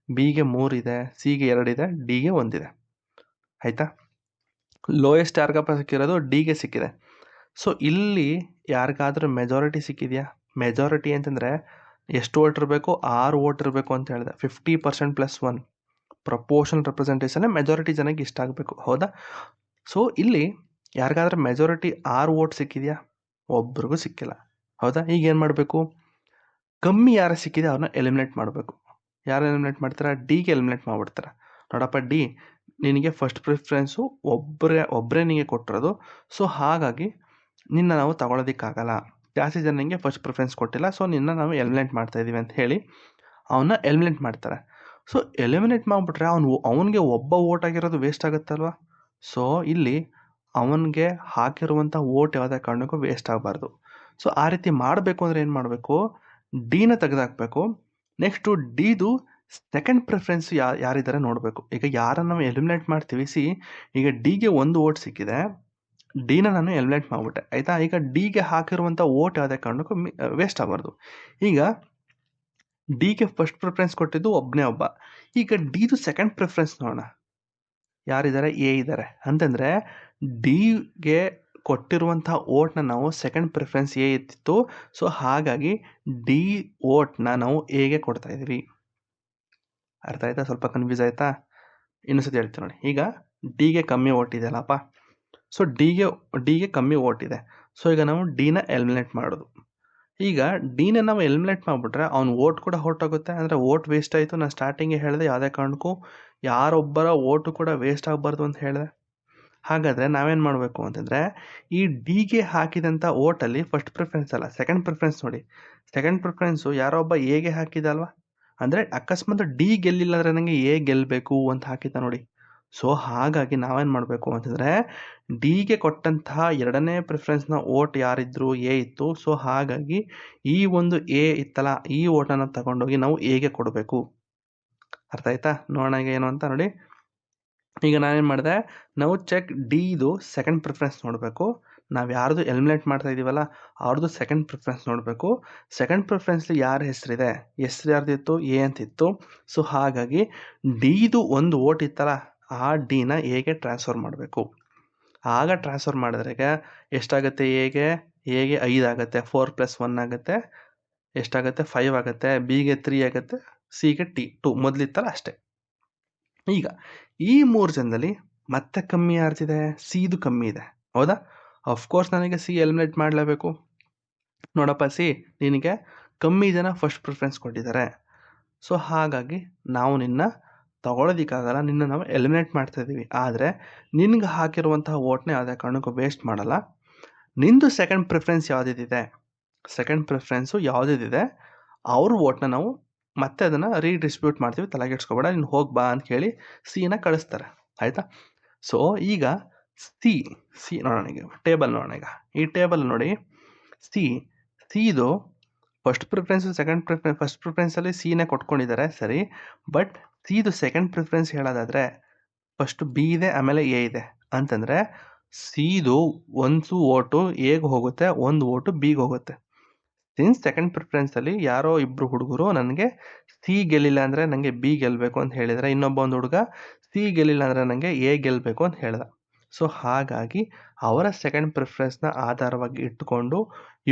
Speaker 1: ಬಿಗೆ 3 ಇದೆ, ಸಿಗೆ 2 ಇದೆ, ಡಿಗೆ 1 ಇದೆ. ಆಯಿತಾ? ಲೋಯೆಸ್ಟ್ ಯಾರಿಗಪ್ಪ ಸಿಕ್ಕಿರೋದು? ಡಿಗೆ ಸಿಕ್ಕಿದೆ. ಸೊ ಇಲ್ಲಿ ಯಾರಿಗಾದ್ರೂ ಮೆಜಾರಿಟಿ ಸಿಕ್ಕಿದೆಯಾ? ಮೆಜಾರಿಟಿ ಅಂತಂದರೆ ಎಷ್ಟು ಓಟ್ ಇರಬೇಕು? 6 ಓಟ್ ಇರಬೇಕು ಅಂತ ಹೇಳಿದೆ. 50% + 1 ಪ್ರಪೋರ್ಷನಲ್ ರೆಪ್ರೆಸೆಂಟೇಷನ್ ಮೆಜಾರಿಟಿ ಜನಕ್ಕೆ ಇಷ್ಟ ಆಗಬೇಕು. ಹೌದಾ? ಸೊ ಇಲ್ಲಿ ಯಾರಿಗಾದ್ರೂ ಮೆಜಾರಿಟಿ 6 ಓಟ್ ಸಿಕ್ಕಿದೆಯಾ? ಒಬ್ರಿಗೂ ಸಿಕ್ಕಿಲ್ಲ. ಹೌದಾ? ಈಗ ಏನು ಮಾಡಬೇಕು? ಕಮ್ಮಿ ಯಾರು ಸಿಕ್ಕಿದೆ ಅವ್ರನ್ನ ಎಲಿಮಿನೇಟ್ ಮಾಡಬೇಕು. ಯಾರು ಎಲಿಮಿನೇಟ್ ಮಾಡ್ತಾರೆ? ಡಿಗೆ ಎಲಿಮಿನೇಟ್ ಮಾಡಿಬಿಡ್ತಾರೆ. ನೋಡಪ್ಪ ಡಿ, ನಿನಗೆ ಫಸ್ಟ್ ಪ್ರಿಫರೆನ್ಸು ಒಬ್ಬರೇ ನಿನಗೆ ಕೊಟ್ಟಿರೋದು. ಸೊ ಹಾಗಾಗಿ ನಿನ್ನ ನಾವು ತಗೊಳ್ಳೋದಕ್ಕಾಗಲ್ಲ. ಜಾಸ್ತಿ ಜನ ನಿಮಗೆ ಫಸ್ಟ್ ಪ್ರಿಫರೆನ್ಸ್ ಕೊಟ್ಟಿಲ್ಲ, ಸೊ ನಿನ್ನ ನಾವು ಎಲಿಮಿನೇಟ್ ಮಾಡ್ತಾಯಿದ್ದೀವಿ ಅಂತ ಹೇಳಿ ಅವನ್ನ ಎಲಿಮಿನೇಟ್ ಮಾಡ್ತಾರೆ. ಸೊ ಎಲಿಮಿನೇಟ್ ಮಾಡಿಬಿಟ್ರೆ ಅವನಿಗೆ ಒಬ್ಬ ಓಟ್ ಆಗಿರೋದು ವೇಸ್ಟ್ ಆಗುತ್ತಲ್ವ? ಸೊ ಇಲ್ಲಿ ಅವನಿಗೆ ಹಾಕಿರುವಂಥ ಓಟ್ ಯಾವುದೇ ಕಾರಣಕ್ಕೂ ವೇಸ್ಟ್ ಆಗಬಾರ್ದು. ಸೊ ಆ ರೀತಿ ಮಾಡಬೇಕು ಅಂದರೆ ಏನು ಮಾಡಬೇಕು? ಡಿನ ತೆಗೆದಾಕಬೇಕು. ನೆಕ್ಸ್ಟು ಡಿದು ಸೆಕೆಂಡ್ ಪ್ರಿಫರೆನ್ಸ್ ಯಾರಿದ್ದಾರೆ ನೋಡಬೇಕು. ಈಗ ಯಾರನ್ನು ನಾವು ಎಲಿಮಿನೇಟ್ ಮಾಡ್ತೀವಿ, ಈಗ ಡಿಗೆ 1 ಓಟ್ ಸಿಕ್ಕಿದೆ, ಡಿನ ನಾನು ಎಲಿಮಿನೇಟ್ ಮಾಡಿಬಿಟ್ಟೆ. ಆಯಿತಾ? ಈಗ ಡಿಗೆ ಹಾಕಿರುವಂಥ ಓಟ್ ಯಾವುದೇ ಕಾರಣಕ್ಕೂ ವೇಸ್ಟ್ ಆಗಬಾರ್ದು. ಈಗ ಡಿಗೆ ಫಸ್ಟ್ ಪ್ರಿಫರೆನ್ಸ್ ಕೊಟ್ಟಿದ್ದು ಒಬ್ಬನೇ ಒಬ್ಬ. ಈಗ ಡಿದು ಸೆಕೆಂಡ್ ಪ್ರಿಫರೆನ್ಸ್ ನೋಡೋಣ. ಯಾರಿದ್ದಾರೆ? ಎ ಇದ್ದಾರೆ. ಅಂತಂದರೆ ಡಿಗೆ ಕೊಟ್ಟಿರುವಂಥ ಓಟ್ನ ನಾವು ಸೆಕೆಂಡ್ ಪ್ರಿಫರೆನ್ಸ್ ಎ ಇತ್ತಿತ್ತು. ಸೊ ಹಾಗಾಗಿ ಡಿ ಓಟ್ನ ನಾವು ಎಗೆ ಕೊಡ್ತಾ ಇದ್ದೀವಿ. ಅರ್ಥ ಆಯ್ತಾ? ಸ್ವಲ್ಪ ಕನ್ಫ್ಯೂಸ್ ಆಯಿತಾ? ಇನ್ನೊಂದ್ಸತಿ ಹೇಳ್ತೀನಿ ನೋಡಿ. ಈಗ ಡಿಗೆ ಕಮ್ಮಿ ಓಟ್ ಇದೆಯಲ್ಲಪ್ಪ, ಸೊ ಡಿಗೆ ಕಮ್ಮಿ ಓಟ್ ಇದೆ. ಸೊ ಈಗ ನಾವು ಡಿನ ಎಲಿಮಿನೇಟ್ ಮಾಡೋದು. ಈಗ ಡಿನ ನಾವು ಎಲಿಮಿನೇಟ್ ಮಾಡಿಬಿಟ್ರೆ ಅವ್ನ ಓಟ್ ಕೂಡ ಹೊರಟೋಗುತ್ತೆ. ಅಂದರೆ ಓಟ್ ವೇಸ್ಟ್ ಆಯಿತು. ನಾನು ಸ್ಟಾರ್ಟಿಂಗೇ ಹೇಳಿದೆ ಯಾವುದೇ ಕಾರಣಕ್ಕೂ ಯಾರೊಬ್ಬರ ಓಟು ಕೂಡ ವೇಸ್ಟ್ ಆಗಬಾರ್ದು ಅಂತ ಹೇಳಿದೆ. ಹಾಗಾದರೆ ನಾವೇನು ಮಾಡಬೇಕು ಅಂತಂದರೆ ಈ ಡಿಗೆ ಹಾಕಿದಂಥ ಓಟಲ್ಲಿ ಫಸ್ಟ್ ಪ್ರಿಫರೆನ್ಸ್ ಅಲ್ಲ, ಸೆಕೆಂಡ್ ಪ್ರಿಫರೆನ್ಸ್ ನೋಡಿ. ಸೆಕೆಂಡ್ ಪ್ರಿಫರೆನ್ಸು ಯಾರೋ ಒಬ್ಬ ಎಗೆ ಹಾಕಿದಲ್ವ? ಅಂದರೆ ಅಕಸ್ಮಾತ್ ಡಿ ಗೆಲ್ಲಿಲ್ಲ ಅಂದರೆ ನನಗೆ ಎ ಗೆಲ್ಲಬೇಕು ಅಂತ ಹಾಕಿದ್ದ ನೋಡಿ. ಸೊ ಹಾಗಾಗಿ ನಾವೇನು ಮಾಡಬೇಕು ಅಂತಂದರೆ ಡಿಗೆ ಕೊಟ್ಟಂತಹ 2ನೇ ಪ್ರಿಫರೆನ್ಸ್ನ ಓಟ್ ಯಾರಿದ್ರು? ಎ ಇತ್ತು. ಸೊ ಹಾಗಾಗಿ ಈ ಒಂದು ಎ ಇತ್ತಲ್ಲ, ಈ ಓಟನ್ನು ತಗೊಂಡೋಗಿ ನಾವು ಎಗೆ ಕೊಡಬೇಕು. ಅರ್ಥ ಆಯ್ತಾ? ನೋಡೋಣ ಈಗ ಏನು ಅಂತ ನೋಡಿ. ಈಗ ನಾನೇನು ಮಾಡಿದೆ, ನಾವು ಚೆಕ್ ಡಿದು ಸೆಕೆಂಡ್ ಪ್ರಿಫರೆನ್ಸ್ ನೋಡಬೇಕು. ನಾವು ಯಾರ್ದು ಎಲಿಮಿನೇಟ್ ಮಾಡ್ತಾ ಇದ್ದೀವಲ್ಲ ಅವ್ರದ್ದು ಸೆಕೆಂಡ್ ಪ್ರಿಫರೆನ್ಸ್ ನೋಡಬೇಕು. ಸೆಕೆಂಡ್ ಪ್ರಿಫರೆನ್ಸ್ಲಿ ಯಾರ ಹೆಸರಿದೆ? ಹೆಸರು ಯಾರ್ದಿತ್ತು? ಎ ಅಂತಿತ್ತು. ಸೊ ಹಾಗಾಗಿ ಡಿದು 1 ಓಟ್ ಇತ್ತಲ್ಲ, ಆ ಡಿನ ಎಗೆ ಟ್ರಾನ್ಸ್ಫರ್ ಮಾಡಬೇಕು. ಆಗ ಟ್ರಾನ್ಸ್ಫರ್ ಮಾಡಿದ್ರೆ ಎಷ್ಟಾಗುತ್ತೆ? ಎಗೆ 5 ಆಗುತ್ತೆ, 4 + 1 ಆಗುತ್ತೆ, ಎಷ್ಟಾಗುತ್ತೆ? 5 ಆಗುತ್ತೆ, ಬಿಗೆ 3 ಆಗುತ್ತೆ, ಸಿಗೆ 2 ಮೊದಲಿತ್ತಲ್ಲ ಅಷ್ಟೇ. ಈಗ ಈ 3 ಜನದಲ್ಲಿ ಮತ್ತೆ ಕಮ್ಮಿ ಯಾರ್ದಿದೆ? ಸಿದು ಕಮ್ಮಿ ಇದೆ. ಹೌದಾ? ಅಫ್ಕೋರ್ಸ್ ನನಗೆ ಸಿ ಎಲಿಮಿನೇಟ್ ಮಾಡಲೇಬೇಕು. ನೋಡಪ್ಪ ಸಿ, ನಿನಗೆ ಕಮ್ಮಿ ಜನ ಫಸ್ಟ್ ಪ್ರಿಫರೆನ್ಸ್ ಕೊಟ್ಟಿದ್ದಾರೆ. ಸೊ ಹಾಗಾಗಿ ನಾವು ನಿನ್ನ ತಗೊಳ್ಳೋದಕ್ಕಾಗಲ್ಲ, ನಿನ್ನ ನಾವು ಎಲಿಮಿನೇಟ್ ಮಾಡ್ತಾ ಇದ್ದೀವಿ. ಆದರೆ ನಿನ್ಗೆ ಹಾಕಿರುವಂತಹ ಓಟ್ನ ಯಾವುದೇ ಕಾರಣಕ್ಕೂ ವೇಸ್ಟ್ ಮಾಡಲ್ಲ. ನಿಂದು ಸೆಕೆಂಡ್ ಪ್ರಿಫರೆನ್ಸ್ ಯಾವುದಿದೆ? ಸೆಕೆಂಡ್ ಪ್ರಿಫರೆನ್ಸು ಯಾವುದಿದೆ ಅವ್ರ ವೋಟ್ನ ನಾವು ಮತ್ತೆ ಅದನ್ನು ರೀಡಿಸ್ಟ್ರಿಬ್ಯೂಟ್ ಮಾಡ್ತೀವಿ, ತಲೆಗೆಡ್ಸ್ಕೊಬೇಡ, ನೀನು ಹೋಗಿ ಬಾ ಅಂತ ಹೇಳಿ ಸಿನ ಕಳಿಸ್ತಾರೆ. ಆಯಿತಾ? ಸೊ ಈಗ ಸಿ ನೋಡೋಣ, ಈಗ ಟೇಬಲ್ ನೋಡೋಣ. ಈಗ ಈ ಟೇಬಲ್ ನೋಡಿ, ಸಿದು first preference second preference, first ಪ್ರಿಫರೆನ್ಸಲ್ಲಿ ಸಿನೇ ಕೊಟ್ಕೊಂಡಿದ್ದಾರೆ ಸರಿ, ಬಟ್ ಸಿದು ಸೆಕೆಂಡ್ ಪ್ರಿಫರೆನ್ಸ್ ಹೇಳೋದಾದರೆ ಫಸ್ಟ್ ಬಿ ಇದೆ, ಆಮೇಲೆ ಎ ಇದೆ ಅಂತಂದರೆ ಸಿದು ಒಂದು ಓಟು ಎಗೆ ಹೋಗುತ್ತೆ, ಒಂದು ಓಟು ಬಿಗೆ ಹೋಗುತ್ತೆ. ಸಿನ್ಸ್ ಸೆಕೆಂಡ್ ಪ್ರಿಫರೆನ್ಸಲ್ಲಿ ಯಾರೋ ಇಬ್ಬರು ಹುಡುಗರು ನನಗೆ ಸಿ ಗೆಲ್ಲಿಲ್ಲ ಅಂದರೆ ನನಗೆ ಬಿ ಗೆಲ್ಲಬೇಕು ಅಂತ ಹೇಳಿದರೆ, ಇನ್ನೊಬ್ಬ ಒಂದು ಹುಡುಗ ಸಿ ಗೆಲ್ಲಿಲ್ಲ ಅಂದರೆ ನನಗೆ ಎ ಗೆಲ್ಲಬೇಕು ಅಂತ ಹೇಳ್ದ. ಸೊ ಹಾಗಾಗಿ ಅವರ ಸೆಕೆಂಡ್ ಪ್ರಿಫರೆನ್ಸ್ನ ಆಧಾರವಾಗಿ ಇಟ್ಕೊಂಡು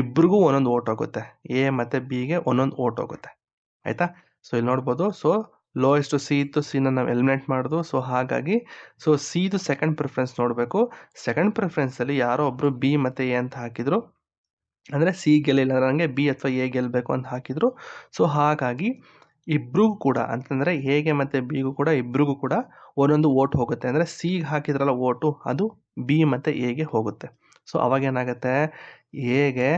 Speaker 1: ಇಬ್ರಿಗೂ ಒಂದೊಂದು ಓಟ್ ಹೋಗುತ್ತೆ, ಎ ಮತ್ತು ಬಿಗೆ ಒಂದೊಂದು ಓಟ್ ಹೋಗುತ್ತೆ. ಆಯಿತಾ? ಸೊ ಇಲ್ಲಿ ನೋಡ್ಬೋದು. ಸೊ ಲೋಯೆಸ್ಟ್ ಸಿ ಇತ್ತು, ಸಿನ ನಾವು ಎಲಿಮಿನೇಟ್ ಮಾಡೋದು. ಸೊ ಹಾಗಾಗಿ ಸೊ ಸಿದು ಸೆಕೆಂಡ್ ಪ್ರಿಫರೆನ್ಸ್ ನೋಡಬೇಕು. ಸೆಕೆಂಡ್ ಪ್ರಿಫರೆನ್ಸಲ್ಲಿ ಯಾರೋ ಒಬ್ಬರು ಬಿ ಮತ್ತು ಎ ಅಂತ ಹಾಕಿದ್ರು, ಅಂದರೆ ಸಿ ಗೆಲ್ಲಿಲ್ಲ ನನಗೆ ಬಿ ಅಥವಾ ಎ ಗೆಲ್ಲಬೇಕು ಅಂತ ಹಾಕಿದ್ರು. ಸೊ ಹಾಗಾಗಿ ಇಬ್ರಿಗೂ ಕೂಡ ಅಂತಂದರೆ ಎಗೆ ಮತ್ತು ಬಿಗೂ ಕೂಡ ಇಬ್ರಿಗೂ ಕೂಡ ಒಂದೊಂದು ಓಟ್ ಹೋಗುತ್ತೆ. ಅಂದರೆ ಸಿಗೆ ಹಾಕಿದ್ರಲ್ಲ ಓಟು, ಅದು ಬಿ ಮತ್ತು ಎಗೆ ಹೋಗುತ್ತೆ. ಸೊ ಅವಾಗೇನಾಗುತ್ತೆ, ಎಗೆ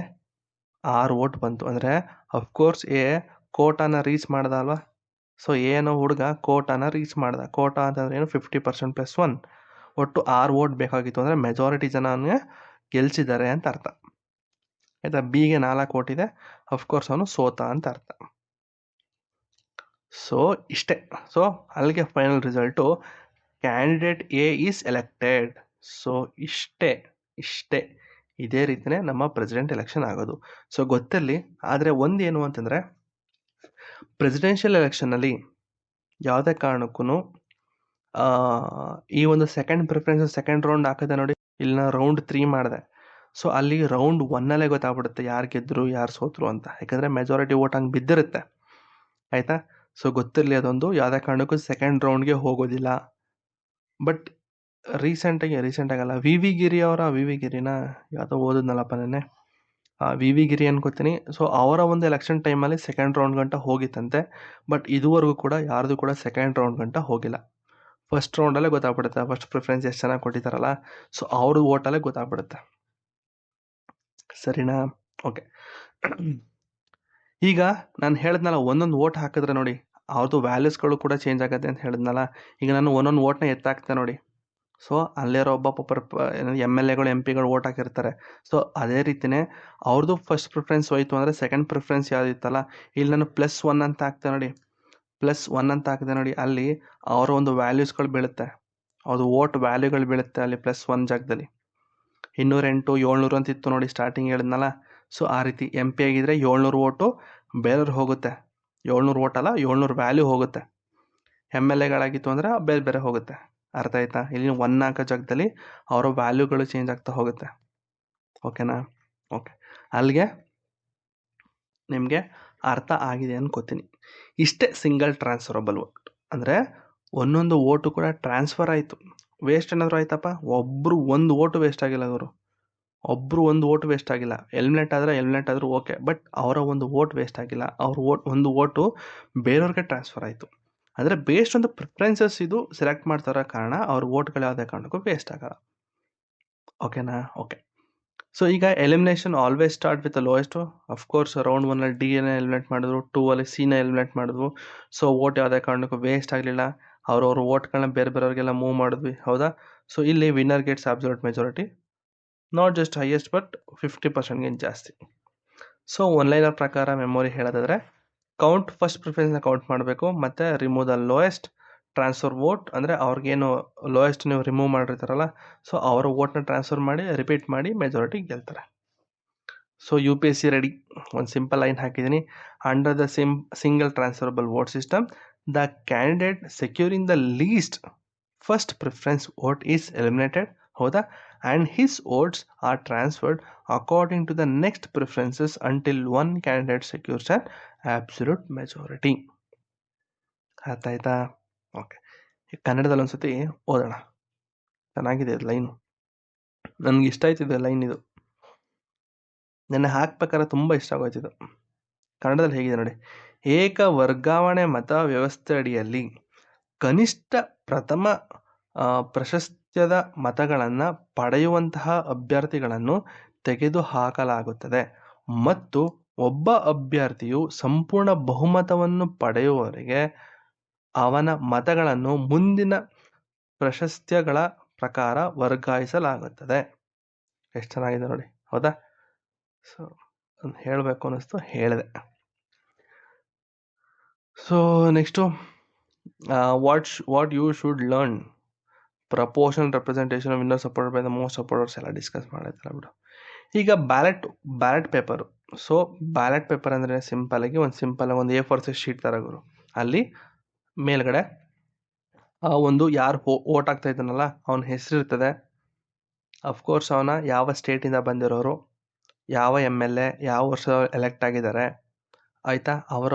Speaker 1: 6 ಓಟ್ ಬಂತು. ಅಂದರೆ ಅಫ್ಕೋರ್ಸ್ ಎ ಕೋಟಾನ ರೀಚ್ ಮಾಡ್ದ ಅಲ್ವಾ. ಸೊ ಏನೋ ಹುಡುಗ ಕೋಟಾನ ರೀಚ್ ಮಾಡ್ದ. ಕೋಟಾ ಅಂತಂದ್ರೆ ಏನು, 50% + 1, ಒಟ್ಟು 6 ಓಟ್ ಬೇಕಾಗಿತ್ತು. ಅಂದರೆ ಮೆಜಾರಿಟಿ ಜನನೇ ಗೆಲ್ಸಿದ್ದಾರೆ ಅಂತ ಅರ್ಥ. ಆಯಿತಾ? ಬಿಗೆ 4 ಓಟ್ ಇದೆ, ಅಫ್ಕೋರ್ಸ್ ಅವನು ಸೋತ ಅಂತ ಅರ್ಥ. ಸೊ ಇಷ್ಟೇ. ಸೊ ಅಲ್ಲಿಗೆ final result candidate A is elected. So ಇಷ್ಟೇ ಇದೇ ರೀತಿಯೇ ನಮ್ಮ ಪ್ರೆಸಿಡೆಂಟ್ ಎಲೆಕ್ಷನ್ ಆಗೋದು. ಸೊ ಗೊತ್ತಿರಲಿ. ಆದರೆ ಒಂದೇನು ಅಂತಂದರೆ, ಪ್ರೆಸಿಡೆನ್ಷಿಯಲ್ ಎಲೆಕ್ಷನ್ನಲ್ಲಿ ಯಾವುದೇ ಕಾರಣಕ್ಕೂ ಈ ಒಂದು ಸೆಕೆಂಡ್ ಪ್ರಿಫರೆನ್ಸ್ ಸೆಕೆಂಡ್ ರೌಂಡ್ ಹಾಕಿದೆ ನೋಡಿ, ಇಲ್ಲಿ ನಾನು ರೌಂಡ್ 3 ಮಾಡಿದೆ. ಸೊ ಅಲ್ಲಿ ರೌಂಡ್ 1ಅಲ್ಲೇ ಗೊತ್ತಾಗ್ಬಿಡುತ್ತೆ ಯಾರು ಗೆದ್ದರು ಯಾರು ಸೋತರು ಅಂತ, ಯಾಕಂದರೆ ಮೆಜಾರಿಟಿ ಓಟ್ ಹಂಗೆ ಬಿದ್ದಿರುತ್ತೆ. ಆಯಿತಾ? ಸೊ ಗೊತ್ತಿರಲಿ, ಅದೊಂದು ಯಾವುದೇ ಕಾರಣಕ್ಕೂ ಸೆಕೆಂಡ್ ರೌಂಡ್ಗೆ ಹೋಗೋದಿಲ್ಲ. ಬಟ್ ರೀಸೆಂಟಾಗಲ್ಲ, ವಿ ವಿ ಗಿರಿನ ಯಾವುದೋ ಓದಿದ್ನಲ್ಲಪ್ಪ ನೆನ್ನೆ, ವಿ ವಿ ಗಿರಿ ಅನ್ಕೋತೀನಿ. ಸೊ ಅವರ ಒಂದು ಎಲೆಕ್ಷನ್ ಟೈಮಲ್ಲಿ ಸೆಕೆಂಡ್ ರೌಂಡ್ ಗಂಟ ಹೋಗಿತ್ತಂತೆ. ಬಟ್ ಇದುವರೆಗೂ ಕೂಡ ಯಾರ್ದು ಕೂಡ ಸೆಕೆಂಡ್ ರೌಂಡ್ ಗಂಟ ಹೋಗಿಲ್ಲ. ಫಸ್ಟ್ ರೌಂಡಲ್ಲೇ ಗೊತ್ತಾಗ್ಬಿಡುತ್ತೆ, ಫಸ್ಟ್ ಪ್ರಿಫರೆನ್ಸ್ ಎಷ್ಟು ಚೆನ್ನಾಗಿ ಕೊಟ್ಟಿದ್ದಾರಲ್ಲ. ಸೊ ಅವ್ರದ್ದು ಓಟಲ್ಲೇ ಗೊತ್ತಾಗ್ಬಿಡುತ್ತೆ. ಸರಿನಾ? ಓಕೆ. ಈಗ ನಾನು ಹೇಳಿದ್ನಲ್ಲ, ಒಂದೊಂದು ಓಟ್ ಹಾಕಿದ್ರೆ ನೋಡಿ ಅವ್ರದ್ದು ವ್ಯಾಲ್ಯೂಸ್ಗಳು ಕೂಡ ಚೇಂಜ್ ಆಗುತ್ತೆ ಅಂತ ಹೇಳಿದ್ನಲ್ಲ. ಈಗ ನಾನು ಒಂದೊಂದು ಓಟ್ನ ಎತ್ತಾಕ್ತೆ ನೋಡಿ. ಸೊ ಅಲ್ಲಿರೋ ಒಬ್ಬ MLAಗಳು MP ಗಳು ಓಟ್ ಹಾಕಿರ್ತಾರೆ. ಸೊ ಅದೇ ರೀತಿಯೇ ಅವ್ರದ್ದು ಫಸ್ಟ್ ಪ್ರಿಫರೆನ್ಸ್ ಹೋಯ್ತು ಅಂದರೆ ಸೆಕೆಂಡ್ ಪ್ರಿಫರೆನ್ಸ್ ಯಾವುದಿತ್ತಲ್ಲ, ಇಲ್ಲಿ ನಾನು +1 ಅಂತ ಹಾಕ್ತೆ ನೋಡಿ, +1 ಅಂತ ಹಾಕಿದೆ ನೋಡಿ, ಅಲ್ಲಿ ಅವರ ಒಂದು ವ್ಯಾಲ್ಯೂಸ್ಗಳು ಬೀಳುತ್ತೆ, ಅವ್ರದ್ದು ಓಟ್ ವ್ಯಾಲ್ಯೂಗಳು ಬೀಳುತ್ತೆ ಅಲ್ಲಿ +1 ಜಾಗದಲ್ಲಿ. 208 700 ಅಂತ ಇತ್ತು ನೋಡಿ ಸ್ಟಾರ್ಟಿಂಗ್ ಹೇಳಿದ್ನಲ್ಲ. ಸೊ ಆ ರೀತಿ MP ಆಗಿದ್ರೆ 700 ಓಟು ಬೇರೆಯವ್ರು ಹೋಗುತ್ತೆ, 700 ಓಟ್ ಅಲ್ಲ 700 ವ್ಯಾಲ್ಯೂ ಹೋಗುತ್ತೆ. MLAಗಳಾಗಿತ್ತು ಅಂದರೆ ಬೇರೆ ಹೋಗುತ್ತೆ. ಅರ್ಥ ಆಯ್ತಾ? ಇಲ್ಲಿ 1 ಹಾಕೋ ಜಾಗದಲ್ಲಿ ಅವರ ವ್ಯಾಲ್ಯೂಗಳು ಚೇಂಜ್ ಆಗ್ತಾ ಹೋಗುತ್ತೆ. ಓಕೆನಾ? ಓಕೆ, ಅಲ್ಲಿಗೆ ನಿಮಗೆ ಅರ್ಥ ಆಗಿದೆ ಅನ್ಕೋತೀನಿ. ಇಷ್ಟೇ ಸಿಂಗಲ್ ಟ್ರಾನ್ಸ್ಫರಬಲ್ ಓಟ್ ಅಂದರೆ ಒಂದೊಂದು ಓಟು ಕೂಡ ಟ್ರಾನ್ಸ್ಫರ್ ಆಯಿತು. ವೇಸ್ಟ್ ಏನಾದರೂ ಆಯ್ತಪ್ಪ, ಒಬ್ಬರು ಒಂದು ಓಟು ವೇಸ್ಟ್ ಆಗಿಲ್ಲ, ಒಬ್ಬರು ಒಂದು ಓಟು ವೇಸ್ಟ್ ಆಗಿಲ್ಲ. ಎಲಿಮಿನೇಟ್ ಆದರೂ ಓಕೆ, ಬಟ್ ಅವರ ಒಂದು ಓಟ್ ವೇಸ್ಟ್ ಆಗಿಲ್ಲ. ಅವ್ರ ಒಂದು ಓಟು ಬೇರೆಯವ್ರಿಗೆ ಟ್ರಾನ್ಸ್ಫರ್ ಆಯಿತು. ಅಂದರೆ ಬೇಸ್ಡ್ ಆನ್ ದ ಪ್ರಿಫರೆನ್ಸಸ್ ಇದು ಸೆಲೆಕ್ಟ್ ಮಾಡ್ತಾರೋ ಕಾರಣ ಅವ್ರ ಓಟ್ಗಳು ಯಾವುದೇ ಕಾರಣಕ್ಕೂ ವೇಸ್ಟ್ ಆಗಲ್ಲ. ಓಕೆನಾ? ಓಕೆ. ಸೊ ಈಗ elimination always start with the lowest. Of course round 1ಅಲ್ಲಿ ಡಿನ ಎಲಿಮಿನೇಟ್ ಮಾಡಿದ್ರು, 2ಅಲ್ಲಿ ಸಿನ ಎಲಿಮಿನೇಟ್ ಮಾಡಿದ್ವು. ಸೊ ಓಟ್ ಯಾವುದೇ ಕಾರಣಕ್ಕೂ ವೇಸ್ಟ್ ಆಗಲಿಲ್ಲ. ಅವ್ರವ್ರ ಓಟ್ಗಳನ್ನ ಬೇರೆಯವ್ರಿಗೆಲ್ಲ ಮೂವ್ ಮಾಡಿದ್ವಿ, ಹೌದಾ? ಸೊ ಇಲ್ಲಿ winner gets absolute majority, not just highest but 50%ಗಿಂತ ಜಾಸ್ತಿ. ಸೊ ಒನ್ಲೈನರ್ ಪ್ರಕಾರ ಮೆಮೊರಿ ಹೇಳೋದಾದರೆ, ಕೌಂಟ್ ಫಸ್ಟ್ ಪ್ರಿಫರೆನ್ಸ್ನ ಕೌಂಟ್ ಮಾಡಬೇಕು, ಮತ್ತು remove the lowest, transfer vote ಅಂದರೆ ಅವ್ರಿಗೇನು ಲೋಯೆಸ್ಟ್ ನೀವು ರಿಮೂವ್ ಮಾಡಿರ್ತಾರಲ್ಲ, ಸೊ ಅವರ ವೋಟ್ನ ಟ್ರಾನ್ಸ್ಫರ್ ಮಾಡಿ ರಿಪೀಟ್ ಮಾಡಿ ಮೆಜಾರಿಟಿ ಗೆಲ್ತಾರೆ. So UPSC ready. ಒಂದು ಸಿಂಪಲ್ ಲೈನ್ ಹಾಕಿದ್ದೀನಿ. Under the single transferable vote system, the candidate securing the least first preference vote is eliminated, ಹೌದಾ? And his votes are transferred according to the next preferences until one candidate secures an absolute majority. ಅರ್ಥ ಆಯ್ತಾ? Okay, ಕನ್ನಡದಲ್ಲಿ ಒಂದ್ಸತಿ ಓದೋಣ. ಚೆನ್ನಾಗಿದೆ ಇದು line, ನನಗೆ ಇಷ್ಟ ಆಯ್ತಿದೆ ಲೈನ್ ಇದು. ನೆನ್ನೆ ಹಾಕ್ಬೇಕಾದ್ರೆ ತುಂಬ ಇಷ್ಟ ಆಗೋಯ್ತಿದ್ದು. ಕನ್ನಡದಲ್ಲಿ ಹೇಗಿದೆ ನೋಡಿ. ಏಕ ವರ್ಗಾವಣೆ ಮತ ವ್ಯವಸ್ಥೆ ಅಡಿಯಲ್ಲಿ ಕನಿಷ್ಠ ಪ್ರಥಮ ಪ್ರಶಸ್ತ್ಯದ ಮತಗಳನ್ನು ಪಡೆಯುವಂತಹ ಅಭ್ಯರ್ಥಿಗಳನ್ನು ತೆಗೆದುಹಾಕಲಾಗುತ್ತದೆ. ಮತ್ತು ಒಬ್ಬ ಅಭ್ಯರ್ಥಿಯು ಸಂಪೂರ್ಣ ಬಹುಮತವನ್ನು ಪಡೆಯುವವರೆಗೆ ಅವನ ಮತಗಳನ್ನು ಮುಂದಿನ ಪ್ರಶಸ್ತ್ಯಗಳ ಪ್ರಕಾರ ವರ್ಗಾಯಿಸಲಾಗುತ್ತದೆ. ಎಷ್ಟು ಚೆನ್ನಾಗಿದೆ ನೋಡಿ, ಹೌದಾ? ಸೊ ಹೇಳಬೇಕು ಅನ್ನಿಸ್ತು, ಹೇಳಿದೆ. So next what you should learn, proportional representation of winner supported by the most supporters ಎಲ್ಲ ಡಿಸ್ಕಸ್ ಮಾಡಿರ್ತಾರೆ ಬಿಡು. ಈಗ ballot paper. So ballot paper ಅಂದರೆ ಸಿಂಪಲಾಗಿ ಒಂದು A4 size ಶೀಟ್ ಥರ ಗುರು. ಅಲ್ಲಿ ಮೇಲ್ಗಡೆ ಒಂದು ಯಾರು ಓಟ್ ಆಗ್ತಾ ಇದ್ದಾನಲ್ಲ ಅವನ ಹೆಸರು ಇರ್ತದೆ. ಅಫ್ಕೋರ್ಸ್ ಅವನ ಯಾವ ಸ್ಟೇಟಿಂದ ಬಂದಿರೋರು, ಯಾವ MLA, ಯಾವ ವರ್ಷ ಎಲೆಕ್ಟ್ ಆಗಿದ್ದಾರೆ, ಆಯಿತಾ, ಅವರ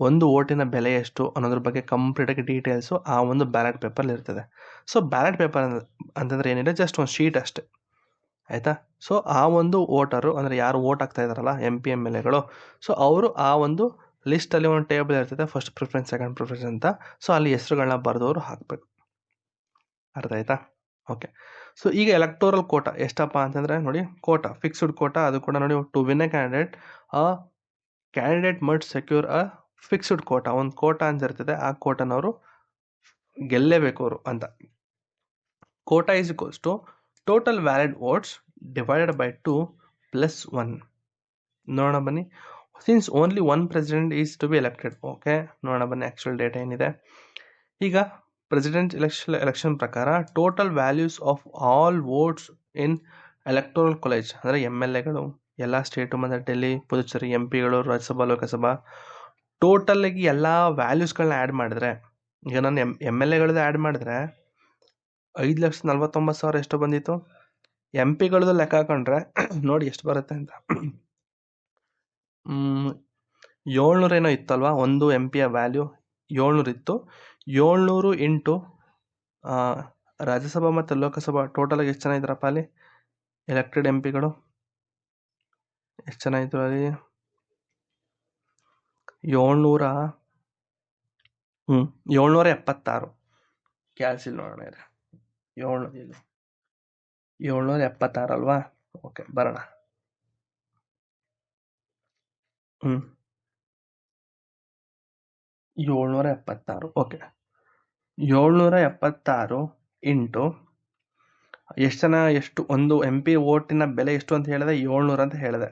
Speaker 1: ಒಂದು ಓಟಿನ ಬೆಲೆ ಎಷ್ಟು ಅನ್ನೋದ್ರ ಬಗ್ಗೆ ಕಂಪ್ಲೀಟಾಗಿ ಡೀಟೇಲ್ಸು ಆ ಒಂದು ಬ್ಯಾಲೆಟ್ ಪೇಪರ್ಲಿ ಇರ್ತದೆ. ಸೊ ಬ್ಯಾಲೆಟ್ ಪೇಪರ್ ಅಂತಂದರೆ ಏನಿದೆ, ಜಸ್ಟ್ ಒಂದು ಶೀಟ್ ಅಷ್ಟೆ, ಆಯಿತಾ. ಸೊ ಆ ಒಂದು ವೋಟರು ಅಂದರೆ ಯಾರು ವೋಟ್ ಆಗ್ತಾ ಇದ್ದಾರಲ್ಲ MP MLAಗಳು, ಸೊ ಅವರು ಆ ಒಂದು ಲಿಸ್ಟಲ್ಲಿ ಒಂದು ಟೇಬಲ್ ಇರ್ತದೆ, ಫಸ್ಟ್ ಪ್ರಿಫರೆನ್ಸ್, ಸೆಕೆಂಡ್ ಪ್ರಿಫರೆನ್ಸ್ ಅಂತ. ಸೊ ಅಲ್ಲಿ ಹೆಸರುಗಳನ್ನ ಬರೆದವರು ಹಾಕಬೇಕು. ಅರ್ಥ ಆಯ್ತಾ? ಓಕೆ. ಸೊ ಈಗ ಎಲೆಕ್ಟೋರಲ್ ಕೋಟಾ ಎಷ್ಟಪ್ಪ ಅಂತಂದರೆ ನೋಡಿ, ಕೋಟಾ ಫಿಕ್ಸ್ಡ್ ಕೋಟಾ, ಅದು ಕೂಡ ನೋಡಿ, to win a candidate must secure a fixed quota. ಒಂದು ಕೋಟಾ ಅಂತ ಇರ್ತದೆ, ಆ ಕೋಟಾನವರು ಗೆಲ್ಲೇಬೇಕು ಅವರು ಅಂತ. Quota is equals to total valid votes divided by 2 + 1. ನೋಡೋಣ ಬನ್ನಿ. Since only one president is to be elected. Okay, ನೋಡೋಣ ಬನ್ನಿ ಆ್ಯಕ್ಚುಯಲ್ ಡೇಟಾ ಏನಿದೆ. ಈಗ ಪ್ರೆಸಿಡೆಂಟ್ ಎಲೆಕ್ಷನ್ ಪ್ರಕಾರ total values of all votes in electoral college ಅಂದರೆ MLAಗಳು ಎಲ್ಲ ಸ್ಟೇಟು ಮತ್ತು ಡೆಲ್ಲಿ, ಪುದುಚೇರಿ, MPಗಳು, ರಾಜ್ಯಸಭಾ, ಲೋಕಸಭಾ, ಟೋಟಲಾಗಿ ಎಲ್ಲ ವ್ಯಾಲ್ಯೂಸ್ಗಳನ್ನ ಆ್ಯಡ್ ಮಾಡಿದ್ರೆ, ಈಗ ನಾನು MLAಗಳದ್ದು ಆ್ಯಡ್ ಮಾಡಿದ್ರೆ 5,49,000 ಎಷ್ಟು ಬಂದಿತ್ತು. MPಗಳದ್ದು ಲೆಕ್ಕ ಹಾಕೊಂಡ್ರೆ ನೋಡಿ ಎಷ್ಟು ಬರುತ್ತೆ ಅಂತ. 700 ಏನೋ ಇತ್ತಲ್ವಾ ಒಂದು MP ವ್ಯಾಲ್ಯೂ, 700 ಇತ್ತು. 700 ಇಂಟು ರಾಜ್ಯಸಭಾ ಮತ್ತು ಲೋಕಸಭಾ ಟೋಟಲಾಗಿ ಎಷ್ಟು ಜನ ಇದ್ರಪ್ಪ ಅಲ್ಲಿ ಎಲೆಕ್ಟೆಡ್ MPಗಳು? ಎಷ್ಟು ಜನ ಇದ್ರು ಅಲ್ಲಿ? 776. ಕ್ಯಾಲ್ಸಿಲ್ ನೋಡೋಣ, 776 ಅಲ್ವಾ? ಓಕೆ, ಬರೋಣ. 776. ಓಕೆ, 776 ಇಂಟು ಎಷ್ಟು ಒಂದು MP ಓಟಿನ ಬೆಲೆ ಎಷ್ಟು ಅಂತ ಹೇಳಿದೆ? 700 ಅಂತ ಹೇಳಿದೆ.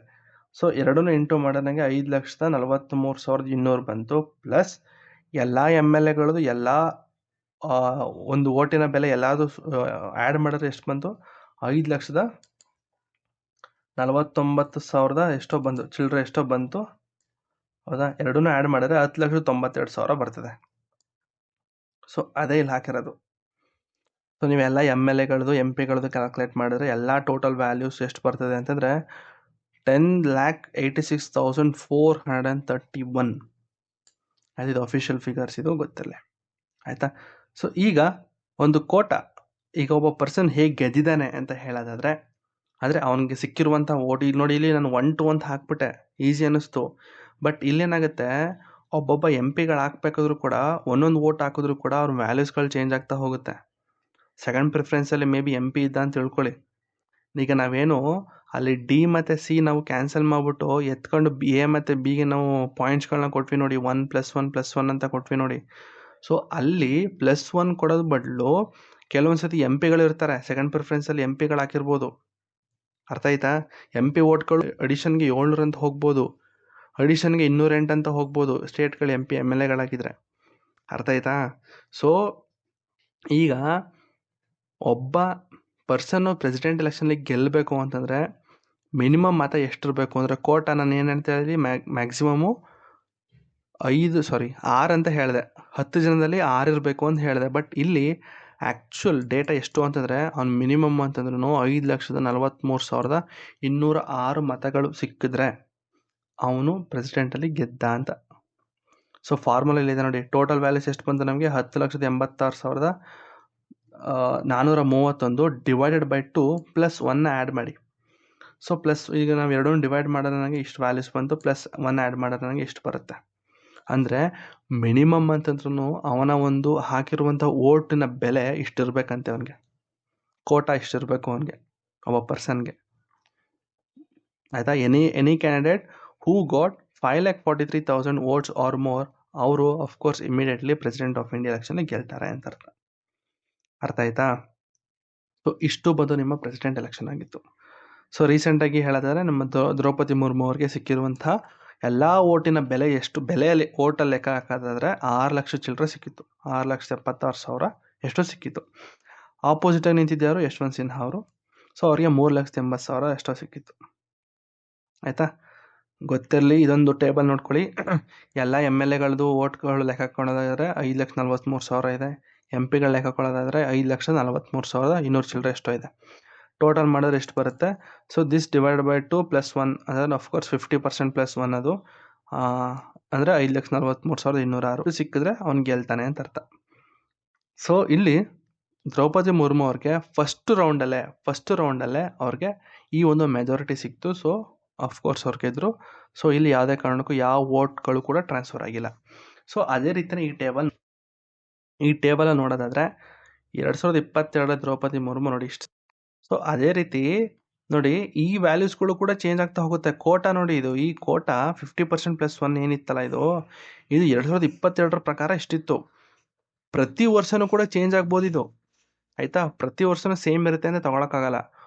Speaker 1: ಸೊ ಎರಡನ್ನೂ ಇಂಟು ಮಾಡೋದಂಗೆ 5,43,200 ಬಂತು. ಪ್ಲಸ್ ಎಲ್ಲ MLAಗಳದ್ದು ಎಲ್ಲ ಒಂದು ಓಟಿನ ಬೆಲೆ ಎಲ್ಲದು ಆ್ಯಡ್ ಮಾಡಿದ್ರೆ ಎಷ್ಟು ಬಂತು? 5,49,000 ಎಷ್ಟೋ ಬಂತು, ಚಿಲ್ಲರೆ ಎಷ್ಟೋ ಬಂತು, ಹೌದಾ? ಎರಡನ್ನೂ ಆ್ಯಡ್ ಮಾಡಿದ್ರೆ 10,92,000 ಬರ್ತದೆ. ಸೊ ಅದೇ ಇಲ್ಲಿ ಹಾಕಿರೋದು. ಸೊ ನೀವೆಲ್ಲ MLAಗಳದ್ದು MPಗಳದ್ದು ಕ್ಯಾಲ್ಕುಲೇಟ್ ಮಾಡಿದ್ರೆ ಎಲ್ಲ ಟೋಟಲ್ ವ್ಯಾಲ್ಯೂಸ್ ಎಷ್ಟು ಬರ್ತದೆ ಅಂತಂದರೆ 10,86,431. ಅದಿದು ಅಫಿಷಿಯಲ್ ಫಿಗರ್ಸ್, ಇದು ಗೊತ್ತಿಲ್ಲ, ಆಯಿತಾ? ಸೊ ಈಗ ಒಂದು ಕೋಟಾ, ಈಗ ಒಬ್ಬ ಪರ್ಸನ್ ಹೇಗೆ ಗೆದ್ದಿದ್ದಾನೆ ಅಂತ ಹೇಳೋದಾದರೆ, ಆದರೆ ಅವನಿಗೆ ಸಿಕ್ಕಿರುವಂಥ ಓಟ್, ಈಗ ನೋಡಿ ಇಲ್ಲಿ ನಾನು 1 to 1 ಹಾಕ್ಬಿಟ್ಟೆ, ಈಸಿ ಅನ್ನಿಸ್ತು. ಬಟ್ ಇಲ್ಲೇನಾಗುತ್ತೆ, ಒಬ್ಬೊಬ್ಬ MPಗಳು ಹಾಕ್ಬೇಕಾದ್ರೂ ಕೂಡ ಒಂದೊಂದು ಓಟ್ ಹಾಕಿದ್ರು ಕೂಡ ಅವ್ರ ವ್ಯಾಲ್ಯೂಸ್ಗಳು ಚೇಂಜ್ ಆಗ್ತಾ ಹೋಗುತ್ತೆ. ಸೆಕೆಂಡ್ ಪ್ರಿಫರೆನ್ಸಲ್ಲಿ ಮೇ ಬಿ MP ಇದ್ದ ಅಂತ ತಿಳ್ಕೊಳ್ಳಿ. ಈಗ ನಾವೇನು ಅಲ್ಲಿ D ಮತ್ತು C ನಾವು ಕ್ಯಾನ್ಸಲ್ ಮಾಡಿಬಿಟ್ಟು ಎತ್ಕೊಂಡು A ಮತ್ತು Bಗೆ ನಾವು ಪಾಯಿಂಟ್ಸ್ಗಳನ್ನ ಕೊಟ್ವಿ ನೋಡಿ, 1 + 1 + 1 ಅಂತ ಕೊಟ್ವಿ ನೋಡಿ. ಸೊ ಅಲ್ಲಿ +1 ಕೊಡೋದು ಬದಲು ಕೆಲವೊಂದು ಸತಿ MPಗಳು ಇರ್ತಾರೆ, ಸೆಕೆಂಡ್ ಪ್ರಿಫರೆನ್ಸಲ್ಲಿ MPಗಳು ಹಾಕಿರ್ಬೋದು. ಅರ್ಥ ಆಯ್ತಾ? MP ಓಟ್ಗಳು ಅಡಿಷನ್ಗೆ 700 ಅಂತ ಹೋಗ್ಬೋದು, ಅಡಿಷನ್ಗೆ 208 ಅಂತ ಹೋಗ್ಬೋದು, ಸ್ಟೇಟ್ಗಳು MP MLAಗಳಾಗಿದ್ರೆ. ಅರ್ಥ ಆಯ್ತಾ? ಸೊ ಈಗ ಒಬ್ಬ ಪರ್ಸನ್ನು ಪ್ರೆಸಿಡೆಂಟ್ ಎಲೆಕ್ಷನ್ಲಿ ಗೆಲ್ಲಬೇಕು ಅಂತಂದರೆ ಮಿನಿಮಮ್ ಮತ ಎಷ್ಟಿರಬೇಕು ಅಂದರೆ, ಕೋಟಾ ನಾನು ಏನು ಹೇಳ್ತಾ ಇದ್ದೀನಿ, ಮ್ಯಾಕ್ಸಿಮಮು 6 ಅಂತ ಹೇಳಿದೆ, 10 ಜನದಲ್ಲಿ 6 ಇರಬೇಕು ಅಂತ ಹೇಳಿದೆ. ಬಟ್ ಇಲ್ಲಿ ಆ್ಯಕ್ಚುಯಲ್ ಡೇಟಾ ಎಷ್ಟು ಅಂತಂದರೆ, ಅವ್ನು ಮಿನಿಮಮ್ ಅಂತಂದ್ರೂ 5,43,206 ಮತಗಳು ಸಿಕ್ಕಿದ್ರೆ ಅವನು ಪ್ರೆಸಿಡೆಂಟಲ್ಲಿ ಗೆದ್ದ ಅಂತ. ಸೊ ಫಾರ್ಮುಲಲ್ಲಿ ಇದೆ ನೋಡಿ, ಟೋಟಲ್ ವ್ಯಾಲ್ಯೂಸ್ ಎಷ್ಟು ಬಂತು ನಮಗೆ? 10,86,431 ಡಿವೈಡೆಡ್ ಬೈ 2 + 1 ಆ್ಯಡ್ ಮಾಡಿ. ಸೊ ಪ್ಲಸ್ ಈಗ ನಾವು ಎರಡನ್ನೂ ಡಿವೈಡ್ ಮಾಡಿದ್ರೆ ನನಗೆ ಇಷ್ಟು ವ್ಯಾಲ್ಯೂಸ್ ಬಂತು, +1 ಆ್ಯಡ್ ಮಾಡಿದ್ರೆ ನನಗೆ ಇಷ್ಟು ಬರುತ್ತೆ. ಅಂದರೆ ಮಿನಿಮಮ್ ಅಂತಂದ್ರೂ ಅವನ ಒಂದು ಹಾಕಿರುವಂಥ ಓಟಿನ ಬೆಲೆ ಇಷ್ಟಿರ್ಬೇಕಂತೆ, ಅವನಿಗೆ ಕೋಟಾ ಇಷ್ಟಿರಬೇಕು ಅವನಿಗೆ, ಒಬ್ಬ ಪರ್ಸನ್ಗೆ. ಆಯಿತಾ. Any candidate who got 5,43,000 votes or more, ಅವರು of course immediately president of India election ಗೆಲ್ತಾರೆ ಅಂತ ಅರ್ಥ ಆಯ್ತಾ. ಸೊ ಇಷ್ಟು ಬಂದು ನಿಮ್ಮ ಪ್ರೆಸಿಡೆಂಟ್ ಎಲೆಕ್ಷನ್ ಆಗಿತ್ತು. ಸೊ ರೀಸೆಂಟಾಗಿ ಹೇಳೋದಾದ್ರೆ ನಮ್ಮ ದ್ರೌಪದಿ ಮುರ್ಮು ಅವ್ರಿಗೆ ಸಿಕ್ಕಿರುವಂತಹ ಎಲ್ಲ ಓಟಿನ ಬೆಲೆ ಎಷ್ಟು, ಬೆಲೆಯಲ್ಲಿ ಓಟಲ್ಲಿ ಲೆಕ್ಕ ಹಾಕೋದಾದ್ರೆ 6 ಲಕ್ಷ ಚಿಲ್ಲರೆ ಸಿಕ್ಕಿತ್ತು. 6,76,000 ಎಷ್ಟೋ ಸಿಕ್ಕಿತ್ತು. ಆಪೋಸಿಟಾಗಿ ನಿಂತಿದ್ದರು ಯಶವಂತ್ ಸಿನ್ಹಾ ಅವರು. ಸೊ ಅವರಿಗೆ 3,80,000 ಎಷ್ಟೋ ಸಿಕ್ಕಿತ್ತು. ಆಯಿತಾ, ಗೊತ್ತಿರಲಿ. ಇದೊಂದು ಟೇಬಲ್ ನೋಡ್ಕೊಳ್ಳಿ. ಎಲ್ಲ MLAಗಳದ್ದು ಓಟ್ಗಳು ಲೆಕ್ಕ ಹಾಕೊಳ್ಳೋದಾದರೆ 5,43,000 ಇದೆ. MP ಗಳು ಲೆಕ್ಕ ಹಾಕೊಳ್ಳೋದಾದರೆ 5,43,200 ಚಿಲ್ಲರೆ ಎಷ್ಟೋ ಇದೆ. ಟೋಟಲ್ ಮಾಡಿದ್ರೆ ಎಷ್ಟು ಬರುತ್ತೆ? ಸೊ ದಿಸ್ ಡಿವೈಡ್ ಬೈ 2 + 1 ಅಂದರೆ ಅಫ್ಕೋರ್ಸ್ 50% + 1 ಅದು ಅಂದರೆ 5,43,206 ಸಿಕ್ಕಿದ್ರೆ ಅವ್ನು ಗೆಲ್ತಾನೆ ಅಂತ ಅರ್ಥ. ಸೊ ಇಲ್ಲಿ ದ್ರೌಪದಿ ಮುರ್ಮು ಅವ್ರಿಗೆ ಫಸ್ಟ್ ರೌಂಡಲ್ಲೇ ಅವ್ರಿಗೆ ಈ ಒಂದು ಮೆಜಾರಿಟಿ ಸಿಕ್ತು. ಸೊ ಅಫ್ಕೋರ್ಸ್ ಅವ್ರು ಗೆದ್ರು. ಸೊ ಇಲ್ಲಿ ಯಾವುದೇ ಕಾರಣಕ್ಕೂ ಯಾವ ವೋಟ್ಗಳು ಕೂಡ ಟ್ರಾನ್ಸ್ಫರ್ ಆಗಿಲ್ಲ. ಸೊ ಅದೇ ರೀತಿಯೇ ಈ ಟೇಬಲ್ ನೋಡೋದಾದ್ರೆ 2022 ದ್ರೌಪದಿ ಮುರ್ಮು ನೋಡಿ ಇಷ್ಟು. ಸೊ ಅದೇ ರೀತಿ ನೋಡಿ ಈ ವ್ಯಾಲ್ಯೂಸ್ಗಳು ಕೂಡ ಚೇಂಜ್ ಆಗ್ತಾ ಹೋಗುತ್ತೆ. ಕೋಟಾ ನೋಡಿ, ಈ ಕೋಟಾ 50% + 1 ಏನಿತ್ತಲ್ಲ, ಇದು 2022 ಪ್ರಕಾರ ಇಷ್ಟಿತ್ತು. ಪ್ರತಿ ವರ್ಷನೂ ಕೂಡ ಚೇಂಜ್ ಆಗ್ಬೋದು ಇದು, ಆಯ್ತಾ. ಪ್ರತಿ ವರ್ಷನೂ ಸೇಮ್ ಇರುತ್ತೆ ಅಂತ ತಗೊಳಕ್ಕಾಗಲ್ಲ.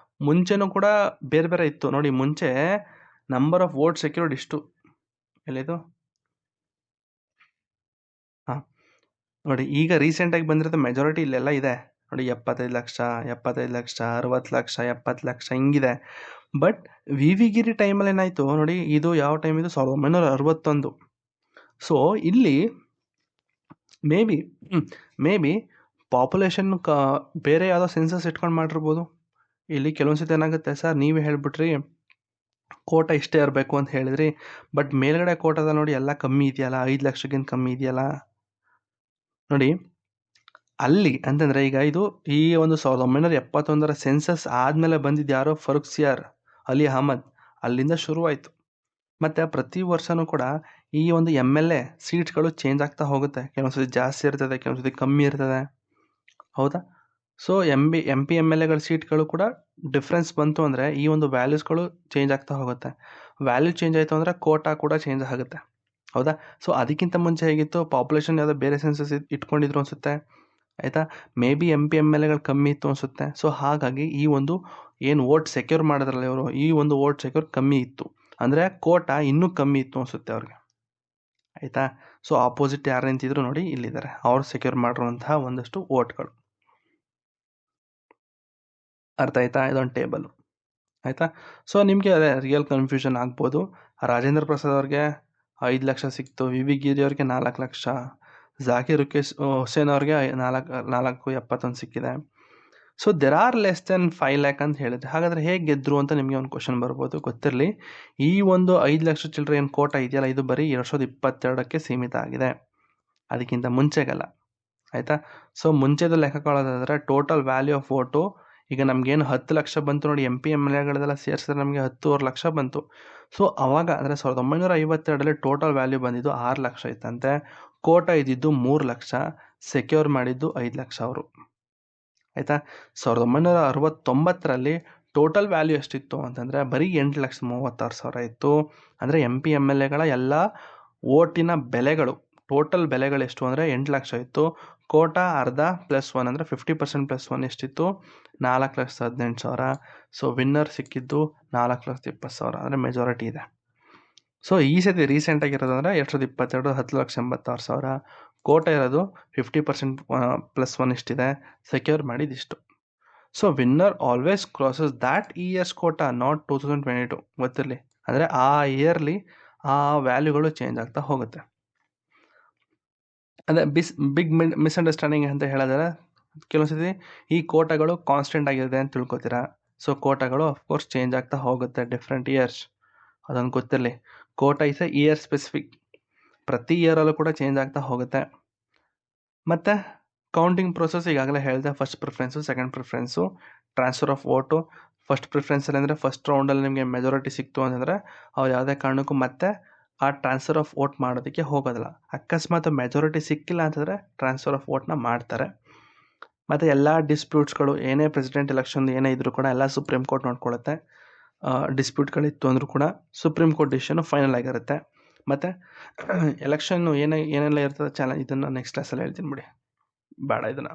Speaker 1: ಮುಂಚೆನೂ ಕೂಡ ಬೇರೆ ಬೇರೆ ಇತ್ತು ನೋಡಿ. ಮುಂಚೆ ನಂಬರ್ ಆಫ್ ವೋಟ್ ಸೆಕ್ಯೂರ್ಡ್ ಇಷ್ಟು, ಎಲ್ಲಿದು ನೋಡಿ. ಈಗ ರೀಸೆಂಟಾಗಿ ಬಂದಿರೋದು ಮೆಜಾರಿಟಿ ಇಲ್ಲೆಲ್ಲ ಇದೆ ನೋಡಿ. 75 ಲಕ್ಷ, 60 ಲಕ್ಷ, 70 ಲಕ್ಷ ಹಿಂಗಿದೆ. ಬಟ್ ವಿ ಗಿರಿ ಟೈಮಲ್ಲಿ ಏನಾಯಿತು ನೋಡಿ, ಇದು ಯಾವ ಟೈಮ್ ಇದು 1961. ಸೊ ಇಲ್ಲಿ ಮೇ ಬಿ ಪಾಪ್ಯುಲೇಷನ್ ಬೇರೆ ಯಾವುದೋ ಸೆನ್ಸಸ್ ಇಟ್ಕೊಂಡು ಮಾಡಿರ್ಬೋದು. ಇಲ್ಲಿ ಕೆಲವೊಂದ್ಸತಿ ಏನಾಗುತ್ತೆ, ಸರ್ ನೀವೇ ಹೇಳ್ಬಿಟ್ರಿ ಕೋಟಾ ಇಷ್ಟೇ ಇರಬೇಕು ಅಂತ ಹೇಳಿದ್ರಿ, ಬಟ್ ಮೇಲ್ಗಡೆ ಕೋಟಾದ ನೋಡಿ ಎಲ್ಲ ಕಮ್ಮಿ ಇದೆಯಲ್ಲ, 5 ಲಕ್ಷಕ್ಕಿಂತ ಕಮ್ಮಿ ಇದೆಯಲ್ಲ ನೋಡಿ. ಅಲ್ಲಿ ಅಂತಂದರೆ ಈಗ ಇದು ಈ ಒಂದು 1971 ಸೆನ್ಸಸ್ ಆದಮೇಲೆ ಬಂದಿದ್ದು ಯಾರೋ ಫರೂಖ್ಸಿಯಾರ್ ಅಲಿ ಅಹಮದ್, ಅಲ್ಲಿಂದ ಶುರುವಾಯಿತು. ಮತ್ತು ಪ್ರತಿ ವರ್ಷವೂ ಕೂಡ ಈ ಒಂದು MLA ಸೀಟ್ಸ್ಗಳು ಚೇಂಜ್ ಆಗ್ತಾ ಹೋಗುತ್ತೆ. ಕೆಲವೊಂದ್ಸತಿ ಜಾಸ್ತಿ ಇರ್ತದೆ, ಕೆಲವೊಂದ್ಸತಿ ಕಮ್ಮಿ ಇರ್ತದೆ, ಹೌದಾ. ಸೊ MP MLAಗಳ ಸೀಟ್ಗಳು ಕೂಡ ಡಿಫ್ರೆನ್ಸ್ ಬಂತು ಅಂದರೆ ಈ ಒಂದು ವ್ಯಾಲ್ಯೂಸ್ಗಳು ಚೇಂಜ್ ಆಗ್ತಾ ಹೋಗುತ್ತೆ. ವ್ಯಾಲ್ಯೂ ಚೇಂಜ್ ಆಯಿತು ಅಂದರೆ ಕೋಟಾ ಕೂಡ ಚೇಂಜ್ ಆಗುತ್ತೆ, ಹೌದಾ. ಸೊ ಅದಕ್ಕಿಂತ ಮುಂಚೆ ಹೇಗಿತ್ತು, ಪಾಪ್ಯುಲೇಷನ್ ಯಾವುದೋ ಬೇರೆ ಸೆನ್ಸಸ್ ಇಟ್ಕೊಂಡಿದ್ರು ಅನಿಸುತ್ತೆ, ಆಯಿತಾ. ಮೇ ಬಿ MP MLAಗಳು ಕಮ್ಮಿ ಇತ್ತು ಅನಿಸುತ್ತೆ. ಸೊ ಹಾಗಾಗಿ ಈ ಒಂದು ಏನು ವೋಟ್ ಸೆಕ್ಯೂರ್ ಮಾಡಿದ್ರಲ್ಲ ಇವರು, ಈ ಒಂದು ವೋಟ್ ಸೆಕ್ಯೂರ್ ಕಮ್ಮಿ ಇತ್ತು ಅಂದರೆ ಕೋಟಾ ಇನ್ನೂ ಕಮ್ಮಿ ಇತ್ತು ಅನಿಸುತ್ತೆ ಅವ್ರಿಗೆ, ಆಯಿತಾ. ಸೊ ಆಪೋಸಿಟ್ ಯಾರು ನಿಂತಿದ್ರು ನೋಡಿ ಇಲ್ಲಿದ್ದಾರೆ, ಅವ್ರು ಸೆಕ್ಯೂರ್ ಮಾಡಿರುವಂತಹ ಒಂದಷ್ಟು ವೋಟ್ಗಳು, ಅರ್ಥ ಆಯ್ತಾ. ಇದೊಂದು ಟೇಬಲ್, ಆಯಿತಾ. ಸೊ ನಿಮಗೆ ಅದೇ ರಿಯಲ್ ಕನ್ಫ್ಯೂಷನ್ ಆಗ್ಬೋದು. ರಾಜೇಂದ್ರ ಪ್ರಸಾದ್ ಅವ್ರಿಗೆ 5 ಲಕ್ಷ ಸಿಕ್ತು, ವಿ ಗಿರಿ ಅವ್ರಿಗೆ 4 ಲಕ್ಷ, ಜಾಕಿರ್ ಹುಸೇನ್ ಅವ್ರಿಗೆ 4,71 ಸಿಕ್ಕಿದೆ. So there are less than 5 lakh ಅಂತ ಹೇಳಿದ್ರೆ, ಹಾಗಾದರೆ ಹೇಗೆ ಗೆದ್ರು ಅಂತ ನಿಮಗೆ ಒಂದು ಕ್ವಶನ್ ಬರ್ಬೋದು. ಗೊತ್ತಿರಲಿ, ಈ ಒಂದು 5 ಲಕ್ಷ ಚಿಲ್ಲರೆ ಏನು ಕೋಟಾ ಇದೆಯಲ್ಲ, ಇದು ಬರೀ 2022ಕ್ಕೆ ಸೀಮಿತ ಆಗಿದೆ, ಅದಕ್ಕಿಂತ ಮುಂಚೆಗಲ್ಲ, ಆಯಿತಾ. ಸೊ ಮುಂಚೆದು ಲೆಕ್ಕ ಹಾಕೊಳ್ಳೋದಾದರೆ ಟೋಟಲ್ ವ್ಯಾಲ್ಯೂ ಆಫ್ ವೋಟು ಈಗ ನಮಗೇನು 10 ಲಕ್ಷ ಬಂತು ನೋಡಿ, MP MLAಗಳದೆಲ್ಲ ಸೇರಿಸಿದ್ರೆ ನಮಗೆ 10 ಲಕ್ಷ ಬಂತು. ಸೊ ಅವಾಗ ಅಂದರೆ 1952 ಟೋಟಲ್ ವ್ಯಾಲ್ಯೂ ಬಂದಿದ್ದು 6 ಲಕ್ಷ ಇತ್ತಂತೆ. ಕೋಟಾ ಇದ್ದಿದ್ದು 3 ಲಕ್ಷ, ಸೆಕ್ಯೂರ್ ಮಾಡಿದ್ದು 5 ಲಕ್ಷ ಅವರು, ಆಯಿತಾ. 1969 ಟೋಟಲ್ ವ್ಯಾಲ್ಯೂ ಎಷ್ಟಿತ್ತು ಅಂತಂದರೆ ಬರೀ 8,36,000 ಇತ್ತು. ಅಂದರೆ MP MLAಗಳ ಎಲ್ಲ ಓಟಿನ ಬೆಲೆಗಳು, ಟೋಟಲ್ ಬೆಲೆಗಳು ಎಷ್ಟು ಅಂದರೆ 8 ಲಕ್ಷ ಇತ್ತು. ಕೋಟಾ ಅರ್ಧ +1 ಅಂದರೆ 50% +1 ಎಷ್ಟಿತ್ತು, 4,18,000. ಸೊ ವಿನ್ನರ್ ಸಿಕ್ಕಿದ್ದು 4,20,000 ಅಂದರೆ ಮೆಜಾರಿಟಿ ಇದೆ. ಸೊ ಈ ಸತಿ ರೀಸೆಂಟಾಗಿ ಇರೋದಂದರೆ 2022 10,86,000. ಕೋಟಾ ಇರೋದು 50% +1 ಇಷ್ಟಿದೆ, ಸೆಕ್ಯೂರ್ ಮಾಡಿದಿಷ್ಟು. So winner always crosses that year's quota, not 2022. ಗೊತ್ತಿರಲಿ, ಅಂದರೆ ಆ ಇಯರ್ಲಿ ಆ ವ್ಯಾಲ್ಯೂಗಳು ಚೇಂಜ್ ಆಗ್ತಾ ಹೋಗುತ್ತೆ. ಅದೇ ಬಿಗ್ ಮಿಸ್ಅಂಡರ್ಸ್ಟ್ಯಾಂಡಿಂಗ್ ಅಂತ ಹೇಳಿದ್ರೆ, ಕೆಲವೊಂದ್ಸತಿ ಈ ಕೋಟಾಗಳು ಕಾನ್ಸ್ಟೆಂಟ್ ಆಗಿರುತ್ತೆ ಅಂತ ತಿಳ್ಕೊತೀರಾ. ಸೊ ಕೋಟಾಗಳು ಅಫ್ಕೋರ್ಸ್ ಚೇಂಜ್ ಆಗ್ತಾ ಹೋಗುತ್ತೆ ಡಿಫ್ರೆಂಟ್ ಇಯರ್ಸ್, ಅದೊಂದು ಗೊತ್ತಿರಲಿ. ಕೋಟಾ ಇಸ್ ಇಯರ್ ಸ್ಪೆಸಿಫಿಕ್, ಪ್ರತಿ ಇಯರಲ್ಲೂ ಕೂಡ ಚೇಂಜ್ ಆಗ್ತಾ ಹೋಗುತ್ತೆ. ಮತ್ತು ಕೌಂಟಿಂಗ್ ಪ್ರೊಸೆಸ್ ಈಗಾಗಲೇ ಹೇಳಿದೆ, first preference, second preference, transfer of vote. First ಪ್ರಿಫರೆನ್ಸಲ್ಲಿ ಅಂದರೆ ಫಸ್ಟ್ ರೌಂಡಲ್ಲಿ ನಿಮಗೆ ಮೆಜಾರಿಟಿ ಸಿಕ್ತು ಅಂತಂದರೆ ಅವ್ರು ಯಾವುದೇ ಕಾರಣಕ್ಕೂ ಮತ್ತೆ ಆ ಟ್ರಾನ್ಸ್ಫರ್ ಆಫ್ ವೋಟ್ ಮಾಡೋದಕ್ಕೆ ಹೋಗೋದಿಲ್ಲ. ಅಕಸ್ಮಾತ್ ಮೆಜಾರಿಟಿ ಸಿಕ್ಕಿಲ್ಲ ಅಂತಂದರೆ ಟ್ರಾನ್ಸ್ಫರ್ ಆಫ್ ವೋಟ್ನ ಮಾಡ್ತಾರೆ. ಮತ್ತು ಎಲ್ಲ ಡಿಸ್ಪ್ಯೂಟ್ಸ್ಗಳು, ಏನೇ ಪ್ರೆಸಿಡೆಂಟ್ ಎಲೆಕ್ಷನ್ ಏನೇ ಇದ್ರೂ ಕೂಡ ಎಲ್ಲ ಸುಪ್ರೀಂ ಕೋರ್ಟ್ ನೋಡ್ಕೊಳ್ಳುತ್ತೆ. ಡಿಸ್ಪ್ಯೂಟ್ಗಳಿತ್ತು ಅಂದರೂ ಕೂಡ ಸುಪ್ರೀಂ ಕೋರ್ಟ್ ಡಿಸಿಷನು ಫೈನಲ್ ಆಗಿರುತ್ತೆ. ಮತ್ತು ಎಲೆಕ್ಷನ್ನು ಏನೆಲ್ಲ ಇರ್ತದೆ ಇದನ್ನು ನೆಕ್ಸ್ಟ್ ಕ್ಲಾಸಲ್ಲಿ ಹೇಳ್ತೀನಿ ಬಿಡಿ, ಬೇಡ ಇದನ್ನು.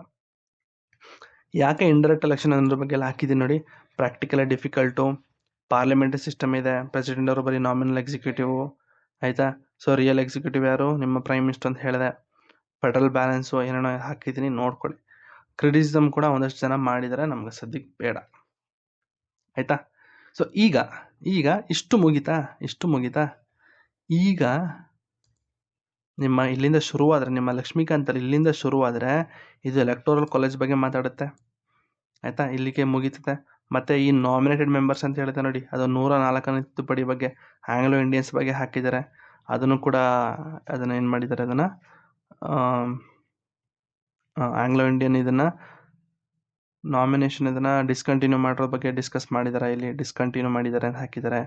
Speaker 1: ಯಾಕೆ ಇಂಡೈರೆಕ್ಟ್ ಎಲೆಕ್ಷನ್ ಅನ್ನೋದ್ರ ಬಗ್ಗೆ ಎಲ್ಲ ಹಾಕಿದ್ದೀನಿ ನೋಡಿ. ಪ್ರಾಕ್ಟಿಕಲಿ ಡಿಫಿಕಲ್ಟು, ಪಾರ್ಲಿಮೆಂಟ್ರಿ ಸಿಸ್ಟಮ್ ಇದೆ, ಪ್ರೆಸಿಡೆಂಟ್ ಅವರು ಬರೀ ನಾಮಿನಲ್ ಎಕ್ಸಿಕ್ಯೂಟಿವ್, ಆಯಿತಾ. ಸೊ ರಿಯಲ್ ಎಕ್ಸಿಕ್ಯೂಟಿವ್ ಯಾರು, ನಿಮ್ಮ ಪ್ರೈಮ್ ಮಿನಿಸ್ಟರ್ ಅಂತ ಹೇಳಿದೆ. ಫೆಡರಲ್ ಬ್ಯಾಲೆನ್ಸು ಏನೇನೋ ಹಾಕಿದ್ದೀನಿ, ನೋಡ್ಕೊಳ್ಳಿ. ಕ್ರಿಟಿಸಿಸಮ್ ಕೂಡ ಒಂದಷ್ಟು ಜನ ಮಾಡಿದರೆ, ನಮ್ಗೆ ಸದ್ಯಕ್ಕೆ ಬೇಡ, ಆಯಿತಾ. ಸೊ ಈಗ ಇಷ್ಟು ಮುಗೀತಾ. ಈಗ ನಿಮ್ಮ ಇಲ್ಲಿಂದ ಶುರುವಾದರೆ, ನಿಮ್ಮ ಲಕ್ಷ್ಮೀಕಾಂತಲ್ಲಿ ಇಲ್ಲಿಂದ ಶುರುವಾದರೆ ಇದು ಎಲೆಕ್ಟೋರಲ್ ಕಾಲೇಜ್ ಬಗ್ಗೆ ಮಾತಾಡುತ್ತೆ, ಆಯಿತಾ. ಇಲ್ಲಿಗೆ ಮುಗೀತದೆ. ಮತ್ತು ಈ ನಾಮಿನೇಟೆಡ್ ಮೆಂಬರ್ಸ್ ಅಂತ ಹೇಳ್ತಾರೆ ನೋಡಿ, ಅದು 104ನೇ ತಿದ್ದುಪಡಿ ಬಗ್ಗೆ, ಆಂಗ್ಲೋ ಇಂಡಿಯನ್ಸ್ ಬಗ್ಗೆ ಹಾಕಿದ್ದಾರೆ. ಅದನ್ನು ಕೂಡ ಏನು ಮಾಡಿದ್ದಾರೆ, ಅದನ್ನು ಆಂಗ್ಲೋ ಇಂಡಿಯನ್ ಇದನ್ನು ನಾಮಿನೇಷನ್ ಇದನ್ನು ಡಿಸ್ಕಂಟಿನ್ಯೂ ಮಾಡಿರೋ ಬಗ್ಗೆ ಡಿಸ್ಕಸ್ ಮಾಡಿದ್ದಾರೆ. ಇಲ್ಲಿ ಡಿಸ್ಕಂಟಿನ್ಯೂ ಮಾಡಿದ್ದಾರೆ ಅಂತ ಹಾಕಿದ್ದಾರೆ.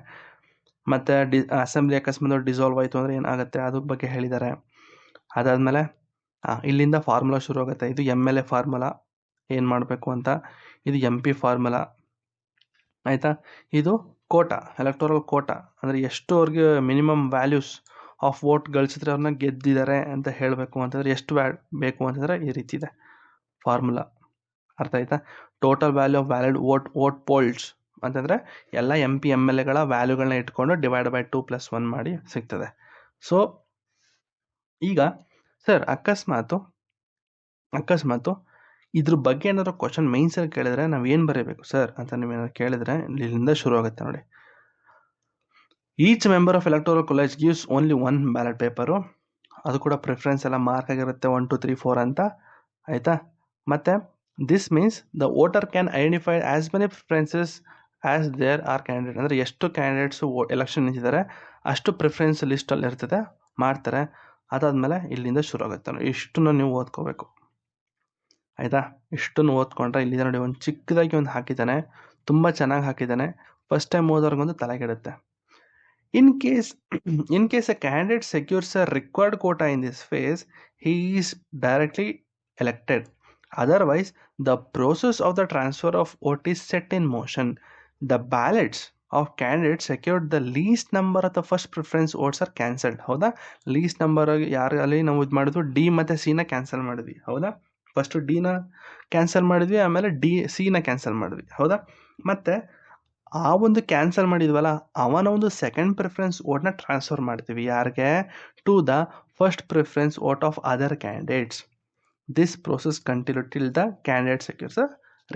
Speaker 1: ಮತ್ತು ಅಸೆಂಬ್ಲಿ ಅಕಸ್ಮಾತ್ ಡಿಸಾಲ್ವ್ ಆಯಿತು ಅಂದರೆ ಏನಾಗುತ್ತೆ ಅದ್ರ ಬಗ್ಗೆ ಹೇಳಿದ್ದಾರೆ. ಅದಾದಮೇಲೆ ಇಲ್ಲಿಂದ ಫಾರ್ಮುಲಾ ಶುರು ಆಗುತ್ತೆ. ಇದು MLA ಫಾರ್ಮುಲಾ ಏನು ಮಾಡಬೇಕು ಅಂತ, ಇದು MP ಫಾರ್ಮುಲಾ, ಆಯಿತಾ. ಇದು ಕೋಟಾ, ಎಲೆಕ್ಟೋರಲ್ ಕೋಟಾ ಅಂದರೆ ಎಷ್ಟು ಅವ್ರಿಗೆ ಮಿನಿಮಮ್ ವ್ಯಾಲ್ಯೂಸ್ ಆಫ್ ವೋಟ್ ಗಳಿಸಿದ್ರೆ ಅವ್ರನ್ನ ಗೆದ್ದಿದ್ದಾರೆ ಅಂತ ಹೇಳಬೇಕು ಅಂತಂದರೆ ಎಷ್ಟು ಬೇಕು ಅಂತಂದರೆ ಈ ರೀತಿ ಇದೆ ಫಾರ್ಮುಲಾ, ಅರ್ಥ ಆಯ್ತಾ. Total value of valid vote poles ಅಂತಂದರೆ ಎಲ್ಲ MP MLAಗಳ ವ್ಯಾಲ್ಯೂಗಳನ್ನ ಇಟ್ಕೊಂಡು ಡಿವೈಡ್ ಬೈ 2+1 ಮಾಡಿ ಸಿಗ್ತದೆ. ಸೊ ಈಗ ಸರ್ ಅಕಸ್ಮಾತು ಇದ್ರ ಬಗ್ಗೆ ಏನಾದ್ರು ಕ್ವಶನ್ ಮೈನ್ಸಲ್ಲಿ ಕೇಳಿದ್ರೆ ನಾವು ಏನು ಬರೀಬೇಕು ಸರ್ ಅಂತ ನೀವೇನಾದ್ರು ಕೇಳಿದ್ರೆ ಇಲ್ಲಿಂದ ಶುರು ಆಗುತ್ತೆ ನೋಡಿ. Each member of electoral college gives only 1 ballot paper, ಅದು ಕೂಡ ಪ್ರಿಫರೆನ್ಸ್ ಎಲ್ಲ ಮಾರ್ಕ್ ಆಗಿರುತ್ತೆ 1 2 3 4 ಅಂತ, ಆಯಿತಾ. ಮತ್ತು this means the voter can identify as many preferences as there are candidate, ಅಂದರೆ ಎಷ್ಟು ಕ್ಯಾಂಡಿಡೇಟ್ಸು ಎಲೆಕ್ಷನ್ ನಿಂತಿದ್ದಾರೆ ಅಷ್ಟು ಪ್ರಿಫರೆನ್ಸ್ ಲಿಸ್ಟಲ್ಲಿ ಇರ್ತದೆ, ಮಾಡ್ತಾರೆ. ಅದಾದಮೇಲೆ ಇಲ್ಲಿಂದ ಶುರು ಆಗುತ್ತೆ ನೋಡಿ. ಇಷ್ಟನ್ನು ನೀವು ಓದ್ಕೋಬೇಕು, ಆಯಿತಾ. ಇಷ್ಟನ್ನು ಓದ್ಕೊಂಡ್ರೆ ಇಲ್ಲಿಂದ ನೋಡಿ ಒಂದು ಚಿಕ್ಕದಾಗಿ ಒಂದು ಹಾಕಿದ್ದಾನೆ, ತುಂಬ ಚೆನ್ನಾಗಿ ಹಾಕಿದ್ದಾನೆ. ಫಸ್ಟ್ ಟೈಮ್ ಓದೋರ್ಗೊಂದು ತಲೆಗೆಡುತ್ತೆ. In case a candidate secures a required quota in this phase, he is directly elected. Otherwise, the process of the transfer of vote is set in motion. The ballots of candidates secured the least number of the first preference votes are cancelled. ಹೌದಾ, least number ಯಾರಲ್ಲಿ ನಾವು ಇದು ಮಾಡಿದ್ವಿ, D ಮತ್ತು C ನ cancel ಮಾಡಿದ್ವಿ, ಹೌದಾ. First D ನ ಕ್ಯಾನ್ಸಲ್ ಮಾಡಿದ್ವಿ, ಆಮೇಲೆ C ನ ಕ್ಯಾನ್ಸಲ್ ಮಾಡಿದ್ವಿ, ಹೌದಾ. ಮತ್ತು ಆ ಒಂದು ಕ್ಯಾನ್ಸಲ್ ಮಾಡಿದ್ವಲ್ಲ ಅವನ ಒಂದು ಸೆಕೆಂಡ್ ಪ್ರಿಫರೆನ್ಸ್ ವೋಟ್ನ ಟ್ರಾನ್ಸ್ಫರ್ ಮಾಡ್ತೀವಿ ಯಾರಿಗೆ, to the first preference vote of other candidates. This process continue till the candidate secures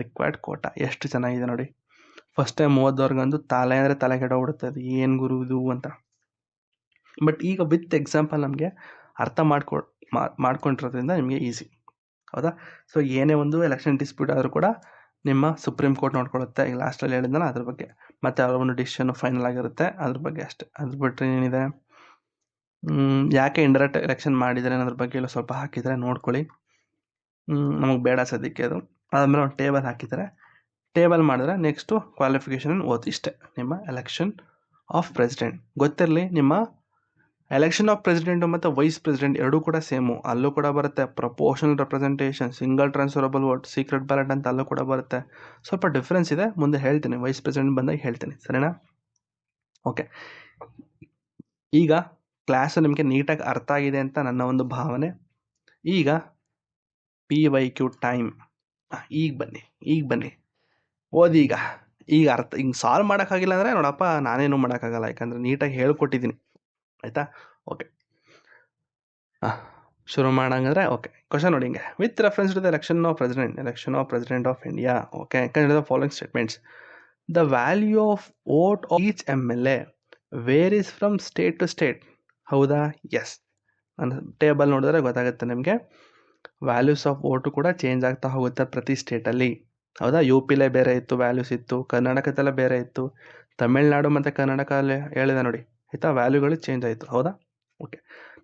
Speaker 1: required quota. ಎಷ್ಟು ಚೆನ್ನಾಗಿದೆ ನೋಡಿ. ಫಸ್ಟ್ ಟೈಮ್ ಓದೋರ್ಗಂದು ತಲೆ ಅಂದರೆ ತಲೆ ಕೆಡೋಗ್ಬಿಡುತ್ತೆ, ಏನು ಗುರು ಇದು ಅಂತ. ಬಟ್ ಈಗ ವಿತ್ ಎಕ್ಸಾಂಪಲ್ ನಮಗೆ ಅರ್ಥ ಮಾಡ್ಕೊಂಡಿರೋದ್ರಿಂದ ನಿಮಗೆ ಈಸಿ, ಹೌದಾ. ಸೊ ಏನೇ ಒಂದು ಎಲೆಕ್ಷನ್ ಡಿಸ್ಪ್ಯೂಟ್ ಆದರೂ ಕೂಡ ನಿಮ್ಮ ಸುಪ್ರೀಂ ಕೋರ್ಟ್ ನೋಡ್ಕೊಳ್ಳುತ್ತೆ. ಈಗ ಲಾಸ್ಟಲ್ಲಿ ಹೇಳಿದ್ನಲ್ಲ ಅದ್ರ ಬಗ್ಗೆ, ಮತ್ತು ಅವರ ಒಂದು ಡಿಸಿಷನ್ ಫೈನಲ್ ಆಗಿರುತ್ತೆ ಅದ್ರ ಬಗ್ಗೆ ಅಷ್ಟೇ. ಅದ್ರ ಬಿಟ್ಟರೆ ಏನಿದೆ, ಯಾಕೆ ಇಂಡೈರೆಕ್ಟ್ ಎಲೆಕ್ಷನ್ ಮಾಡಿದ್ದಾರೆ ಅನ್ನೋದ್ರ ಬಗ್ಗೆ ಎಲ್ಲ ಸ್ವಲ್ಪ ಹಾಕಿದರೆ ನೋಡ್ಕೊಳ್ಳಿ. ನಮಗೆ ಬೇಡ ಸದ್ಯಕ್ಕೆ ಅದು. ಅದಾದಮೇಲೆ ಒಂದು ಟೇಬಲ್ ಹಾಕಿದ್ದಾರೆ, ಟೇಬಲ್ ಮಾಡಿದ್ರೆ ನೆಕ್ಸ್ಟು ಕ್ವಾಲಿಫಿಕೇಷನ್ ಓದಿ. ಇಷ್ಟೇ ನಿಮ್ಮ ಎಲೆಕ್ಷನ್ ಆಫ್ ಪ್ರೆಸಿಡೆಂಟ್. ಗೊತ್ತಿರಲಿ, ನಿಮ್ಮ ಎಲೆಕ್ಷನ್ ಆಫ್ ಪ್ರೆಸಿಡೆಂಟು ಮತ್ತು ವೈಸ್ ಪ್ರೆಸಿಡೆಂಟ್ ಎರಡೂ ಕೂಡ ಸೇಮು. ಅಲ್ಲೂ ಕೂಡ ಬರುತ್ತೆ proportional representation, single transferable vote, secret ballot ಅಂತ ಅಲ್ಲೂ ಕೂಡ ಬರುತ್ತೆ. ಸ್ವಲ್ಪ ಡಿಫ್ರೆನ್ಸ್ ಇದೆ, ಮುಂದೆ ಹೇಳ್ತೀನಿ, ವೈಸ್ ಪ್ರೆಸಿಡೆಂಟ್ ಬಂದಾಗ ಹೇಳ್ತೀನಿ, ಸರಿನಾ. ಓಕೆ, ಈಗ ಕ್ಲಾಸು ನಿಮಗೆ ನೀಟಾಗಿ ಅರ್ಥ ಆಗಿದೆ ಅಂತ ನನ್ನ ಒಂದು ಭಾವನೆ. ಈಗ PYQ ಟೈಮ್. ಈಗ ಬನ್ನಿ ಓದಿ. ಈಗ ಅರ್ಥ ಹಿಂಗೆ ಸಾಲ್ವ್ ಮಾಡೋಕ್ಕಾಗಿಲ್ಲ ಅಂದರೆ ನೋಡಪ್ಪ ನಾನೇನು ಮಾಡೋಕ್ಕಾಗಲ್ಲ, ಯಾಕಂದರೆ ನೀಟಾಗಿ ಹೇಳ್ಕೊಟ್ಟಿದ್ದೀನಿ, ಆಯಿತಾ. ಓಕೆ, ಶುರು ಮಾಡಂಗಂದ್ರೆ ಓಕೆ. ಕ್ವಶನ್ ನೋಡಿ ಹಿಂಗೆ, with reference to the election of president of India, okay, consider the following statements. The value of vote of each MLA varies from state to state. ಹೌದಾ, ಎಸ್. ನಾನು ಟೇಬಲ್ ನೋಡಿದ್ರೆ ಗೊತ್ತಾಗುತ್ತೆ ನಿಮಗೆ. Values of vote ಕೂಡ change ಆಗ್ತಾ ಹೋಗುತ್ತೆ ಪ್ರತಿ ಸ್ಟೇಟಲ್ಲಿ, ಹೌದಾ. UPಲೇ ಬೇರೆ ಇತ್ತು ವ್ಯಾಲ್ಯೂಸ್ ಇತ್ತು, ಕರ್ನಾಟಕದಲ್ಲೇ ಬೇರೆ ಇತ್ತು, ತಮಿಳ್ನಾಡು ಮತ್ತು ಕರ್ನಾಟಕದಲ್ಲಿ ಹೇಳಿದೆ ನೋಡಿ, ಆಯಿತಾ. ವ್ಯಾಲ್ಯೂಗಳು ಚೇಂಜ್ ಆಯಿತು, ಹೌದಾ. Okay,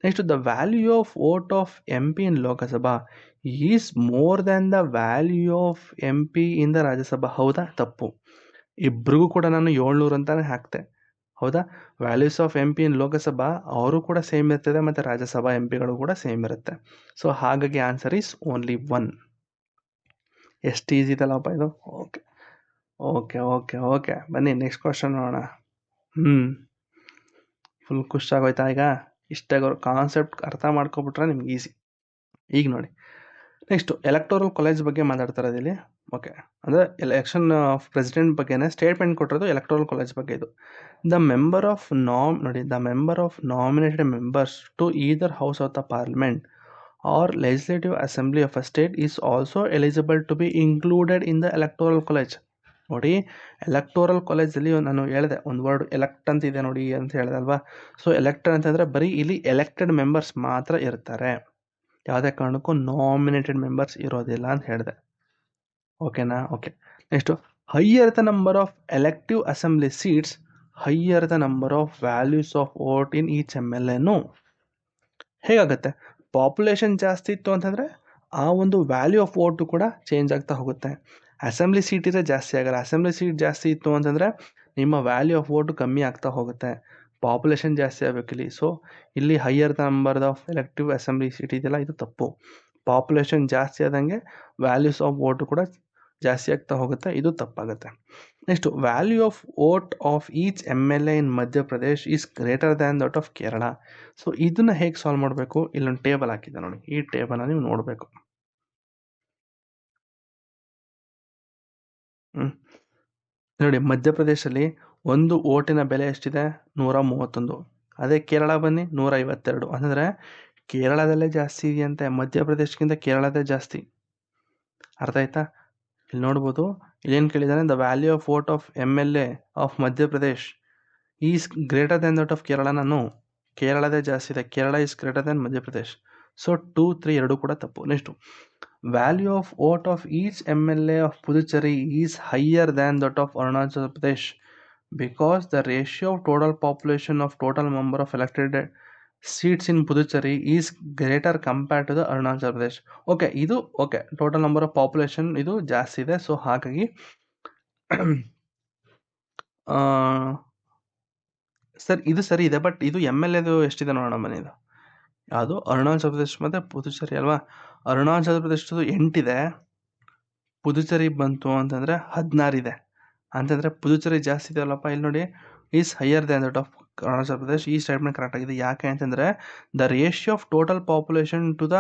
Speaker 1: next the value of vote of MP in Lok Sabha is more than the value of MP in the Rajya Sabha. ಹೌದಾ, ತಪ್ಪು. ಇಬ್ರಿಗೂ ಕೂಡ ನಾನು 700 ಅಂತಾನೆ ಹಾಕ್ತೆ, ಹೌದಾ. ವ್ಯಾಲ್ಯೂಸ್ ಆಫ್ MP ಇನ್ ಲೋಕಸಭಾ ಅವರು ಕೂಡ ಸೇಮ್ ಇರ್ತದೆ, ಮತ್ತು ರಾಜ್ಯಸಭಾ MPಗಳು ಕೂಡ ಸೇಮ್ ಇರುತ್ತೆ. ಸೊ ಹಾಗಾಗಿ ಆನ್ಸರ್ ಈಸ್ ಓನ್ಲಿ 1. ಎಷ್ಟು ಈಸಿ ಇದಲ್ಲಪ್ಪ ಇದು. ಓಕೆ, ಓಕೆ ಬನ್ನಿ ನೆಕ್ಸ್ಟ್ ಕ್ವಶನ್ ನೋಡೋಣ. ಫುಲ್ ಖುಷಿ ಆಗೋಯ್ತಾ ಈಗ? ಇಷ್ಟಾಗ ಕಾನ್ಸೆಪ್ಟ್ ಅರ್ಥ ಮಾಡ್ಕೊಬಿಟ್ರೆ ನಿಮ್ಗೆ ಈಸಿ. ಈಗ ನೋಡಿ, ನೆಕ್ಸ್ಟು ಎಲೆಕ್ಟೋರಲ್ ಕಾಲೇಜ್ ಬಗ್ಗೆ ಮಾತಾಡ್ತಾರೆ ಇಲ್ಲಿ. ಓಕೆ, ಅಂದರೆ ಎಲೆಕ್ಷನ್ ಆಫ್ ಪ್ರೆಸಿಡೆಂಟ್ ಬಗ್ಗೆನೇ ಸ್ಟೇಟ್ಮೆಂಟ್ ಕೊಟ್ಟಿರೋದು ಎಲೆಕ್ಟೋರಲ್ ಕಾಲೇಜ್ ಬಗ್ಗೆ. ಇದು the member of nominated members to either house of the parliament or legislative assembly of a state is also eligible to be included in the electoral college. ನೋಡಿ, electoral ಕಾಲೇಜಲ್ಲಿ ನಾನು ಹೇಳಿದೆ ಒಂದು word elect ಅಂತ ಇದೆ ನೋಡಿ ಅಂತ ಹೇಳಿದೆ ಅಲ್ವಾ. ಸೊ ಎಲೆಕ್ಟೆಡ್ ಅಂತಂದರೆ ಬರೀ ಇಲ್ಲಿ ಎಲೆಕ್ಟೆಡ್ ಮೆಂಬರ್ಸ್ ಮಾತ್ರ ಇರ್ತಾರೆ, ಯಾವುದೇ ಕಾರಣಕ್ಕೂ ನಾಮಿನೇಟೆಡ್ ಮೆಂಬರ್ಸ್ ಇರೋದಿಲ್ಲ ಅಂತ ಹೇಳಿದೆ. ಓಕೆನಾ? Okay. Next, higher the number of elective assembly seats higher the number of values of vote in each MLA. ಹೇಗಾಗುತ್ತೆ? ಪಾಪ್ಯುಲೇಷನ್ ಜಾಸ್ತಿ ಇತ್ತು ಅಂತಂದರೆ ಆ ಒಂದು ವ್ಯಾಲ್ಯೂ ಆಫ್ ವೋಟು ಕೂಡ ಚೇಂಜ್ ಆಗ್ತಾ ಹೋಗುತ್ತೆ. ಅಸೆಂಬ್ಲಿ ಸೀಟ್ ಇದ್ರೆ ಜಾಸ್ತಿ ಆಗಲ್ಲ. ಅಸೆಂಬ್ಲಿ ಸೀಟ್ ಜಾಸ್ತಿ ಇತ್ತು ಅಂತಂದರೆ ನಿಮ್ಮ ವ್ಯಾಲ್ಯೂ ಆಫ್ ವೋಟು ಕಮ್ಮಿ ಆಗ್ತಾ ಹೋಗುತ್ತೆ. ಪಾಪ್ಯುಲೇಷನ್ ಜಾಸ್ತಿ ಆಗಬೇಕಿಲ್ಲಿ. ಸೊ ಇಲ್ಲಿ higher the number of elective assembly seat ಇದೆಯಲ್ಲ, ಇದು ತಪ್ಪು. ಪಾಪ್ಯುಲೇಷನ್ ಜಾಸ್ತಿ ಆದಂಗೆ ವ್ಯಾಲ್ಯೂಸ್ ಆಫ್ ವೋಟು ಕೂಡ ಜಾಸ್ತಿ ಆಗ್ತಾ ಹೋಗುತ್ತೆ, ಇದು ತಪ್ಪಾಗುತ್ತೆ. Next, value of vote of each MLA in Madhya Pradesh is greater than that of Kerala. So ಇದನ್ನು ಹೇಗೆ ಸಾಲ್ವ್ ಮಾಡಬೇಕು? ಇಲ್ಲೊಂದು ಟೇಬಲ್ ಹಾಕಿದ್ದೆ ನೋಡಿ, ಈ ಟೇಬಲ್ನ ನೀವು ನೋಡಬೇಕು. ನೋಡಿ, ಮಧ್ಯಪ್ರದೇಶಲ್ಲಿ ಒಂದು ಓಟಿನ ಬೆಲೆ ಎಷ್ಟಿದೆ? 131. ಅದೇ ಕೇರಳ ಬನ್ನಿ, 152. ಅಂದರೆ ಕೇರಳದಲ್ಲೇ ಜಾಸ್ತಿ ಇದೆಯಂತೆ, ಮಧ್ಯಪ್ರದೇಶಕ್ಕಿಂತ ಕೇರಳದೇ ಜಾಸ್ತಿ. ಅರ್ಥ ಆಯ್ತಾ? ಇಲ್ಲಿ ನೋಡ್ಬೋದು, ಇಲ್ಲೇನು ಕೇಳಿದ್ದಾನೆ, the value of vote of MLA of Madhya Pradesh is greater than that of Kerala. ನಾನು ಕೇರಳದೇ ಜಾಸ್ತಿ ಇದೆ, Kerala is greater than Madhya Pradesh. So 2, 3 ಎರಡು ಕೂಡ ತಪ್ಪು. Next, value of vote of each MLA of Puducherry is higher than that of Arunachal Pradesh because the ratio of total population of total number of elected seats in Puducherry is greater compared to the Arunachal Pradesh. Okay, ಇದು okay, total number of population ಇದು ಜಾಸ್ತಿ ಇದೆ. So ಹಾಗಾಗಿ sir ಇದು ಸರಿ ಇದೆ, but ಇದು MLAದು ಎಷ್ಟಿದೆ ನೋಡೋಣ ಬನ್ನಿ. ಇದು ಯಾವುದು? ಅರುಣಾಚಲ್ ಪ್ರದೇಶ್ ಮತ್ತು ಪುದುಚೇರಿ ಅಲ್ವಾ? ಅರುಣಾಚಲ್ ಪ್ರದೇಶದ್ದು 8 ಇದೆ, ಪುದುಚೇರಿ ಬಂತು ಅಂತಂದರೆ 16 ಇದೆ. ಅಂತಂದರೆ ಪುದುಚೇರಿ ಜಾಸ್ತಿ ಇದೆ ಅಲ್ಲಪ್ಪ. ಇಲ್ಲಿ ನೋಡಿ, is higher than that of Arunachal Pradesh. ಈ ಸ್ಟೇಟ್ಮೆಂಟ್ ಕರೆಕ್ಟ್ ಆಗಿದೆ. ಯಾಕೆ ಅಂತಂದರೆ the ratio of total population to the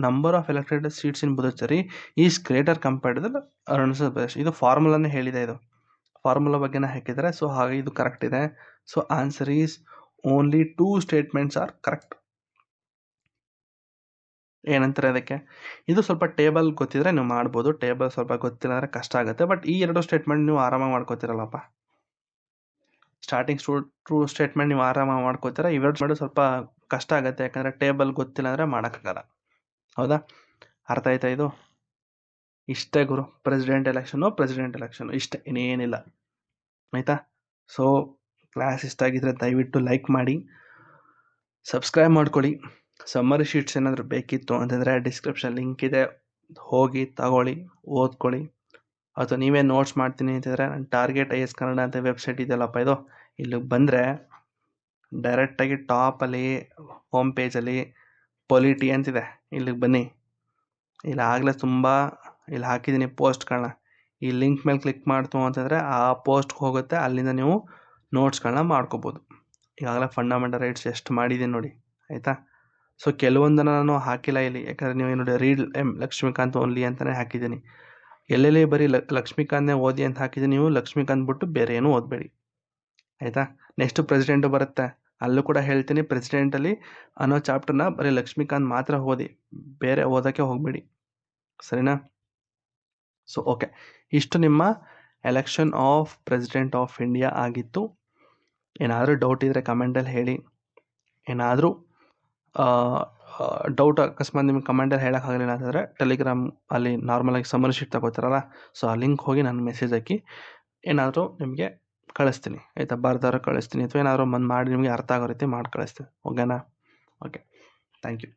Speaker 1: number of elected seats in Puducherry is greater compared the Arunachal Pradesh. ಇದು ಫಾರ್ಮುಲಾನೇ ಹೇಳಿದೆ, ಇದು ಫಾರ್ಮುಲಾ ಬಗ್ಗೆನೇ ಹಾಕಿದ್ದಾರೆ. ಸೊ ಹಾಗೆ ಇದು ಕರೆಕ್ಟ್ ಇದೆ. So answer is only 2 statements are correct. ಏನಂತಾರೆ ಅದಕ್ಕೆ? ಇದು ಸ್ವಲ್ಪ ಟೇಬಲ್ ಗೊತ್ತಿದ್ರೆ ನೀವು ಮಾಡ್ಬೋದು, ಟೇಬಲ್ ಸ್ವಲ್ಪ ಗೊತ್ತಿಲ್ಲ ಅಂದರೆ ಕಷ್ಟ ಆಗುತ್ತೆ. ಬಟ್ ಈ 2 ಸ್ಟೇಟ್ಮೆಂಟ್ ನೀವು ಆರಾಮಾಗಿ ಮಾಡ್ಕೋತೀರಲ್ಲಪ್ಪ. ಸ್ಟಾರ್ಟಿಂಗ್ ಟ್ರೂ ಸ್ಟೇಟ್ಮೆಂಟ್ ನೀವು ಆರಾಮಾಗಿ ಮಾಡ್ಕೋತೀರ. ಇವೆರಡು ಮಾಡಿ ಸ್ವಲ್ಪ ಕಷ್ಟ ಆಗುತ್ತೆ, ಯಾಕಂದರೆ ಟೇಬಲ್ ಗೊತ್ತಿಲ್ಲ ಅಂದರೆ ಮಾಡೋಕ್ಕಾಗಲ್ಲ. ಹೌದಾ? ಅರ್ಥ ಆಯ್ತಾ? ಇದು ಇಷ್ಟೇ ಗುರು, ಪ್ರೆಸಿಡೆಂಟ್ ಎಲೆಕ್ಷನು ಇಷ್ಟೇ, ಇನ್ನೇನಿಲ್ಲ. ಆಯಿತಾ? ಸೊ ಕ್ಲಾಸ್ ಇಷ್ಟ ಆಗಿದ್ರೆ ದಯವಿಟ್ಟು ಲೈಕ್ ಮಾಡಿ, ಸಬ್ಸ್ಕ್ರೈಬ್ ಮಾಡ್ಕೊಳ್ಳಿ. ಸಮ್ಮರಿ ಶೀಟ್ಸ್ ಏನಾದರೂ ಬೇಕಿತ್ತು ಅಂತಂದರೆ ಡಿಸ್ಕ್ರಿಪ್ಷನ್ ಲಿಂಕ್ ಇದೆ, ಹೋಗಿ ತಗೊಳ್ಳಿ, ಓದ್ಕೊಳ್ಳಿ. ಅಥವಾ ನೀವೇ ನೋಟ್ಸ್ ಮಾಡ್ತೀನಿ ಅಂತಂದರೆ ನನ್ನ ಟಾರ್ಗೆಟ್ IAS ಕನ್ನಡ ಅಂತ ವೆಬ್ಸೈಟ್ ಇದೆಯಲ್ಲಪ್ಪ, ಇದು ಇಲ್ಲಿಗೆ ಬಂದರೆ ಡೈರೆಕ್ಟಾಗಿ ಟಾಪಲ್ಲಿ ಹೋಮ್ ಪೇಜಲ್ಲಿ ಪೊಲಿಟಿ ಅಂತಿದೆ, ಇಲ್ಲಿಗೆ ಬನ್ನಿ. ಇಲ್ಲಿ ಆಗಲೇ ತುಂಬ ಇಲ್ಲಿ ಹಾಕಿದ್ದೀನಿ ಪೋಸ್ಟ್ಗಳನ್ನ. ಈ ಲಿಂಕ್ ಮೇಲೆ ಕ್ಲಿಕ್ ಮಾಡ್ತು ಅಂತಂದರೆ ಆ ಪೋಸ್ಟ್ಗೆ ಹೋಗುತ್ತೆ, ಅಲ್ಲಿಂದ ನೀವು ನೋಟ್ಸ್ಗಳನ್ನ ಮಾಡ್ಕೋಬೋದು. ಈಗಾಗಲೇ ಫಂಡಮೆಂಟಲ್ ರೈಟ್ಸ್ ಎಷ್ಟು ಮಾಡಿದ್ದೀನಿ ನೋಡಿ, ಆಯಿತಾ? ಸೊ ಕೆಲವೊಂದನ್ನು ನಾನು ಹಾಕಿಲ್ಲ ಇಲ್ಲಿ, ಯಾಕಂದರೆ ನೀವು ನೋಡಿ ರೀಡ್ ಲಕ್ಷ್ಮೀಕಾಂತ್ ಓನ್ಲಿ ಅಂತಲೇ ಹಾಕಿದ್ದೀನಿ. ಎಲ್ಲೆಲ್ಲಿ ಬರೀ ಲಕ್ಷ್ಮೀಕಾಂತ್ನೇ ಓದಿ ಅಂತ ಹಾಕಿದ್ದೀನಿ, ನೀವು ಲಕ್ಷ್ಮೀಕಾಂತ್ ಬಿಟ್ಟು ಬೇರೆ ಏನೂ ಓದಬೇಡಿ, ಆಯಿತಾ? ನೆಕ್ಸ್ಟ್ ಪ್ರೆಸಿಡೆಂಟು ಬರುತ್ತೆ, ಅಲ್ಲೂ ಕೂಡ ಹೇಳ್ತೀನಿ, ಪ್ರೆಸಿಡೆಂಟಲ್ಲಿ ಅನ್ನೋ ಚಾಪ್ಟರ್ನ ಬರೀ ಲಕ್ಷ್ಮೀಕಾಂತ್ ಮಾತ್ರ ಓದಿ, ಬೇರೆ ಓದೋಕ್ಕೆ ಹೋಗಬೇಡಿ, ಸರಿನಾ? ಸೊ ಓಕೆ, ಇಷ್ಟು ನಿಮ್ಮ election of president of India ಆಗಿತ್ತು. ಏನಾದರೂ ಡೌಟ್ ಇದ್ದರೆ ಕಮೆಂಟಲ್ಲಿ ಹೇಳಿ. ಏನಾದರೂ ಡೌಟ್ ಅಕಸ್ಮಾತ್ ನಿಮ್ಗೆ ಕಮೆಂಟಲ್ಲಿ ಹೇಳೋಕ್ಕಾಗಲಿಲ್ಲ ಅಂತಂದರೆ ಟೆಲಿಗ್ರಾಮ್ ಅಲ್ಲಿ ನಾರ್ಮಲಾಗಿ ಸಮ್ಮರಿ ಶೀಟ್ ತಗೋತಾರಲ್ಲ, ಸೊ ಆ ಲಿಂಕ್ ಹೋಗಿ ನಾನು ಮೆಸೇಜ್ ಹಾಕಿ ಏನಾದರೂ ನಿಮಗೆ ಕಳಿಸ್ತೀನಿ, ಆಯಿತಾ? ಬರ್ದಾರ ಕಳಿಸ್ತೀನಿ, ಅಥವಾ ಏನಾದರೂ ಮಾಡಿ ನಿಮಗೆ ಅರ್ಥ ಆಗೋ ರೀತಿ ಮಾಡಿ ಕಳಿಸ್ತೀನಿ. ಓಕೆನಾ? Okay, thank you.